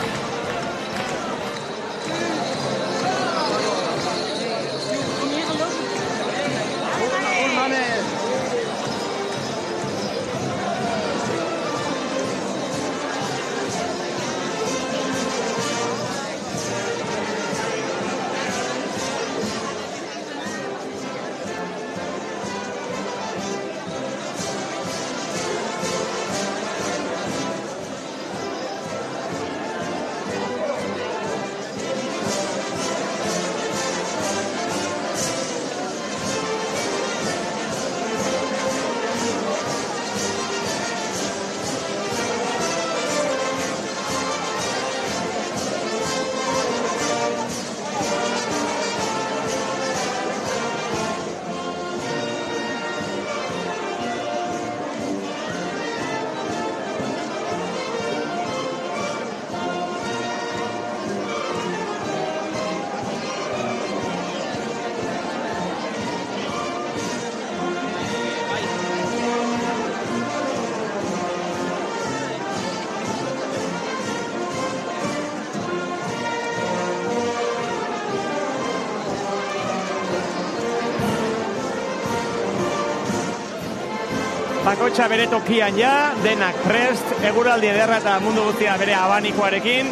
bakotxa bere tokian ja, denak prest, eguraldi ederra eta mundu guztia bere abanikoarekin,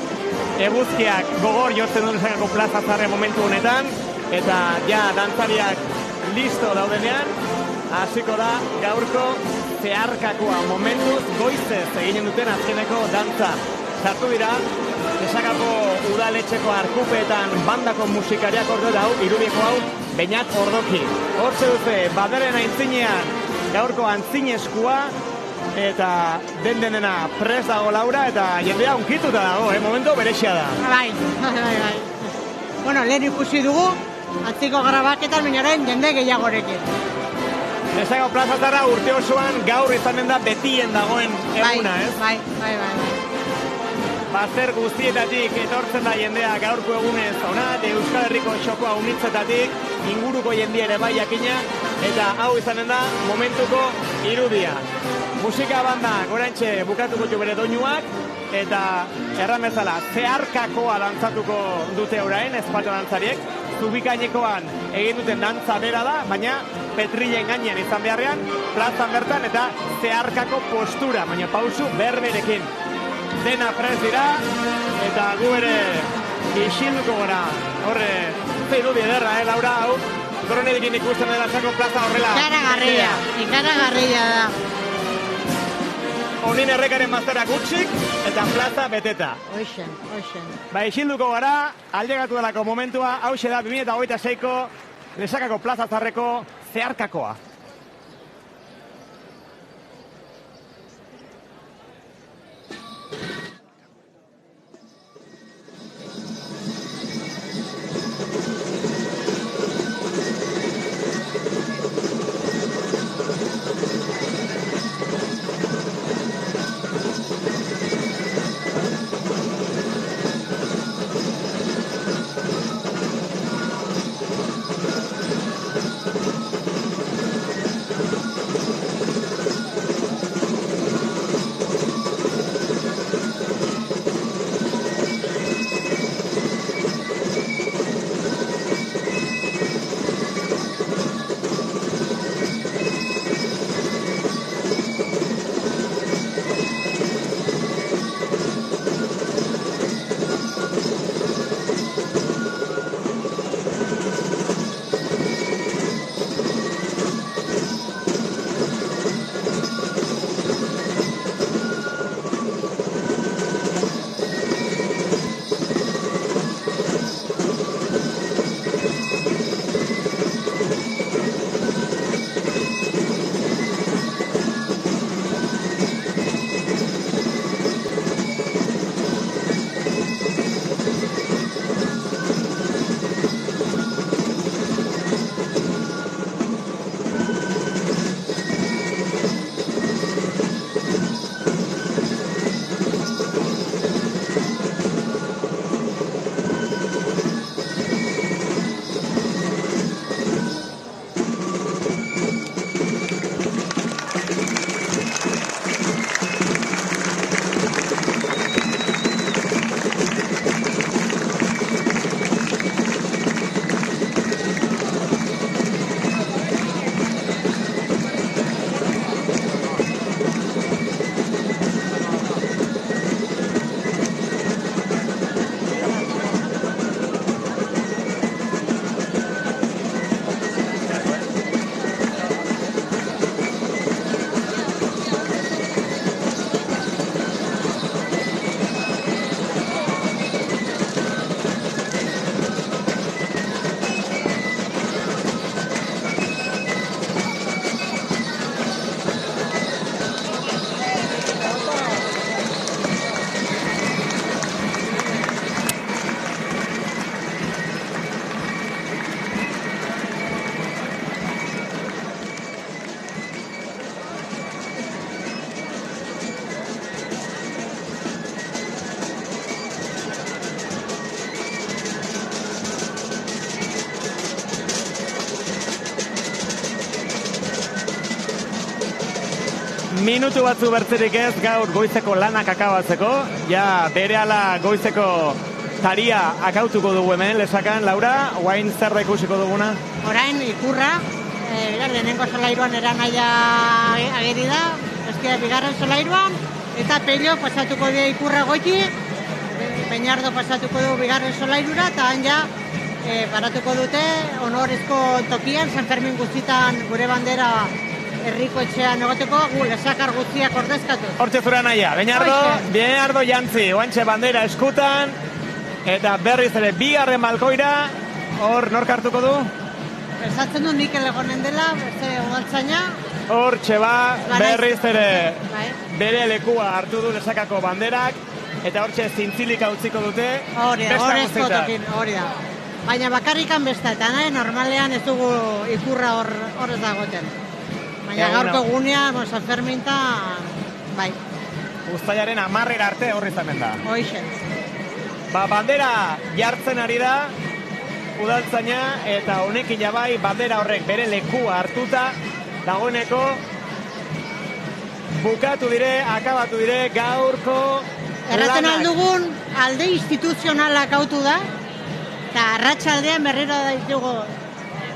eguzkiak gogor jortzen duen Lesakako Plaza Zarre momentu honetan, eta ja dantzariak listo daudenean, hasiko da gaurko zeharkakoa momentuz goizez eginen duten azkeneko dantza. Sartu dira, Lesakako udaletxeko arkupeetan bandako musikariak ordu dau, Irubieko hau, Beñat Ordoki. Hortze dute, baderen aintzinean gaurko antzineskua, eta denena prest dago Laura, eta jendea unkituta dago, momentu berexia da. Bai. Bueno, lehen ikusi dugu, atziko grabaketan, baina orain jende gehiagorekin. Lesakako Plaza Zarra urte osoan gaur izanen da betien dagoen eguna, ez? Bai. Bazter guztietatik etortzen da jendea gaurko egunez ona, Euskal Herriko txokoa unitzetatik, inguruko jendea ere bai jakina, eta hau izanen da momentuko irudia. Musika banda gorantxe bukatuko jo bere doinuak, eta erramezala zeharkakoa dantzatuko dute orain, ezpatu dantzariek, zubikainekoan egin duten dantza bera da, baina petrilen gainean izan beharrean, plazan bertan eta zeharkako postura, baina pausu berberekin. Dena prest dira, eta gu ere isilduko gora. Horre, zeiru ederra, Laura, hau, koronedekin ikusten dela Lesakako Plaza horrela. Ikaragarria da. Honin errekaren mazterak utxik, eta plaza beteta. Oixen. Ba, isilduko gara, aldegatu delako momentua, hauxe da 2026ko Lesakako Plaza Zarreko zeharkakoa. Minutu batzu bertzerik ez gaur goizeko lanak akabatzeko, ja berehala goizeko taria akautuko dugu hemen Lesakan. Laura, orain zer ikusiko duguna? Orain ikurra, lehenengo solairuan eranaia ageri da, ezkia bigarren solairuan, eta Pello pasatuko die Ikurra goiti, Peñardo pasatuko du bigarren solairura, eta han ja paratuko dute honorezko tokian, San Fermin guztitan gure bandera herriko etxean egoteko, gu lesakar guztiak ordezkatuz. Hortxe zure naia, Beñardo jantzi, oantxe bandera eskutan, eta berriz ere bigarren balkoira, hor nork hartuko du? Pensatzen du Mikel egonen dela, beste udaltzaina. Hortxe berriz ere bere lekua hartu du lesakako banderak, eta hortxe zintzilika utziko dute. Hori da. Baina bakarrikan besta, eta normalean ez dugu Ikurra hor ez dagoten. Baina gaurko gunea, San Fermin eta bai. Uztailaren 10 arte horri zamen da. Hoixe. Bandera jartzen ari da, udaltzaina, eta honekin jabai bandera horrek bere lekua hartuta, dagoeneko bukatu dire, akabatu dire, gaurko erraten aldugun alde instituzionalak autu da, eta arratsaldean berriro da ditugu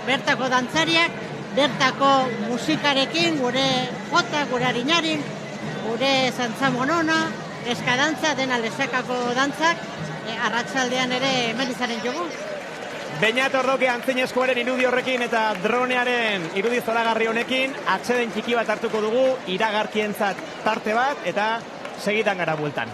bertako dantzariak, bertako musikarekin, gure jota, gure harinarin, gure zantzamonona, eskadantza, dena lesakako dantzak, arratsaldean ere hemen izaren jogu. Beñat Ordoke antzinezkoaren irudi horrekin eta dronearen irudi zoragarri honekin atseden txiki bat hartuko dugu, iragarkientzat tarte bat, eta segitan gara bueltan.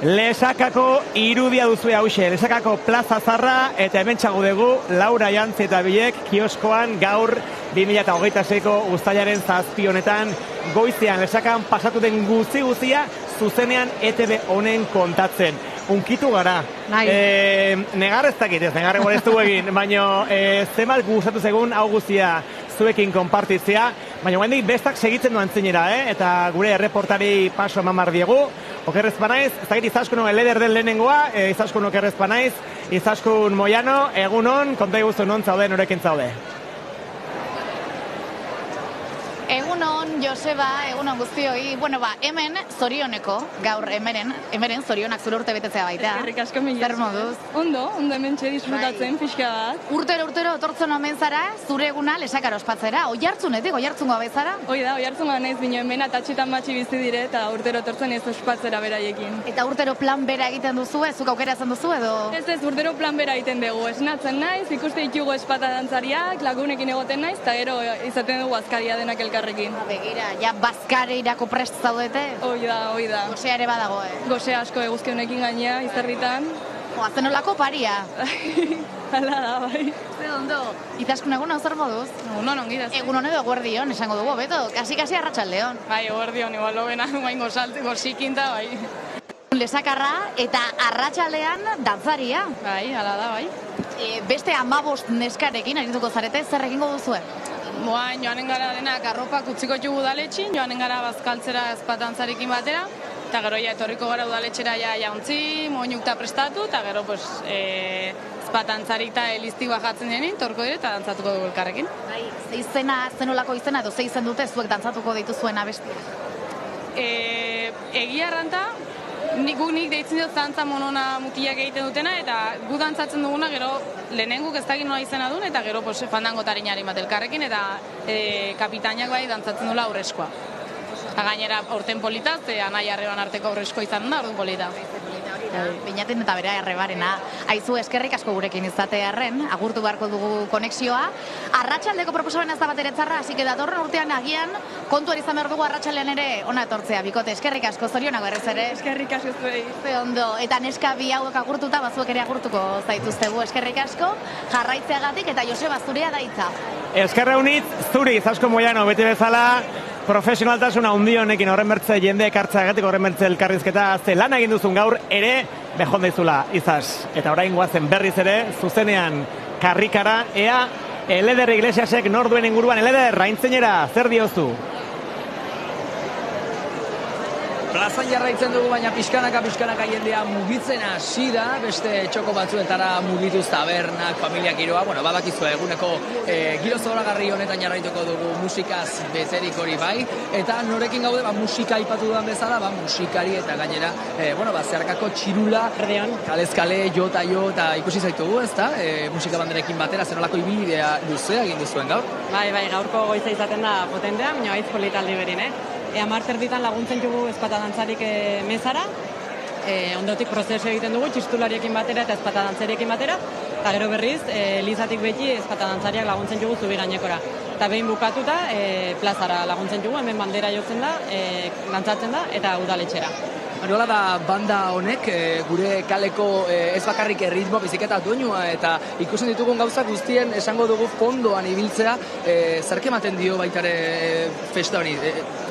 Lesakako irudia duzue hause, Lesakako plaza zarra, eta hemen txagudegu Laura Jantzi eta biek kioskoan gaur 2026ko uztailaren 7 honetan goizean Lesakan pasatu den guztia zuzenean ETV honen kontatzen. Unkitu gara. Negar ez dakit ez, negar egon ez du egin, baina zemal gustatu zegun hau guztia zuekin konpartitzea, baina guendik bestak segitzen duan zinera, eta gure erreportari paso eman bar diegu. Okerrez panaiz, ez dakit Izaskuno eleder den lehenengoa, Izaskuno okerrez panaiz, Izaskun Moiano, egunon, konta guztu non zaude, norekin zaude. Egunon, Joseba, egunon guztioi. Bueno, hemen zorioneko, gaur hemen zorionak zure urte betetzea baita. Eskerrik asko mila. Zer moduz? Ondo hemen disfrutatzen pixka bat. Urtero etortzen omen zara, zure eguna Lesakar ospatzera. Oihartzunetik, Oihartzungoa bezara? Hoi da, Oihartzungoa naiz, bino hemen atatxetan matxi bizi dire, eta urtero etortzen ez ospatzera beraiekin. Eta urtero plan bera egiten duzu, zuk aukera zen duzu edo? Ez, urtero plan bera egiten dugu, esnatzen naiz, ikuste ditugu espata dantzariak, lagunekin egoten naiz, eta gero izaten dugu azkaria denak elkarrekin. Begira, ja bazkare irako prest zaudete? Hoi da. Gosea ere badago, Gosea asko eguzki honekin gainea, izerritan. Azen olako paria? Hala da, bai. Ze ondo, Izaskun egun hau zer moduz? Egunon ongidaz. Egunon edo eguerdion, esango dugu, beto, kasi arratsaldeon. Bai, eguerdion, igual lobena, guain gozikin da, bai. Lesakarra eta arratsaldean dantzaria. Bai, hala da, bai. Beste 15 neskarekin arituko zarete, zer egingo duzue? Moain joanen gara denak arropak utziko jugu udaletxin, joanen gara bazkaltzera ezpatantzarekin batera, eta gero ja etorriko gara udaletxera jauntzi, moinukta prestatu, eta gero ezpatantzarik eta eliztik bajatzen denin, torko dire eta dantzatuko dugu elkarrekin. Zenolako izena edo ze izen dute zuek dantzatuko dituzuen abestia? Egia erranta, nik deitzen dut zantza monona mutilak egiten dutena, eta gu dantzatzen duguna gero lehenenguk ez dakit nola izena duen, eta gero fandango tarinari bat elkarrekin, eta kapitainak bai dantzatzen dula aurreskoa. Gainera aurten politaz, anai arreban arteko aurresko izan da, orduan polita. Beinaten eta bera arrebarena. Aizu, eskerrik asko gurekin izatearren, agurtu beharko dugu konexioa. Arratsaldeko proposamena ez da bat ere txarra, hasi que datorren urtean agian kontuan izan behar dugu arratsaldean ere ona etortzea. Bikote, eskerrik asko, zorionak berriz ere. Eskerrik asko zuei. Ze ondo, eta neska bi hauek agurtuta, bazuek ere agurtuko zaituztegu. Eskerrik asko, jarraitzeagatik eta Joseba zurea da hitza. Eskerra unitz, zuri, Zasko Moiano, beti bezala, profesionaltasuna handi honekin horren bertze jende ekartzeagatik, horren bertze elkarrizketa, ze lan egin duzun gaur ere behon daizula izaz. Eta orain goazen berriz ere, zuzenean karrikara, ea Eleder Iglesiasek norduen inguruan. Eleder, raintzeinera, zer diozu? Plazan jarraitzen dugu, baina pixkanaka jendea mugitzen hasi da, beste txoko batzuetara mugituz tabernak, familiak giroa, badakizu eguneko giro zoragarri honetan jarraituko dugu musikaz beterik hori bai, eta norekin gaude, musika aipatu dudan bezala, musikari eta gainera, zeharkako txirula, kalezkale, jota, eta ikusi zaitugu, ezta? Musika banderekin batera, zenolako ibilbidea luzea egin duzuen gaur? Bai, gaurko goiza izaten da potentea, baina aiz politaldi berin, Amarter ditan laguntzen dugu ezpata dantzarik mezara, ondotik prozesu egiten dugu, txistulariekin batera eta ezpata dantzariekin batera, eta gero berriz, Lizatik beti ezpata dantzariak laguntzen dugu zubi gainekora. Eta behin bukatuta, plazara laguntzen dugu, hemen bandera jotzen da, dantzatzen da, eta udaletxera. Nola da banda honek, gure kaleko ez bakarrik erritmo, biziketa doinua, eta ikusten ditugun gauza guztien esango dugu fondoan ibiltzea, zerke ematen dio baitare festa honi?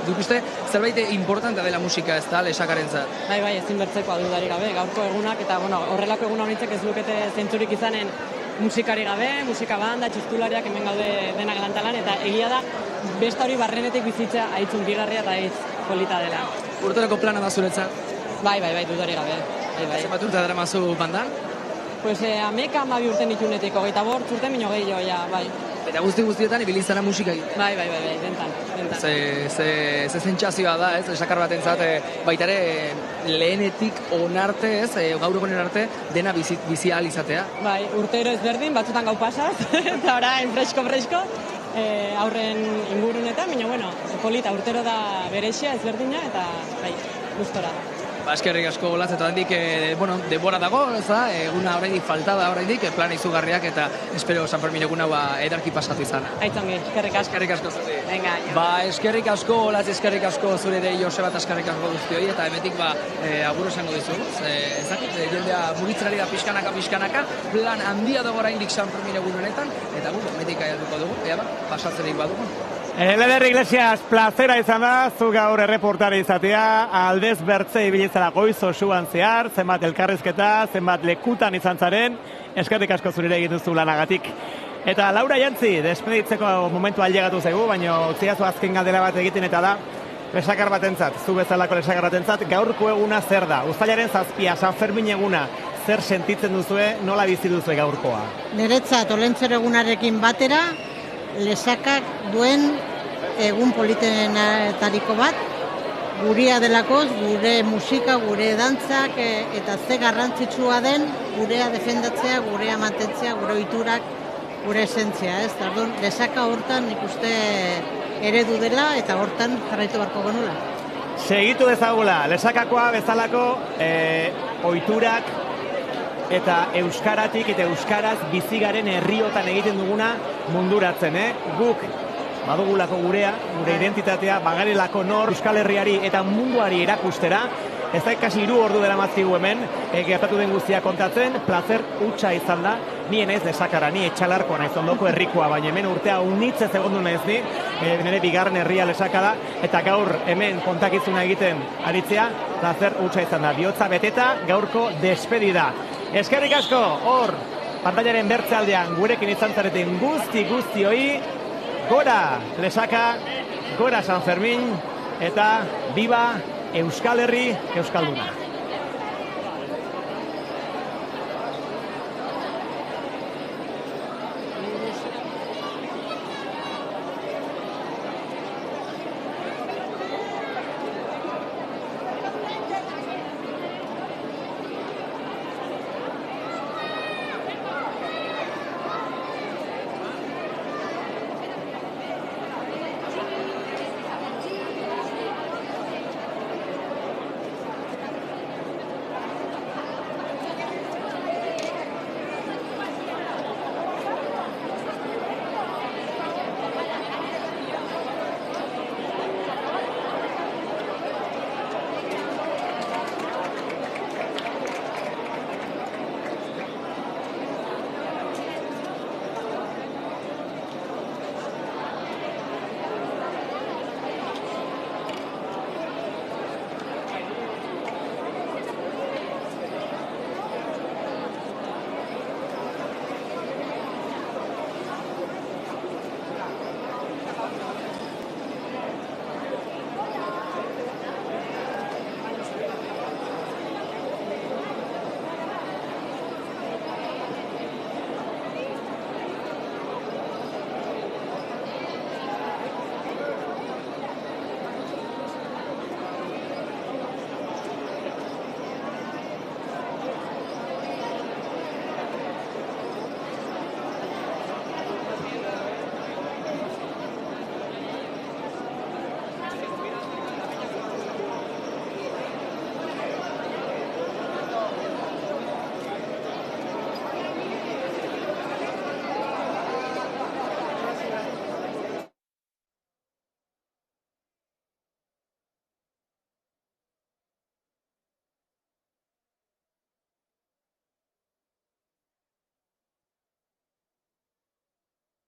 Duk uste, zerbait importantea dela musika ez da, lesakaren zat? Bai, ezin bertzeko dudarik gabe, gaurko egunak, eta horrelako egun honitzek ez lukete zentzurik izanen musikari gabe, musika banda, txistulariak hemen gaude denak lantalan, eta egia da, besta hori barrenetik bizitzea aitzun bigarria eta aitz polita dela. Urteroko plana da zuretzat? Bai, dudarik gabe. Zenbat urte dara mazu bandan? Pues ameka 12 urten itunetik, 25 urten minio gehiago, bai. Eta guztietan ibilizara musika egin? Bai, dentan. Ze zentzazioa da, ez? Esakar batentzat baitare lehenetik onarte, ez? Gaur egunen arte dena bizi ahal izatea. Bai, urtero ezberdin, batzutan gau pasaz, eta orain fresko, aurren ingurunetan, baina, polita, urtero da berexia ezberdina, eta, bai, gustora. Eskerrik asko Olatz, eta hendik, denbora dago, ez da, eguna oraindik falta da oraindik, plan izugarriak, eta espero San Fermin eguna edarki pasatu izan. Aitzongi, eskerrik asko zuri. Eskerrik asko Olatz, eskerrik asko zure dei Joseba, eta eskerrik asko guztioi, eta hemetik agur esango dizugu. Ez dakit, jendea mugitzen ari da pixkanaka, plan handia dago oraindik San Fermin egun honetan, eta hemetik aiatuko dugu, pasatzerik badugu. Eleder Iglesias, plazera izan da, zu gaur erreportari izatea, aldez bertze ibilizara goiz osuan zehar, zenbat elkarrizketa, zenbat lekutan izan zaren, eskerrik asko zurire egin duzu lanagatik. Eta Laura Jantzi, despeditzeko momentu ailegatu zaigu, baina utziazu azken galdera bat egiten eta da, lesakar batentzat, zu bezalako lesakar batentzat, gaurko eguna zer da? Uztailaren 7, San Fermin eguna, zer sentitzen duzue, nola bizi duzue gaurkoa? Niretzat, Olentzero egunarekin batera, lesakak duen egun politenetariko bat, guria delakoz, gure musika, gure dantzak, eta ze garrantzitsua den gurea defendatzea, gurea mantentzea, gure ohiturak, gure esentzia, ez? Orduan, lesaka hortan ikuste eredu dela eta hortan jarraitu beharko genula. Segitu dezagula, lesakakoa bezalako ohiturak eta euskaratik eta euskaraz bizigaren herriotan egiten duguna munduratzen, Guk badugulako gurea, gure identitatea, bagarelako nor Euskal Herriari eta munduari erakustera, ez da kasi 3 ordu dela mazkigu hemen, gertatu den guztia kontatzen, plazer hutsa izan da, ni naiz lesakara, ni etxalarko naiz ondoko herrikoa, baina hemen urtea unitzez egondu naiz ni, nire bigarren herria lesaka da, eta gaur hemen kontakizuna egiten aritzea, plazer hutsa izan da, bihotza beteta gaurko despedida. Eskerrik asko, hor, pantailaren bertzealdean gurekin izan zareten guzti hoi, gora Lesaka, gora San Fermin, eta biba Euskal Herri Euskalduna.